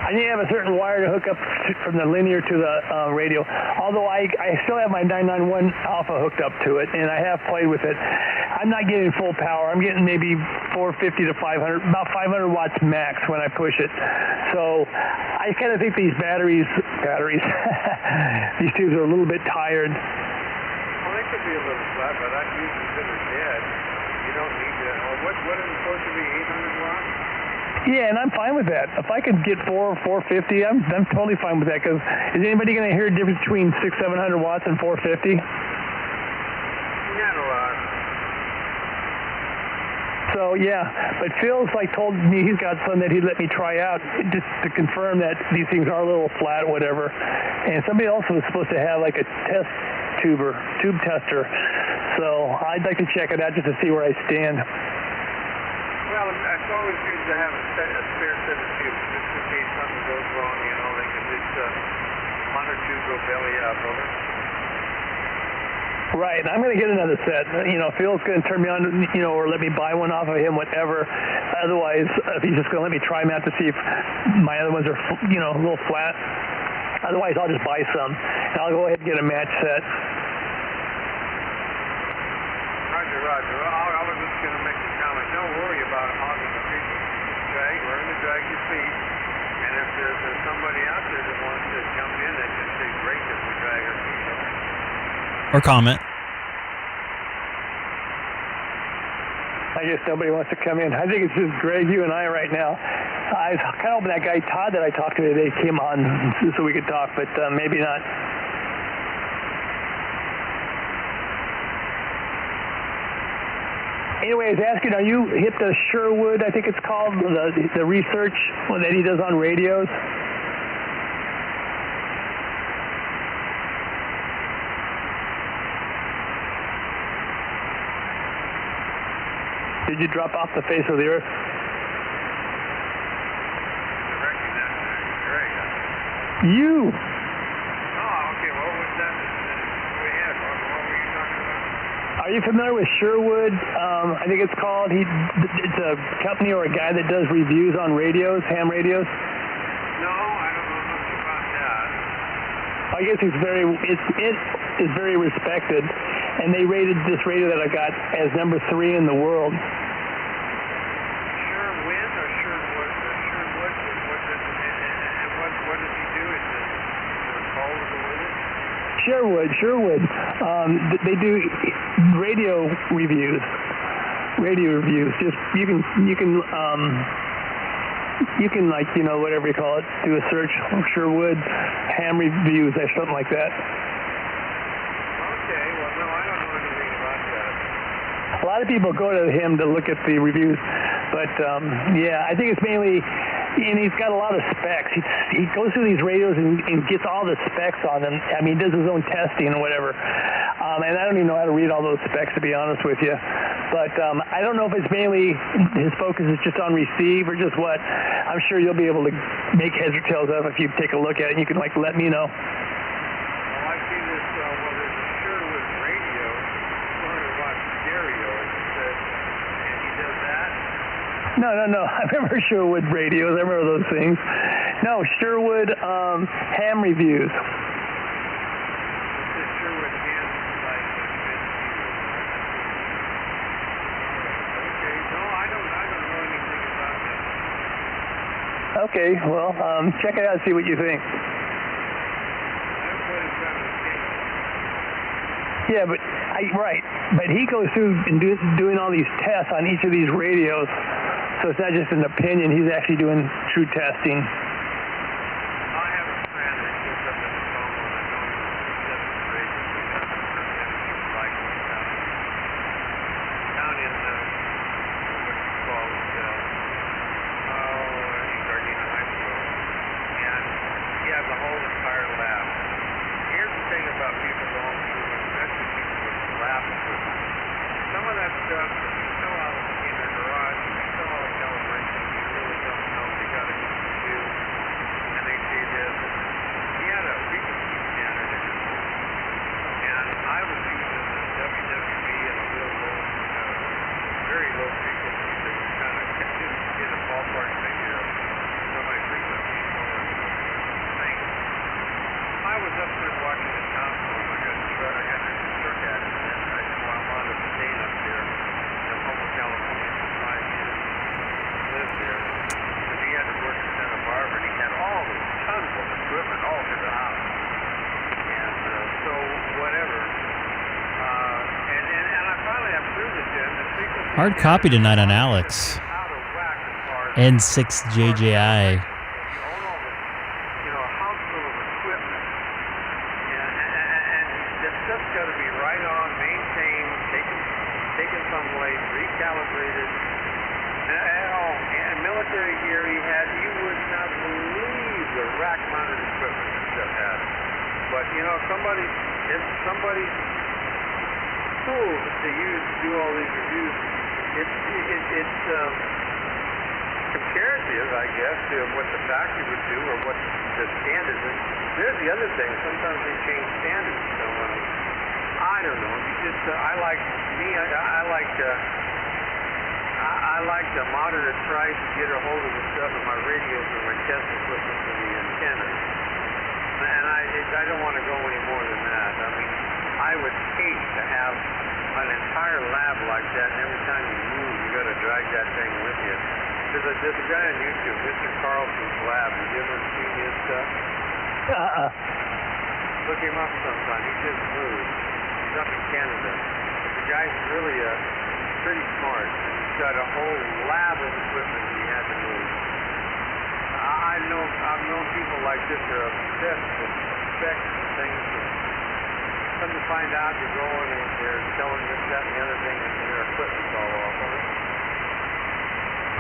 I need to have a certain wire to hook up from the linear to the radio. Although I still have my 991 alpha hooked up to it, and I have played with it. I'm not getting full power. I'm getting maybe 450 to 500, about 500 watts max when I push it. So I kind of think these batteries, these tubes are a little bit tired. Well, they could be a little flat, but I'd use them that are dead. You don't need to. What is it supposed to be? 800 watts? Yeah, and I'm fine with that. If I could get 450, I'm totally fine with that. Because is anybody going to hear a difference between 600-700 watts and 450? Not a lot. So yeah, but Phil's like told me he's got some that he'd let me try out just to confirm that these things are a little flat, whatever. And somebody else was supposed to have like a tube tester. So I'd like to check it out just to see where I stand. Well, it's always good to have a spare set of tubes just in case something goes wrong. You know, they can just one or two go belly up. Over. Right, I'm going to get another set. You know, Phil's going to turn me on, you know, or let me buy one off of him, whatever. Otherwise, if he's just going to let me try them out to see if my other ones are, you know, a little flat. Otherwise, I'll just buy some, and I'll go ahead and get a match set. Roger. I was just going to make a comment. Don't worry about hogging the feet. Drag, learn to drag your feet. And if there's somebody out there that wants to jump in, they can say, great if we drag our feet. Or comment. I guess nobody wants to come in. I think it's just Greg, you, and I right now. I was kind of hoping that guy Todd that I talked to today came on so we could talk, but maybe not. Anyway, I was asking, are you hit the Sherwood, I think it's called, the research that he does on radios? Did you drop off the face of the earth? You! Oh, okay. What was that we had? What were you talking about? Are you familiar with Sherwood? I think it's called. It's a company or a guy that does reviews on radios, ham radios. No, I don't know much about that. I guess it is very respected, and they rated this radio that I got as number 3 in the world. Sherwood. They do radio reviews. Just you can like, you know, whatever you call it, do a search Sherwood ham reviews or something like that. Okay. Well, no, I don't know anything about that. A lot of people go to him to look at the reviews, but yeah, I think it's mainly. And he's got a lot of specs. He goes through these radios and gets all the specs on them. I mean, he does his own testing and whatever. And I don't even know how to read all those specs, to be honest with you. But I don't know if it's mainly his focus is just on receive or just what. I'm sure you'll be able to make heads or tails of it if you take a look at it. And you can, like, let me know. Well, I see this, there's a Sherwood radio, sort of like stereo, and he does that. No. I remember Sherwood radios. I remember those things. No, Sherwood ham reviews. This is Sherwood ham, like okay. No, I don't know anything about that. Okay, well, check it out and see what you think. Yeah, but but he goes through and doing all these tests on each of these radios. So it's not just an opinion, he's actually doing true testing. I have a friend that gets up in the phone when I don't know the like down in what you call it, Gardena High School. And he has a whole entire lab. Here's the thing about people going through, especially people with lab equipment. Some of that stuff you fill out in their garage, you fill out a calibration, you really don't know, you got to do, and they say this. He had a frequency scanner that could move. And I was using the WWB at a real low, very low frequency that was kind of in a ballpark figure of my frequencies were things. I was up there watching the console, and I got this truck at it, and I wanted to stay up there in Homo, California for 5 years. Lived there. Because he had to work in Santa Barbara, and he had all this tons of equipment all through the house. And so, whatever. And I finally have proved it to him. The frequency Hard copy tonight on Alex. N6JJI. Stuff's got to be right on, maintained, taken someplace, recalibrated, And military gear he had, you would not believe the rack-mounted equipment this stuff had. But, you know, it's somebody's tool to use to do all these reviews. It's comparative, I guess, to what the factory would do or what the standard is. There's the other thing. Sometimes they change standards. So, I don't know. You just, I like to moderate price to get a hold of the stuff in my radios or my test equipment for the antennas. And I don't want to go any more than that. I mean, I would hate to have an entire lab like that, and every time you move, you got to drag that thing with you. There's a guy on YouTube, Mr. Carlson's Lab. Have you ever seen his stuff? Look him up sometime. He just moved. He's up in Canada. But the guy's really pretty smart. He's got a whole lab of equipment that he had to move. I've known people like this that are obsessed with specs and things. Come to find out, you go and they're selling this, that, and the other thing, and their equipment's all off of it.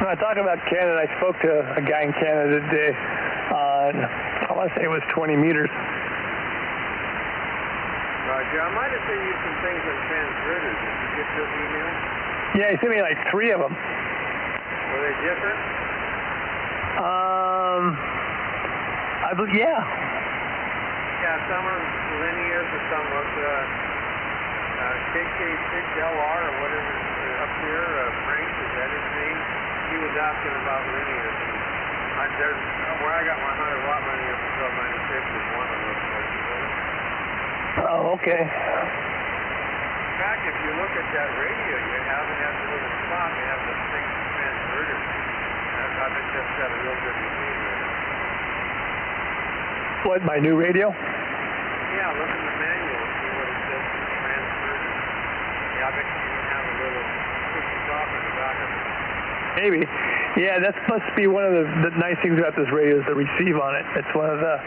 When I talk about Canada, I spoke to a guy in Canada today on, I want to say it was 20 meters. Roger. I might have sent you some things on transverters. Did you get those emails? Yeah, he sent me like 3 of them. Were they different? Yeah. Yeah, some are linear for some of K6EGG or whatever up here. Frank, is that his name? He was asking about linear. Where I got my 100-watt linear from 1296 is one of those places. Oh, okay. In fact, if you look at that radio you have, it has a little spot. They have the 6 transverters. I think that's got a real good machine there. What, my new radio? Yeah, look in the manual and see what it says for transverters. Yeah, I bet you can have a little cookie top in the back of it. Maybe. Yeah, that must be one of the nice things about this radio is the receive on it. It's one of the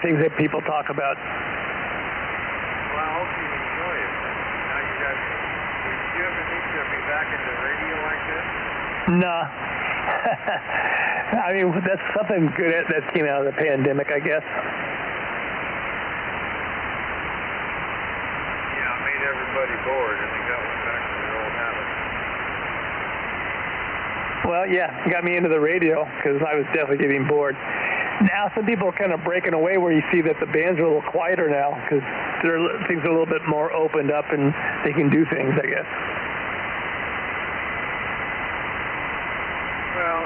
things that people talk about. Well, I hope you enjoy it. Now you guys, did you ever think you'd be back in the radio like this? Nah. I mean, that's something good that came out of the pandemic, I guess. Yeah, it made everybody bored, and they got back to their old habits. Well, yeah, got me into the radio because I was definitely getting bored. Now some people are kind of breaking away where you see that the bands are a little quieter now because things are a little bit more opened up and they can do things, I guess. Well,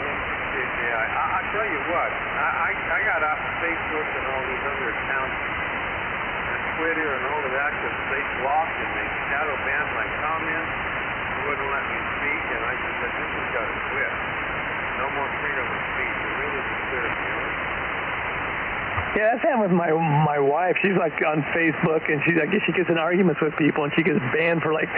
yeah, I'll tell you what, I got off of Facebook and all these other accounts and Twitter and all of that because they blocked and they shadow banned my comments. They wouldn't let me speak, and I just said, this has got to quit. No more freedom of speech. It really disturbs me. Yeah, that's happened with my wife. She's like on Facebook, and I guess she gets in arguments with people, and she gets banned for like,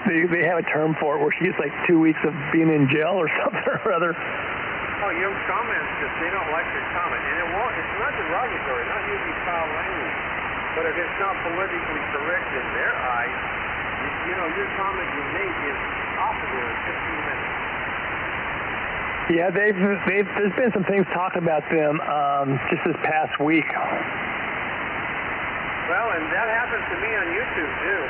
they have a term for it where she gets like 2 weeks of being in jail or something or other. Oh, you have comments because they don't like your comment. And it's not derogatory, not using foul language. But if it's not politically correct in their eyes, you know, your comment you made is off of there in 15 minutes. Yeah, there's been some things talked about them just this past week. Well, and that happens to me on YouTube, too.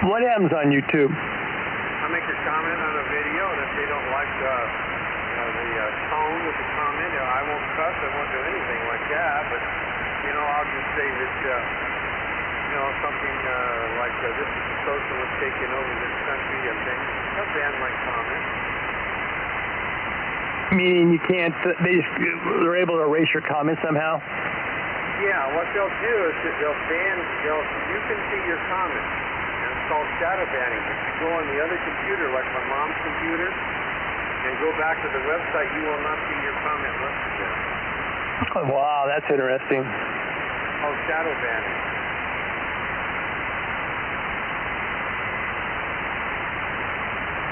What happens on YouTube? I make a comment on a video, and if they don't like the tone of the comment, I won't cuss, I won't do anything like that, but, you know, I'll just say that, you know, something like this is the socialist taking over this country, and they'll ban my comment. Meaning you can't, they're able to erase your comment somehow? Yeah, what they'll do is they'll ban, you can see your comment, and it's called shadow banning. If you go on the other computer, like my mom's computer, and go back to the website, you will not see your comment listed there. Oh, wow, that's interesting. Called shadow banning.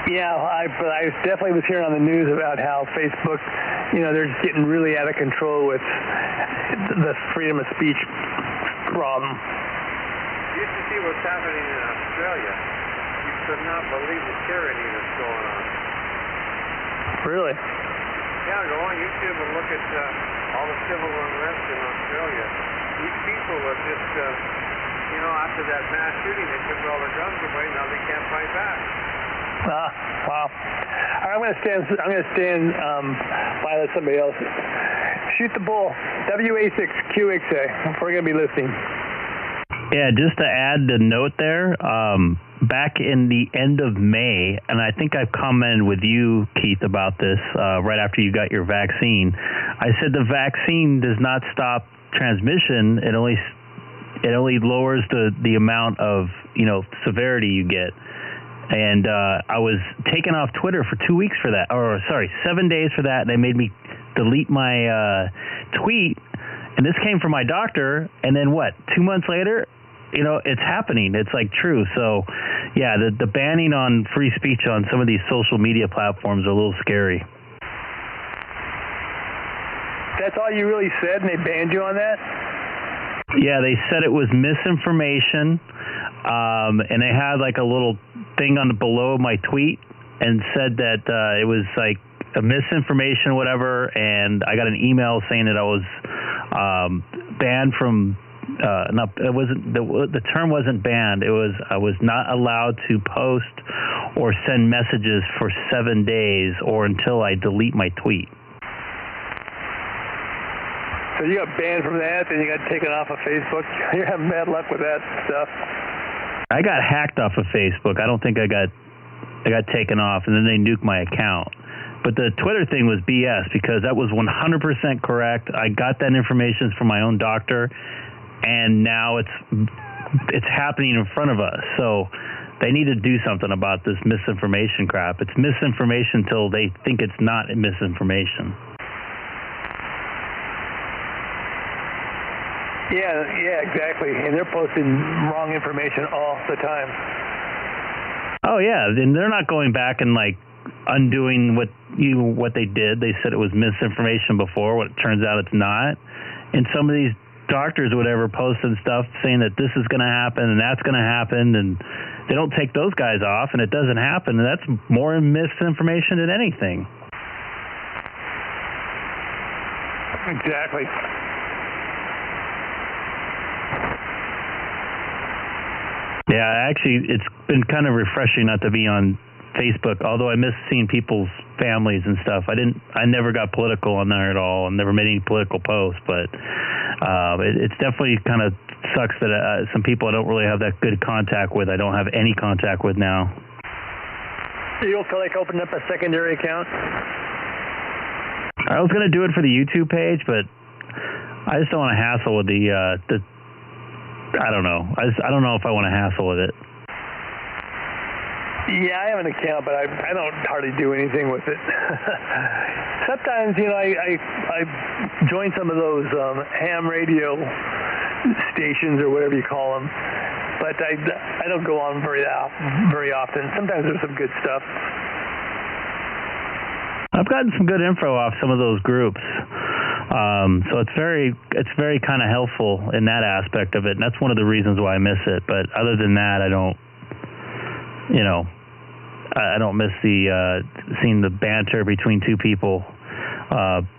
Yeah, I definitely was hearing on the news about how Facebook, you know, they're just getting really out of control with the freedom of speech problem. You used to see what's happening in Australia. You could not believe the tyranny that's going on. Really? Yeah, go on YouTube and look at all the civil unrest in Australia. These people are just, after that mass shooting, they took all their guns away. Now they can't fight back. Wow. All right, I'm going to stand by let somebody else shoot the bull. WA6QXA. We're going to be listening. Yeah, just to add the note there, back in the end of May, and I think I've commented with you, Keith, about this right after you got your vaccine. I said the vaccine does not stop transmission. It only lowers the amount of severity you get. And I was taken off Twitter for 2 weeks for that, 7 days for that. They made me delete my tweet, and this came from my doctor. And then 2 months later, it's happening. It's like true. So, yeah, the banning on free speech on some of these social media platforms are a little scary. That's all you really said, and they banned you on that? Yeah, they said it was misinformation, and they had like a little thing on the below my tweet and said that it was like a misinformation, whatever, and I got an email saying that I was banned from. It wasn't the term wasn't banned. It was I was not allowed to post or send messages for 7 days or until I delete my tweet. So you got banned from that, then you got taken off of Facebook. You're having bad luck with that stuff. I got hacked off of Facebook. I don't think I got taken off, and then they nuked my account. But the Twitter thing was BS because that was 100% correct. I got that information from my own doctor, and now it's happening in front of us. So they need to do something about this misinformation crap. It's misinformation until they think it's not misinformation. Yeah, exactly. And they're posting wrong information all the time. Oh yeah, and they're not going back and like undoing what they did. They said it was misinformation before. What it turns out it's not. And some of these doctors or whatever posting stuff saying that this is going to happen and that's going to happen, and they don't take those guys off, and it doesn't happen. And that's more misinformation than anything. Exactly. Yeah, actually, it's been kind of refreshing not to be on Facebook, although I miss seeing people's families and stuff. I never got political on there at all, and never made any political posts, but it's definitely kind of sucks that some people I don't really have that good contact with, I don't have any contact with now. You don't feel like opening up a secondary account? I was going to do it for the YouTube page, but I just don't want to hassle with the I don't know. I don't know if I want to hassle with it. Yeah, I have an account, but I don't hardly do anything with it. Sometimes, I join some of those ham radio stations or whatever you call them, but I don't go on very often. Sometimes there's some good stuff. I've gotten some good info off some of those groups. So it's very kind of helpful in that aspect of it, and that's one of the reasons why I miss it. But other than that, I don't miss seeing the banter between two people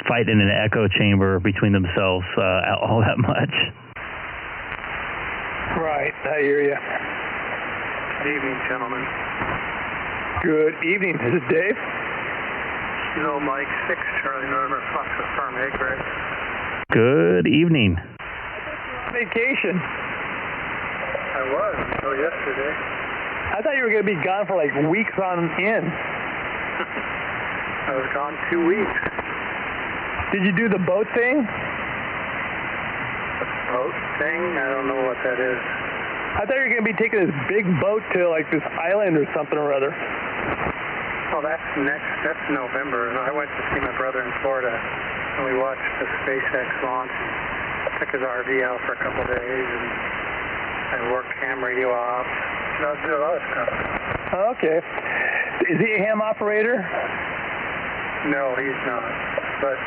fighting in an echo chamber between themselves all that much. Right, I hear you. Good evening, gentlemen. Good evening. This is Dave. Kilo Mike 6, Charlie November, Fox Farm, hey, Greg. Good evening. Vacation. I was until yesterday. I thought you were going to be gone for like weeks on end. I was gone 2 weeks. Did you do the boat thing? The boat thing? I don't know what that is. I thought you were going to be taking this big boat to like this island or something or other. Oh, that's November. I went to see my brother in Florida, and we watched the SpaceX launch. Took his RV out for a couple of days, and I worked ham radio ops. I did a lot of stuff. Okay. Is he a ham operator? No, he's not. But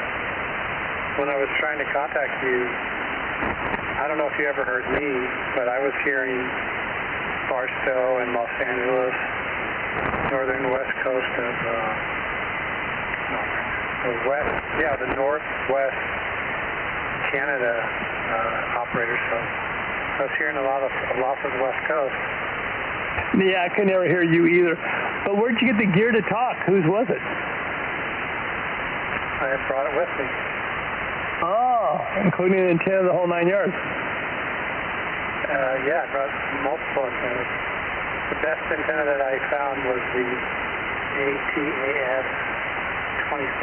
when I was trying to contact you, I don't know if you ever heard me, but I was hearing Barstow and Los Angeles northern west coast of the northwest Canada operator. So I was hearing a lot from the west coast. Yeah, I could never hear you either. But where'd you get the gear to talk? Whose was it? I had brought it with me. Oh, including an antenna, the whole 9 yards. Yeah, I brought multiple antennas. The best antenna that I found was the ATAS-25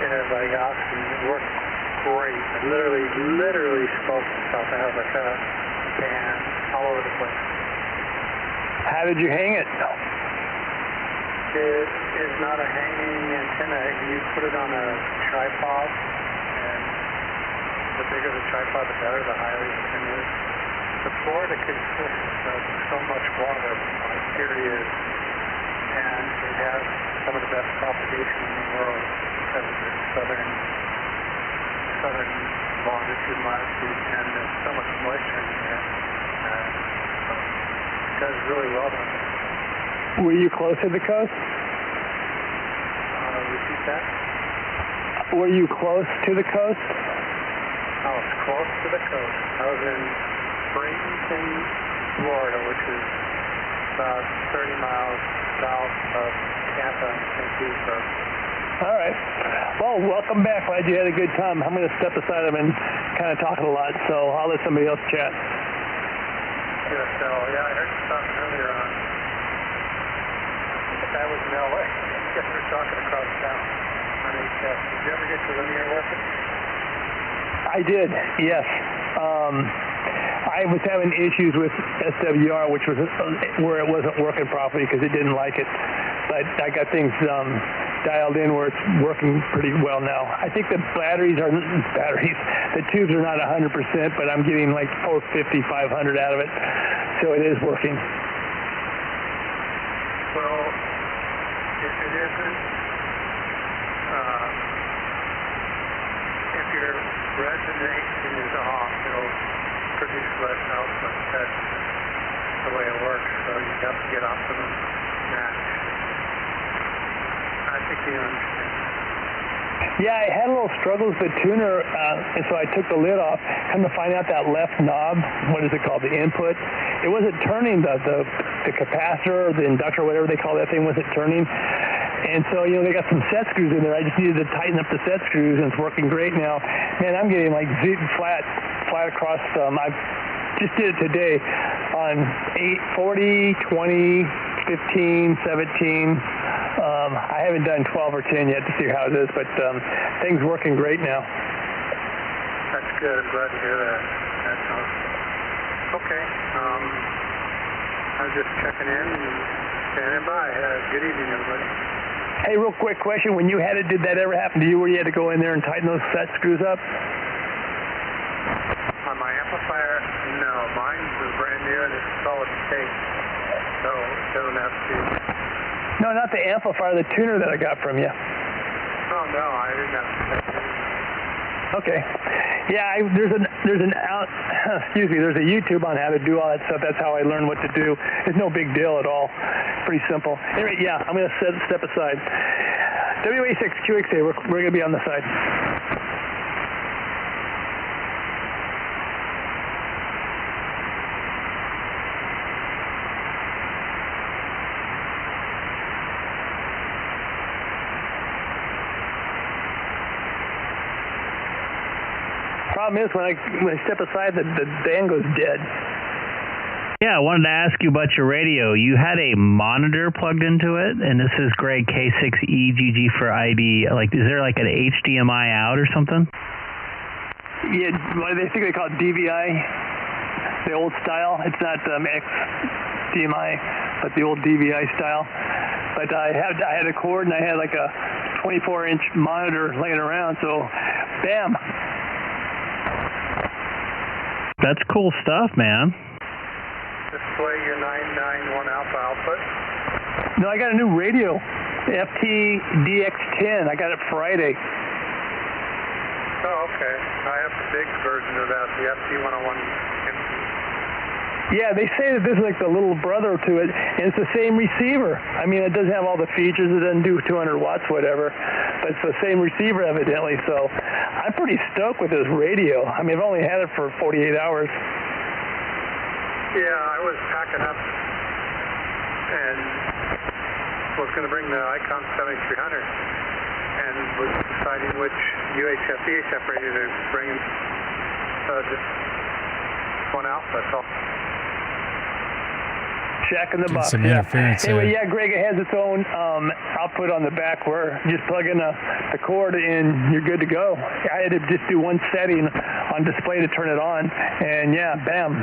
interbody oxygen. It worked great. I literally spoke to South Africa and all over the place. How did you hang it? It is not a hanging antenna. You put it on a tripod, and the bigger the tripod, the better, the higher the antenna is. The Florida consists of so much water, period, and it has some of the best propagation in the world because of its southern longitude and latitude, and there's so much moisture in the air. So it does really well down there. Were you close to the coast? Repeat that? Were you close to the coast? I was close to the coast. I was in Bradenton, Florida, which is about 30 miles south of Tampa and St. Petersburg. All right. Well, welcome back. Glad you had a good time. I'm going to step aside. I've been kind of talking a lot, so I'll let somebody else chat. Yeah, so, yeah, I heard you talking earlier on. I think I was in L.A. I guess we were talking across town on HS. Did you ever get to linear working? I did, yes. I was having issues with SWR, which was where it wasn't working properly because it didn't like it. But I got things dialed in where it's working pretty well now. I think the the tubes are not 100%, but I'm getting like 450, 500 out of it. So it is working. Well, if it isn't, if your resonation is off, it'll produce less output. That's the way it works. So you have to get optimum match. I think you understand. Yeah, I had a little struggles with the tuner, and so I took the lid off. Come to find out that left knob, what is it called, the input, it wasn't turning the capacitor or the inductor, whatever they call that thing, wasn't turning. And so, you know, they got some set screws in there. I just needed to tighten up the set screws, and it's working great now. Man, I'm getting like flat across. I just did it today on 8, 40, 20, 15, 17. I haven't done 12 or 10 yet to see how it is, but things working great now. That's good. I'm glad to hear that. That's awesome. Okay. I was just checking in and standing by. Good evening, everybody. Hey, real quick question. When you had it, did that ever happen to you where you had to go in there and tighten those set screws up? On my amplifier, no. Mine was brand new and it's solid state, so it doesn't have to be. No, not the amplifier, the tuner that I got from you. Oh, no, I didn't have to take it. Okay. Yeah, there's a YouTube on how to do all that stuff. That's how I learned what to do. It's no big deal at all. Pretty simple. Anyway, yeah, I'm going to step aside. WA6QXA, we're going to be on the side. Problem is, when I step aside, the band goes dead. Yeah, I wanted to ask you about your radio. You had a monitor plugged into it, and this is Greg, K6EGG for ID. Like, is there like an HDMI out or something? Yeah, what do they think they call it, DVI? The old style. It's not XDMI, but the old DVI style. But I had a cord, and I had like a 24-inch monitor laying around, so bam. That's cool stuff, man. Display your 991 alpha output. No, I got a new radio, FT-DX10. I got it Friday. Oh, okay. I have the big version of that, the FT101. Yeah, they say that this is like the little brother to it, and it's the same receiver. I mean, it doesn't have all the features. It doesn't do 200 watts, whatever, but it's the same receiver, evidently. So I'm pretty stoked with this radio. I mean, I've only had it for 48 hours. Yeah, I was packing up and was going to bring the Icom 7300 and was deciding which UHF, VHF radio to bring. Just one out, that's all. Jack in the box. Some interference Anyway, there. yeah, Greg, it has its own output on the back where you just plug in the cord and you're good to go. I had to just do one setting on display to turn it on, and yeah, bam,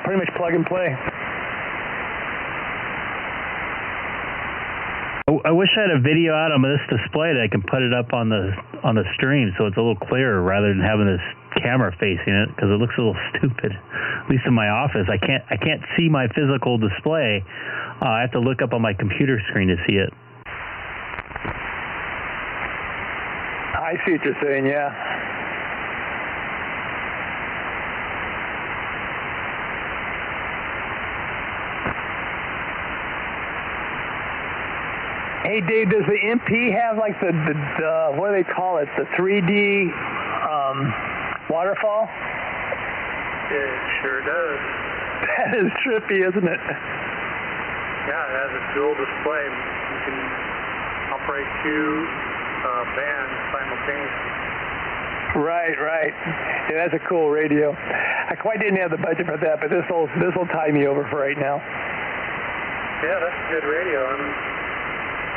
pretty much plug and play. I wish I had a video out on this display that I can put it up on the stream so it's a little clearer rather than having this camera facing it, because it looks a little stupid. At least in my office, I can't see my physical display. I have to look up on my computer screen to see it. I see what you're saying. Yeah. Hey, Dave, does the MP have like the what do they call it? The 3D waterfall? It sure does. That is trippy, isn't it? Yeah, it has a dual display. You can operate two bands simultaneously. Right. Yeah, that's a cool radio. I quite didn't have the budget for that, but this will tie me over for right now. Yeah, that's a good radio. I'm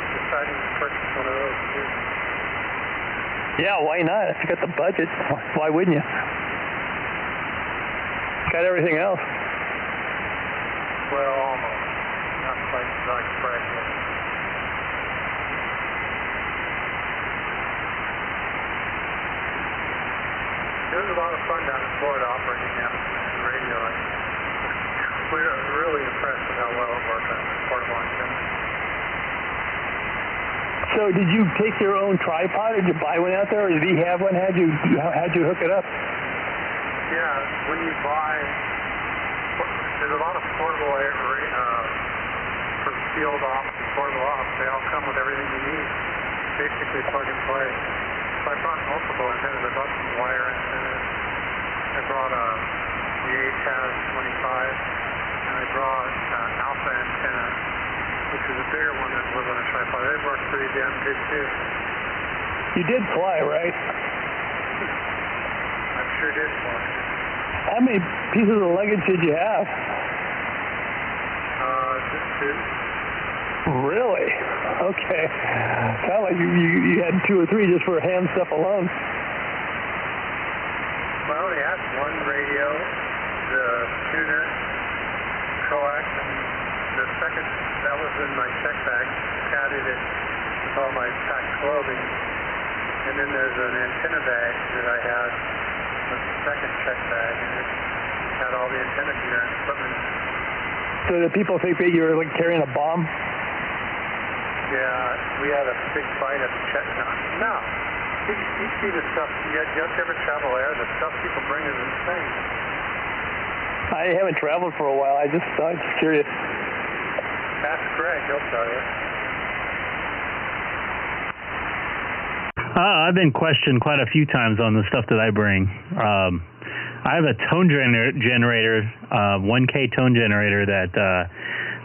deciding to purchase one of those too. Yeah, why not? If you got the budget, why wouldn't you? Got everything else. Well, almost. Not quite Black Friday. It was a lot of fun down in Florida operating that radio. We were really impressed with how well it worked on portable antenna. So did you take your own tripod, or did you buy one out there, or did he have one? How'd you hook it up? Yeah, when you buy, there's a lot of portable for field off and portable off. They all come with everything you need, basically plug and play. So I brought multiple antennas. I brought some wire antennas. I brought the ATAS 25, and I brought an alpha antenna, which is a bigger one that was on a tripod. It worked pretty damn good too. You did fly, right? I sure did fly. How many pieces of luggage did you have? Just two. Really? Okay. Sound like you had two or three just for hand stuff alone. Well, they had one radio, the tuner, coax, and the second, that was in my check bag, padded it with all my packed clothing. And then there's an antenna bag that I had with the second check bag, and it had all the antenna gear and equipment. So do people think that you were like carrying a bomb? Yeah, we had a big fight at the check. No. You see the stuff, you have to ever travel there, the stuff people bring is insane. I haven't traveled for a while. I'm just curious. Ask Greg, he'll tell you. I've been questioned quite a few times on the stuff that I bring. I have a tone generator, 1K tone generator that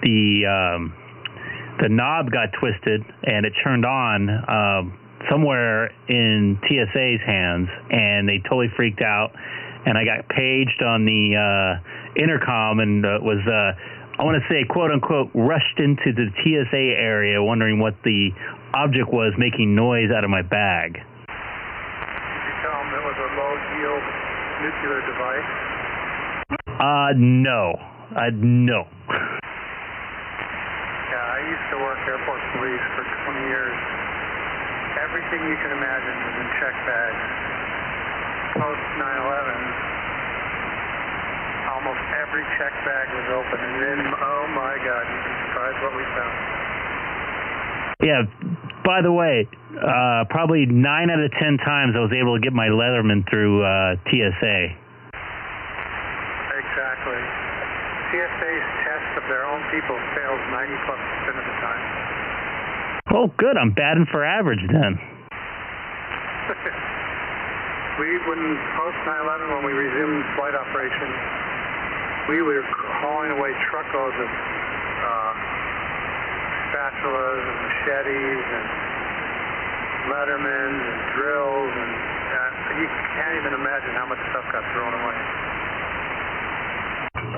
the knob got twisted and it turned on somewhere in TSA's hands, and they totally freaked out. And I got paged on the intercom and was, I want to say, quote unquote, rushed into the TSA area, wondering what the object was making noise out of my bag. Did you tell them it was a low yield nuclear device? No. No. Yeah, I used to work airport police for 20 years. Everything you can imagine was in check bags. Post 9/11, almost every check bag was open, and then, oh my God, you'd be surprised what we found. Yeah, by the way, probably 9 out of 10 times I was able to get my Leatherman through TSA. Exactly. TSA's test of their own people fails 90+% of the time. Oh, good. I'm batting for average then. When post 9/11, when we resumed flight operations, we were hauling away truckloads of spatulas and machetes and Lettermans and drills, and you can't even imagine how much stuff got thrown away.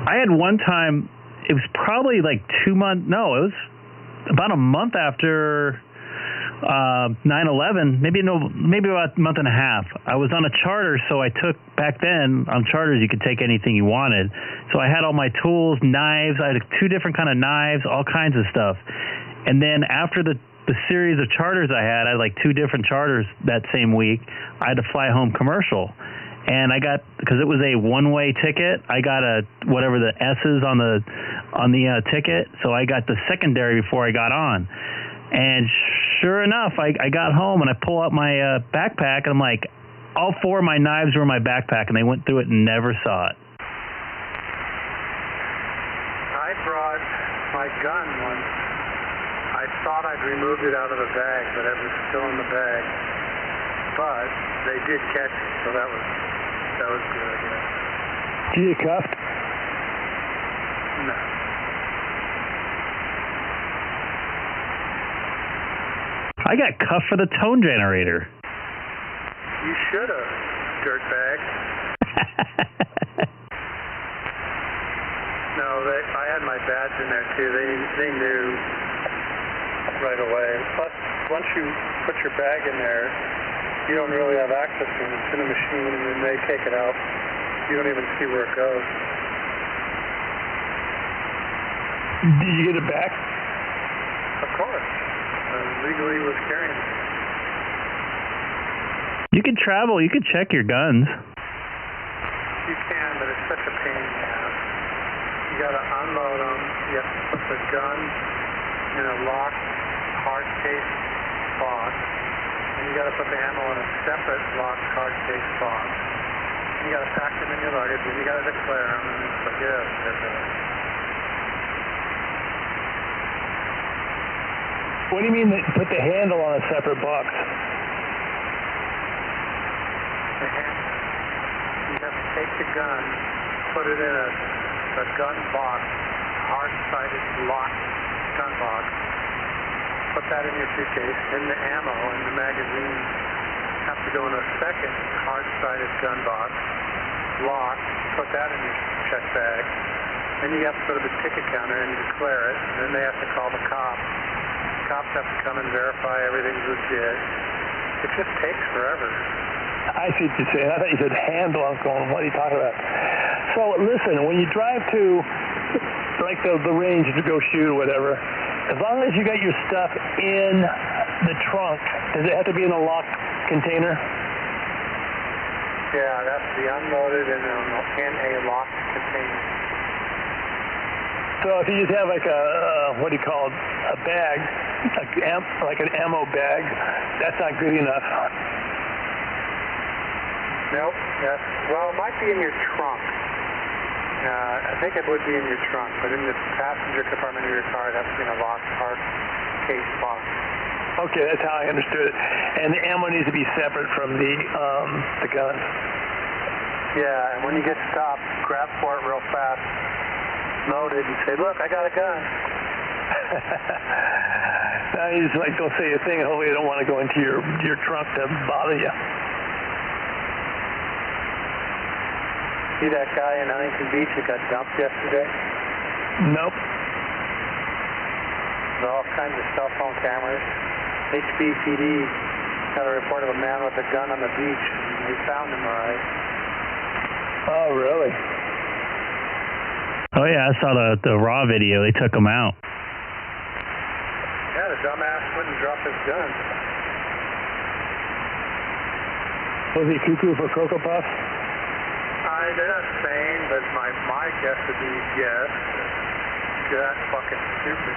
I had one time, it was probably like 2 months, no, it was about a month after 9/11, maybe about a month and a half. I was on a charter, so I took, back then on charters you could take anything you wanted. So I had all my tools, knives, I had 2 different kind of knives, all kinds of stuff. And then after the series of charters I had like 2 different charters that same week, I had to fly home commercial. And I got, because it was a one-way ticket, I got whatever the S's on the ticket, so I got the secondary before I got on. And sure enough, I got home and I pull out my backpack and I'm like, all 4 of my knives were in my backpack, and they went through it and never saw it. I brought my gun once. I thought I'd removed it out of the bag, but it was still in the bag. But they did catch it, so that was good, yeah. Did you get cuffed? No. I got cuffed for the tone generator. You should have, dirtbag. No, I had my badge in there too. They knew right away. Plus, once you put your bag in there, you don't really have access to it. It's in a machine, and then they take it out. You don't even see where it goes. Did you get it back? Of course. Legally was carrying it. You could travel. You could check your guns. You can, but it's such a pain in the ass. You got to unload them. You have to put the gun in a locked, hard case box. And you got to put the ammo in a separate locked, hard case box. And you got to pack them in your luggage, and you got to declare them, and it's like, What do you mean that put the handle on a separate box? You have to take the gun, put it in a gun box, hard-sided locked gun box, put that in your suitcase, and the ammo and the magazine have to go in a second hard-sided gun box, locked, put that in your check bag, then you have to go to the ticket counter and declare it, and then they have to call the cops. Cops have to come and verify everything's legit. It just takes forever. I see what you're saying. I thought you said handle. I was going, what are you talking about? So listen, when you drive to like the range to go shoot or whatever, as long as you got your stuff in the trunk, does it have to be in a locked container? Yeah, it has to be unloaded in a locked container. So if you just have like what do you call it, a bag, like an ammo bag, that's not good enough. Nope. Well, it might be in your trunk. I think it would be in your trunk, but in the passenger compartment of your car, it has to be in a locked hard case box. Okay, that's how I understood it. And the ammo needs to be separate from the gun. Yeah, and when you get stopped, grab for it real fast, load it, and say, "Look, I got a gun." Now you just like don't say a thing, and hopefully they don't want to go into your trunk to bother you. See that guy in Huntington Beach that got dumped yesterday? Nope. There's all kinds of cell phone cameras. HBCD got a report of a man with a gun on the beach. They found him, all right. Oh, really? Oh yeah, I saw the raw video. They took him out. Yeah, the dumbass wouldn't drop his gun. Was he cuckoo for Cocoa Puffs? They're not saying, but my guess would be yes. That's fucking stupid.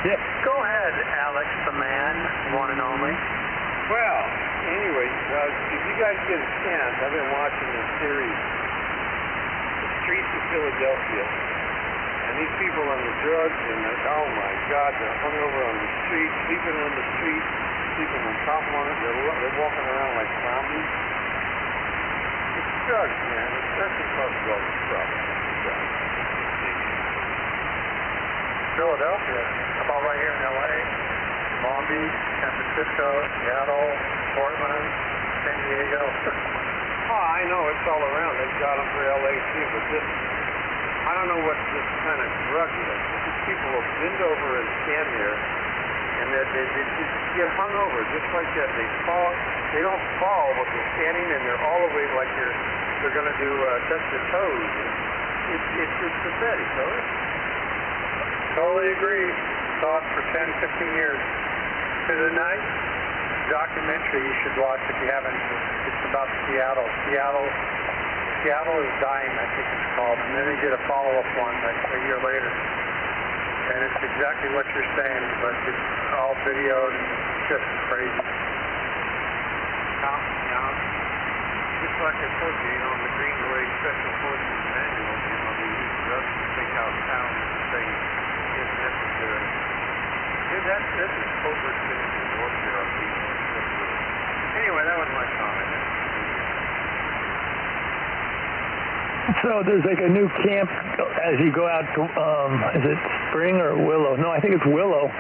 Yeah. Go ahead, Alex the man, one and only. Well, anyway, if you guys get a chance, I've been watching this series, The Streets of Philadelphia, and these people on the drugs, and oh my God, they're hung over on the street, sleeping on the street, sleeping on top of it, they're walking around like zombies. It's drugs, man. That's what causes all this problem. Philadelphia, how about right here in L.A., Long Beach, San Francisco, Seattle, Portland, San Diego. Oh, I know, it's all around. They've got them for L.A. too, but this, I don't know what this kind of drug is. These people will bend over and stand there, and they just get hung over just like that. They fall. They don't fall, but they're standing and they're all the way like they're going to do touch their toes. It's pathetic, though. Totally agree. Saw it for 10, 15 years. There's a nice documentary you should watch if you haven't. It's about Seattle. Seattle is Dying, I think it's called. And then they did a follow-up one a year later. And it's exactly what you're saying, but it's all videoed and just crazy. Just like I told you, on the Greenway Special Forces manual, they use drugs to take out towns and things if necessary. This is covert citizen warfare on people. Anyway, that was my comment. So there's like a new camp as you go out to, is it Spring or Willow? No, I think it's Willow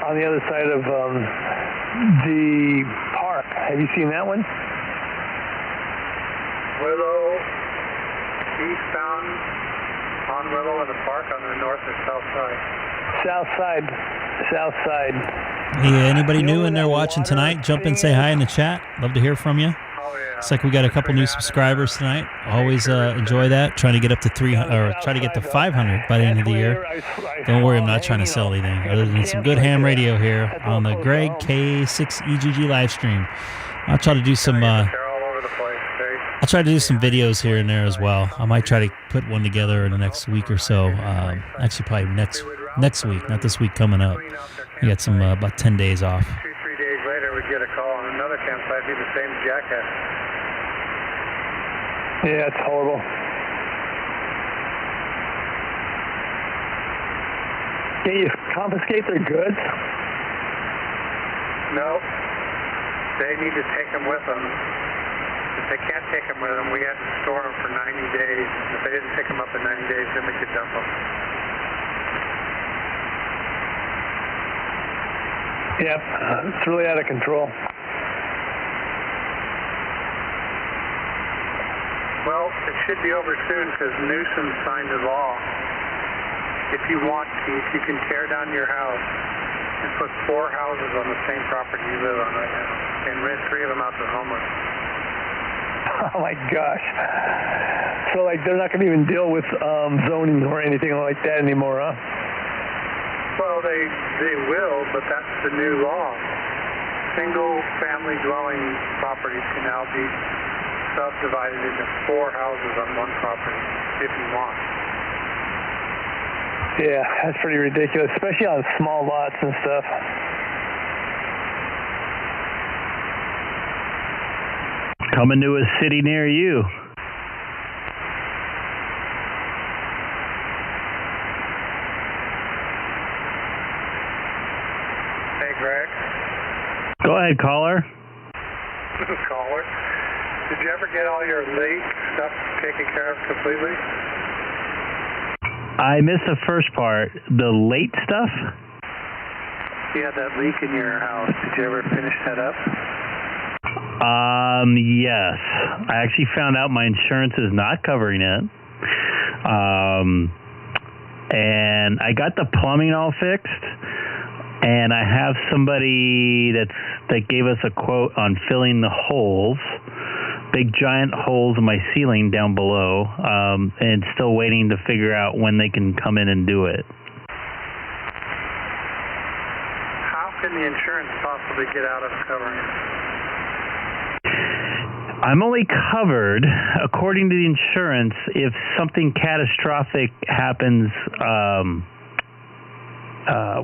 on the other side of the park. Have you seen that one? Willow, eastbound on Willow in the park on the north and south side. South side. Yeah, anybody new in there watching tonight, jump in, say hi in the chat. Love to hear from you. Looks like we got a couple new subscribers tonight. Always enjoy that. Trying to get up to 300, or try to get to 500 by the end of the year. Don't worry, I'm not trying to sell anything other than some good ham radio here on the Greg K6EGG live stream. I'll try to do some. I'll try to do some videos here and there as well. I might try to put one together in the next week or so. Actually, probably next week, not this week coming up. We got some about 10 days off. 2-3 days later, we'd get a call on another campsite, be the same jackass. Yeah, it's horrible. Can you confiscate their goods? No. They need to take them with them. If they can't take them with them, we have to store them for 90 days. If they didn't pick them up in 90 days, then we could dump them. Yep, it's really out of control. Well, it should be over soon because Newsom signed a law. If you want to, you can tear down your house and put 4 houses on the same property you live on right now and rent 3 of them out to homeless. Oh my gosh. So like they're not going to even deal with zoning or anything like that anymore, huh? Well, they will, but that's the new law. Single family dwelling properties can now be subdivided into 4 houses on one property if you want. Yeah, that's pretty ridiculous, especially on small lots and stuff. Coming to a city near you. Hey, Greg. Go ahead, caller. Caller. Did you ever get all your late stuff taken care of completely? I missed the first part. The late stuff? You had that leak in your house. Did you ever finish that up? Yes. I actually found out my insurance is not covering it. And I got the plumbing all fixed. And I have somebody that gave us a quote on filling the holes. Big giant holes in my ceiling down below, and still waiting to figure out when they can come in and do it. How can the insurance possibly get out of covering it? I'm only covered, according to the insurance, if something catastrophic happens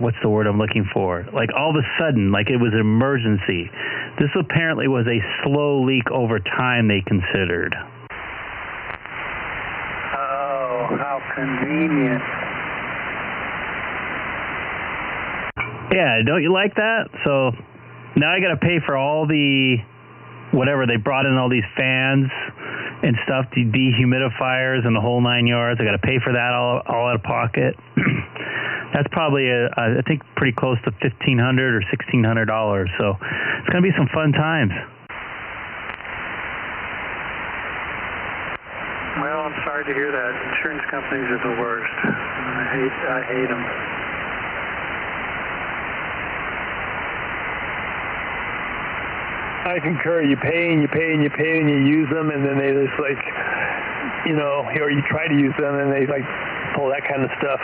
what's the word I'm looking for? Like all of a sudden, like it was an emergency. This apparently was a slow leak over time, they considered. Oh, how convenient. Yeah, don't you like that? So now I got to pay for all the whatever. They brought in all these fans and stuff, the dehumidifiers and the whole 9 yards. I got to pay for that all out of pocket. That's probably, I think, pretty close to $1,500 or $1,600. So it's going to be some fun times. Well, I'm sorry to hear that. Insurance companies are the worst. I hate them. I concur. You pay and you pay and you pay and you use them, and then they just like, you know, or you try to use them and they like pull that kind of stuff.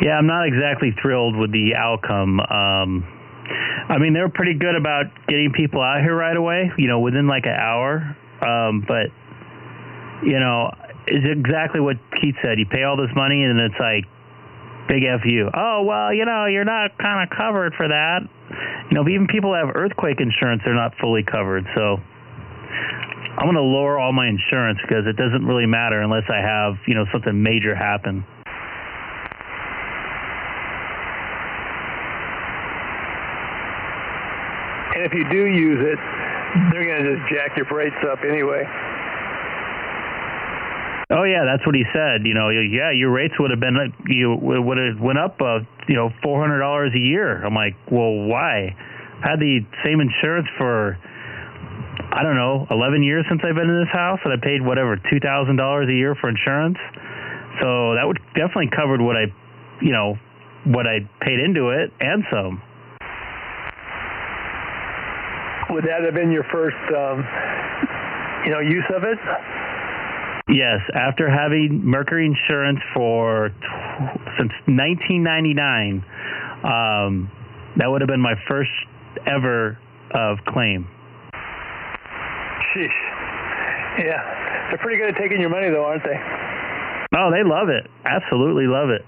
Yeah, I'm not exactly thrilled with the outcome. I mean, they were pretty good about getting people out here right away, you know, within like an hour. But, you know, it's exactly what Keith said. You pay all this money and it's like, big F you. Oh, well, you know, you're not kind of covered for that. You know, even people that have earthquake insurance, they're not fully covered. So I'm going to lower all my insurance because it doesn't really matter unless I have, you know, something major happen. And if you do use it, they're going to just jack your rates up anyway. Oh yeah, that's what he said. You know, yeah, your rates would have been, you would have went up, you know, $400 a year. I'm like, well, why? I had the same insurance for, I don't know, 11 years since I've been in this house, and I paid whatever $2,000 a year for insurance. So that would definitely covered what I, you know, what I paid into it and some. Would that have been your first, you know, use of it? Yes, after having Mercury Insurance for since 1999, that would have been my first ever claim. Sheesh. Yeah, they're pretty good at taking your money, though, aren't they? Oh, they love it. Absolutely love it.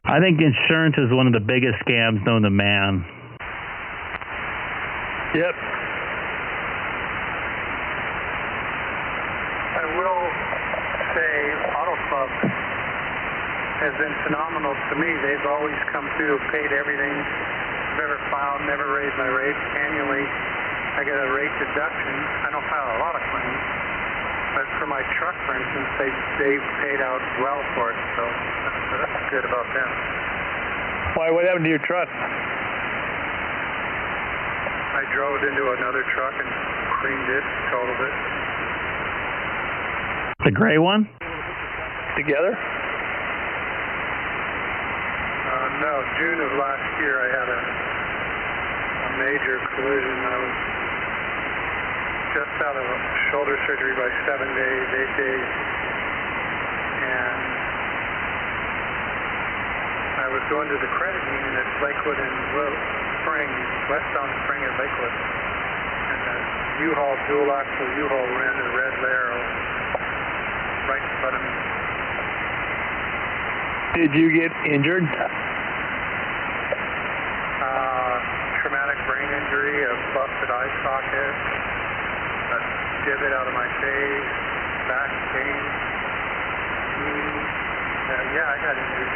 I think insurance is one of the biggest scams known to man. Yep. I will say Auto Club has been phenomenal to me. They've always come through, paid everything I've ever filed, never raised my rates. Annually, I get a rate deduction. I don't file a lot of claims, but for my truck, for instance, they've paid out well for it, so that's good about them. Why? What happened to your truck? I drove it into another truck and creamed it, totaled it. The gray one? Together? No, June of last year I had a major collision. I was just out of shoulder surgery by 7 days, 8 days, and I was going to the credit union at Lakewood and Spring, westbound Spring at Lakewood, and the U-Haul, dual axle U-Haul ran a red Laro right in front of me. Did you get injured? Traumatic brain injury, a busted eye socket, a divot out of my face, back pain, knee. Yeah, I got injured.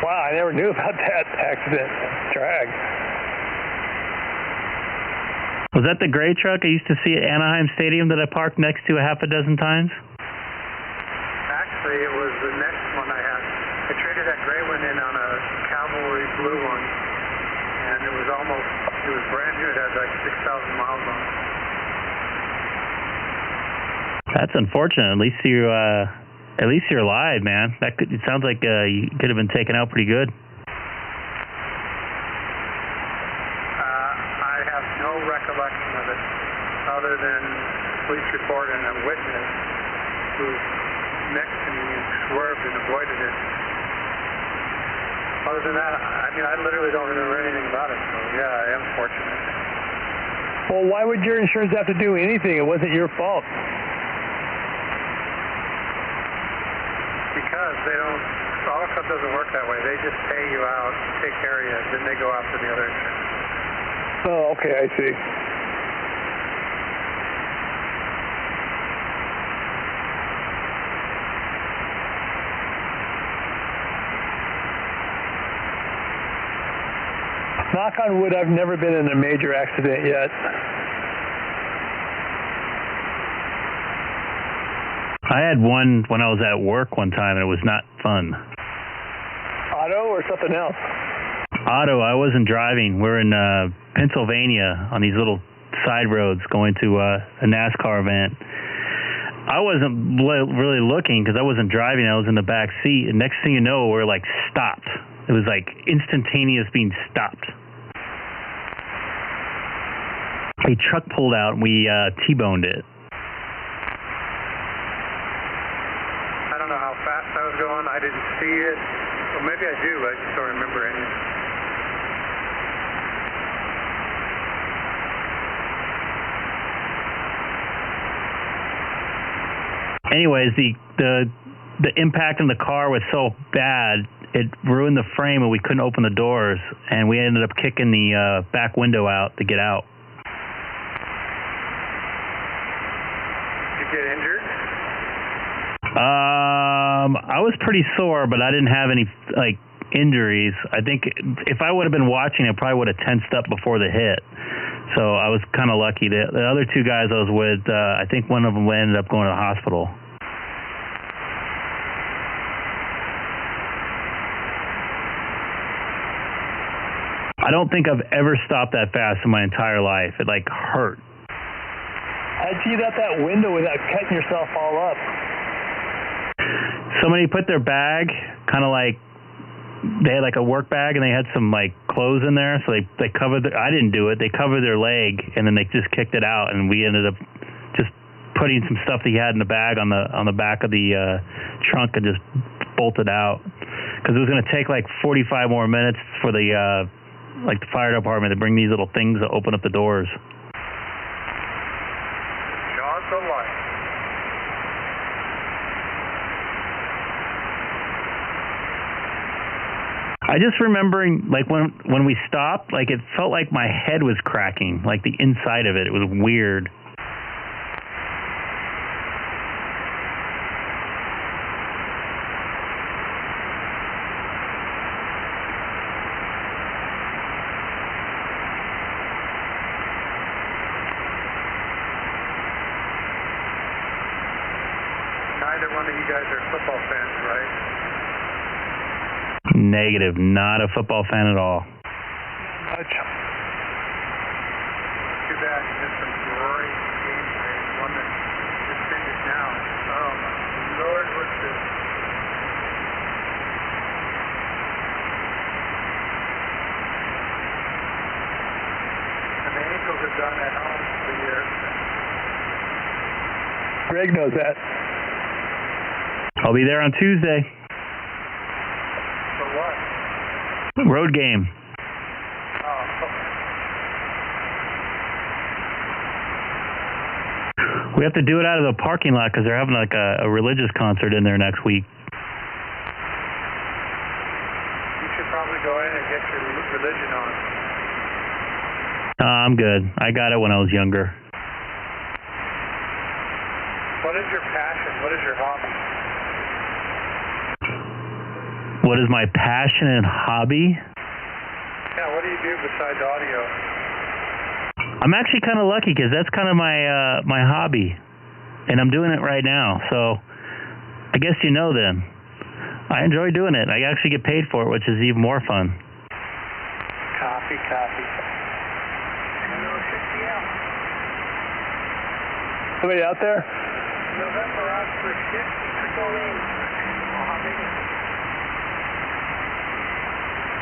Wow, I never knew about that accident. Drag. Was that the gray truck I used to see at Anaheim Stadium that I parked next to a half a dozen times? Actually, it was the next one I had. I traded that gray one in on a Cavalry blue one, and it was brand new. It had like 6,000 miles on it. That's unfortunate. At least you're alive, man. It sounds like you could have been taken out pretty good. I have no recollection of it, other than police report and a witness who next to me and swerved and avoided it. Other than that, I mean, I literally don't remember anything about it. So yeah, I am fortunate. Well, why would your insurance have to do anything? It wasn't your fault. Because they don't, auto club doesn't work that way. They just pay you out, take care of you, then they go after the other insurance. Oh, okay, I see. Knock on wood, I've never been in a major accident yet. I had one when I was at work one time, and it was not fun. Auto or something else? Auto, I wasn't driving. We're in Pennsylvania on these little side roads going to a NASCAR event. I wasn't really looking because I wasn't driving. I was in the back seat, and next thing you know, we're like stopped. It was like instantaneous being stopped. A truck pulled out, and we T-boned it. I don't know how fast I was going. I didn't see it. Well, maybe I do, but I just don't remember any. Anyways, the impact in the car was so bad, it ruined the frame, and we couldn't open the doors, and we ended up kicking the back window out to get out. Did you get injured? I was pretty sore, but I didn't have any like injuries. I think if I would have been watching, I probably would have tensed up before the hit. So I was kind of lucky. The other two guys I was with, I think one of them ended up going to the hospital. I don't think I've ever stopped that fast in my entire life. It like hurt. How'd you get out that window without cutting yourself all up? Somebody put their bag, kind of like, they had like a work bag and they had some like clothes in there. So they covered, I didn't do it. They covered their leg and then they just kicked it out. And we ended up just putting some stuff that he had in the bag on the back of the trunk and just bolted out. Because it was going to take like 45 more minutes for the fire department to bring these little things that open up the doors. John's the light. I just remembering, like, when we stopped, like, it felt like my head was cracking, like the inside of it. It was weird. Neither one of you guys are football fans, right? Negative. Not a football fan at all. Much. Too bad you missed some great game today. One that just finished now. Oh my Lord, what's this? And the Angels have done at home for years. Greg knows that. I'll be there on Tuesday. For what? Road game. Oh. We have to do it out of the parking lot because they're having like a religious concert in there next week. You should probably go in and get your religion on. I'm good. I got it when I was younger. What is your passion? What is your hobby? What is my passion and hobby? Yeah, what do you do besides audio? I'm actually kind of lucky because that's kind of my hobby, and I'm doing it right now. So I guess you know then. I enjoy doing it. I actually get paid for it, which is even more fun. Copy. Somebody out there? November Oscar 6, Triple A.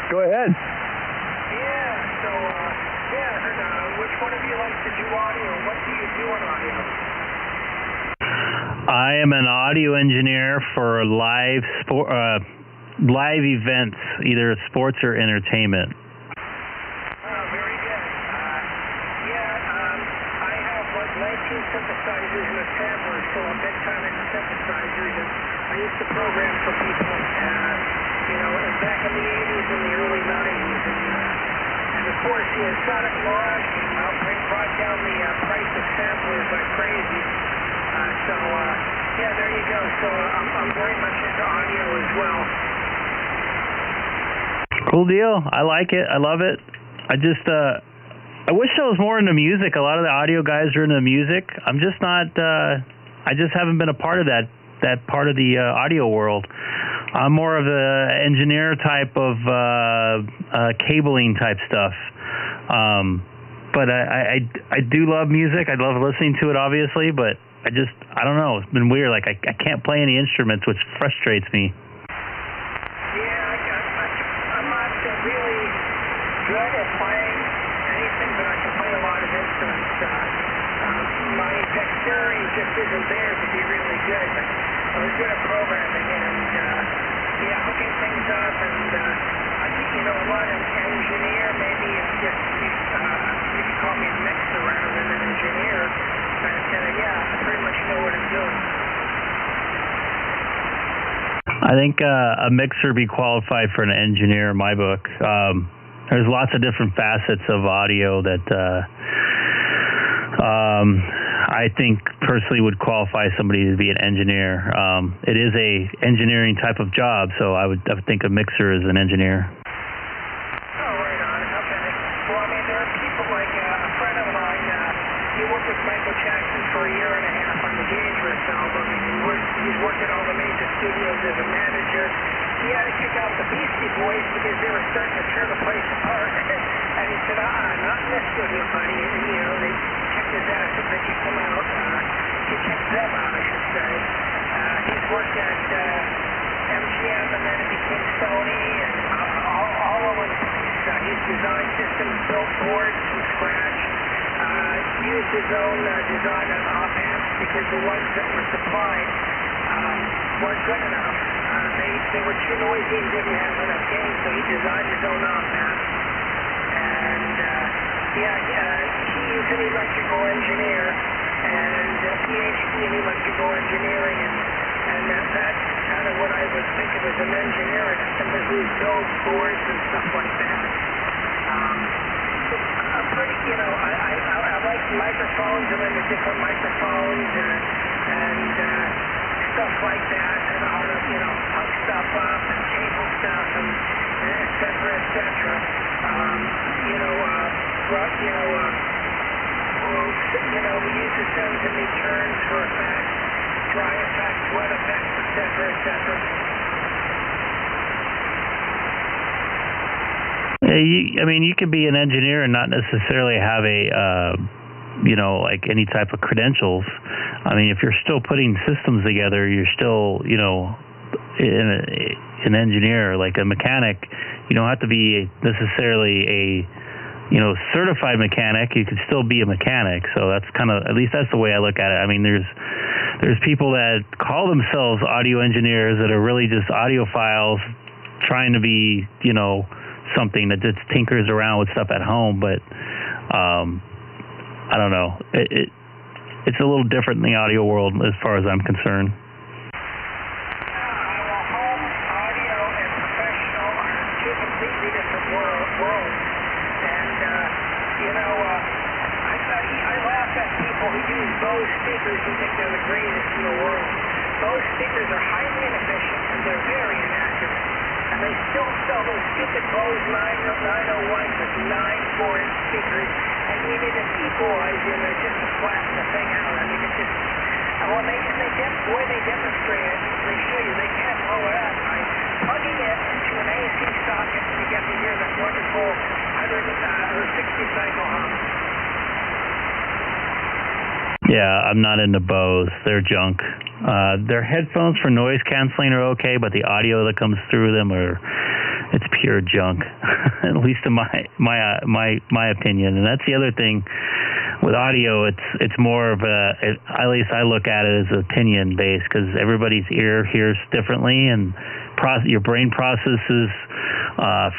Go ahead. Yeah, so, I heard, which one of you likes to do audio? What do you do on audio? I am an audio engineer for live events, either sports or entertainment. Very good. synthesizers and the samplers, so I'm big time into synthesizers, and I used to program for people, back in the 80s and the early 90s, and of course, Sonic Law came out, brought down the price of samplers like crazy. There you go. So I'm very much into audio as well. Cool deal. I like it. I love it. I just, I wish I was more into music. A lot of the audio guys are into music. I'm just not, I just haven't been a part of that part of the audio world. I'm more of the engineer type of cabling type stuff. But I do love music. I love listening to it, obviously, but I don't know. It's been weird. Like, I can't play any instruments, which frustrates me. I'm not really good at playing anything, but I can play a lot of instruments. My dexterity just isn't there to be really good, but I was good at programming and, hooking things up, and, a lot of engineer, maybe you could call me a mixer rather than an engineer, but, I pretty much know what I'm doing. I think a mixer be qualified for an engineer in my book. There's lots of different facets of audio that I think personally would qualify somebody to be an engineer. It is a engineering type of job, so I would think a mixer is an engineer. Oh, right on. Okay. Well, there are people like a friend of mine. He worked with Michael Jackson for a year and a half on the Dangerous album. He's worked at all the major studios as a manager. He had to kick out the Beastie Boys because they were starting to tear the place apart. And he said, not in this studio, buddy. And, they kicked his ass if they kicked him out. He kicked them out, I should say. He's worked at MGM, and then it became Sony, and all over the place. He's designed systems, built boards from scratch. Used his own design on op amps because the ones that were supplied weren't good enough. They were too noisy and didn't have enough gain, so he designed his own op amps. And he's an electrical engineer and a PhD in electrical engineering, and that's kind of what I would think of as an engineer, somebody who builds boards and stuff like that. I like microphones. I'm into different microphones and stuff like that, and how to hook stuff up and cable stuff and et cetera, et cetera. We use the sends and returns for effects, dry effects, wet effects, et cetera, et cetera. You could be an engineer and not necessarily have a, like any type of credentials. If you're still putting systems together, you're still, an engineer, like a mechanic. You don't have to be necessarily a, certified mechanic. You could still be a mechanic. So that's at least that's the way I look at it. There's people that call themselves audio engineers that are really just audiophiles trying to be, something that just tinkers around with stuff at home, but I don't know. It's a little different in the audio world as far as I'm concerned. Home audio and professional are two completely different worlds. And, I laugh at people who use BOZE speakers and think they're the greatest in the world. BOZE speakers are highly inefficient and they're very inaccurate. And they still sell those stupid BOZE 901s with 9.4-inch speakers, and you need an equalizer in there just to flatten the thing out. It's just, the way they demonstrate it, they show you they can't blow it up by plugging it into an AC socket, and you get to hear that wonderful 60 cycle hum. Yeah, I'm not into BOZE. They're junk. Their headphones for noise canceling are okay, but the audio that comes through them it's pure junk. At least in my opinion. And that's the other thing with audio, it's more of at least I look at it as opinion based, because everybody's ear hears differently, and your brain processes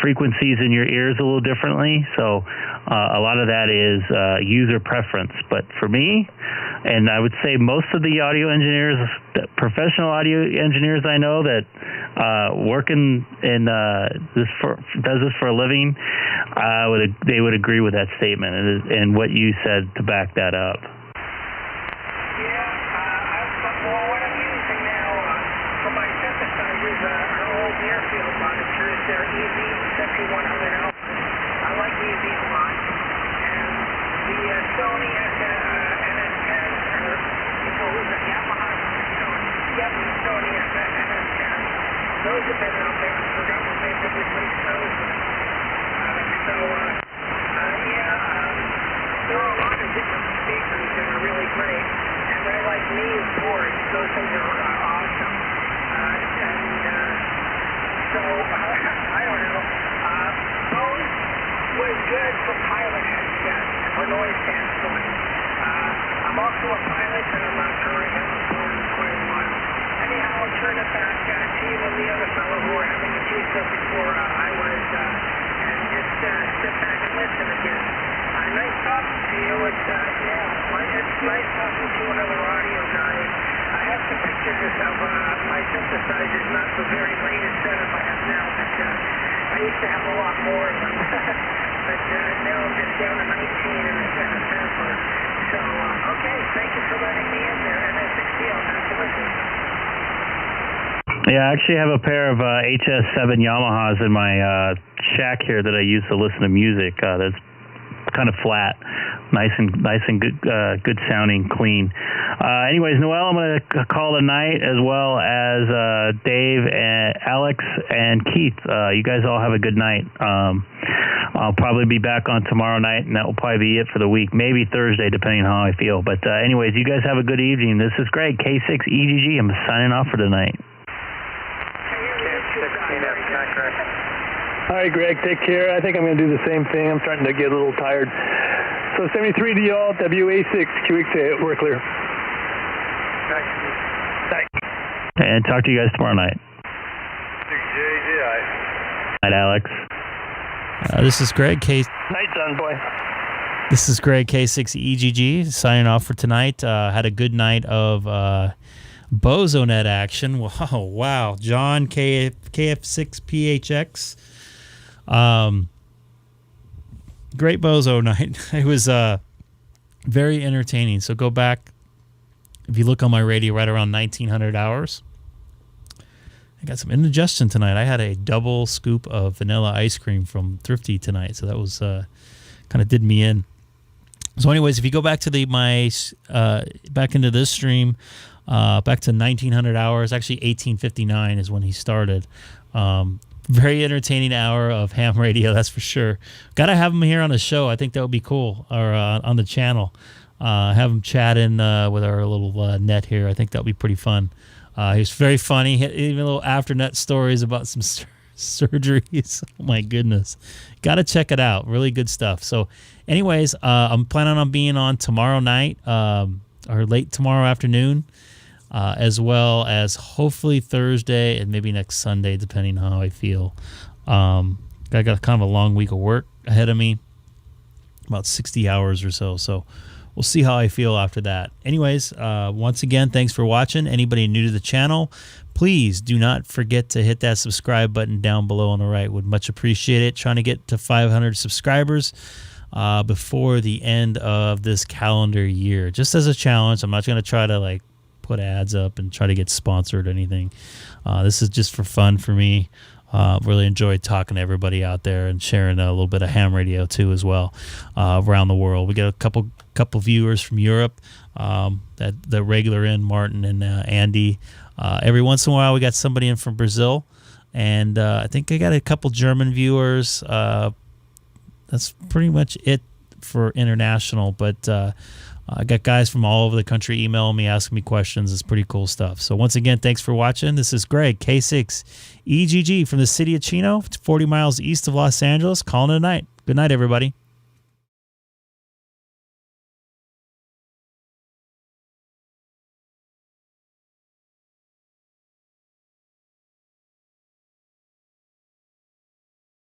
frequencies in your ears a little differently. So a lot of that is user preference. But for me, and I would say most of the audio engineers, professional audio engineers I know that work in does this for a living, they would agree with that statement and what you said to back that up. Those have been out there, so that was basically replaced those. There are a lot of different speakers that are really great, and they're like Nee's boards. Those things are awesome. I don't know. Bose was good for piloting, yes, for noise standpoint. I'm also a pilot, and I'm not sure I haven't flown in quite a while. Anyhow, I'll turn it back to you and the other fellow who were having the tea stuff before I was, and just sit back and listen again. Nice talking to you. It's nice talking to another audio guy. I have some pictures of my synthesizers, not the very latest setup I have now, but I used to have a lot more of them. But now I'm just down to 19 in the sampler. So, okay, thank you for letting me in there. MS60, I'll have to listen. Yeah, I actually have a pair of HS7 Yamahas in my shack here that I use to listen to music. That's kind of flat, nice and good sounding, clean. Anyways, Noel, I'm going to call it a night, as well as Dave and Alex and Keith. You guys all have a good night. I'll probably be back on tomorrow night, and that will probably be it for the week. Maybe Thursday, depending on how I feel. But anyways, you guys have a good evening. This is Greg, K6EGG. I'm signing off for tonight. All right, Greg, take care. I think I'm going to do the same thing. I'm starting to get a little tired. So 73 to y'all, WA6QXA, we're clear. Thanks. And talk to you guys tomorrow night. Night, Alex. This is Greg, Night, son, boy. This is Greg, K6EGG, signing off for tonight. Had a good night of BOZO NET action. Wow. John, KF6PHX. Great BOZO night. It was very entertaining. So go back, if you look on my radio, right around 1900 hours. I got some indigestion tonight. I had a double scoop of vanilla ice cream from Thrifty tonight, so that was kind of did me in. So anyways, if you go back to back into this stream, back to 1900 hours, actually 1859 is when he started. Very entertaining hour of ham radio, that's for sure. Got to have him here on the show. I think that would be cool, or on the channel. Have him chat in with our little net here. I think that would be pretty fun. He was very funny. Even little after net stories about some surgeries. Oh my goodness. Got to check it out. Really good stuff. So anyways, I'm planning on being on tomorrow night, or late tomorrow afternoon. As well as hopefully Thursday and maybe next Sunday, depending on how I feel. I got kind of a long week of work ahead of me, about 60 hours or so. So we'll see how I feel after that. Anyways, once again, thanks for watching. Anybody new to the channel, please do not forget to hit that subscribe button down below on the right. Would much appreciate it. Trying to get to 500 subscribers before the end of this calendar year. Just as a challenge. I'm not going to try to put ads up and try to get sponsored or anything. This is just for fun for me. Really enjoyed talking to everybody out there and sharing a little bit of ham radio too as well around the world. We got a couple viewers from Europe, that the regular in Martin and Andy. Every once in a while we got somebody in from Brazil, and I think I got a couple German viewers. That's pretty much it for international, but I got guys from all over the country emailing me, asking me questions. It's pretty cool stuff. So once again, thanks for watching. This is Greg, K6EGG from the city of Chino, 40 miles east of Los Angeles, calling it a night. Good night, everybody.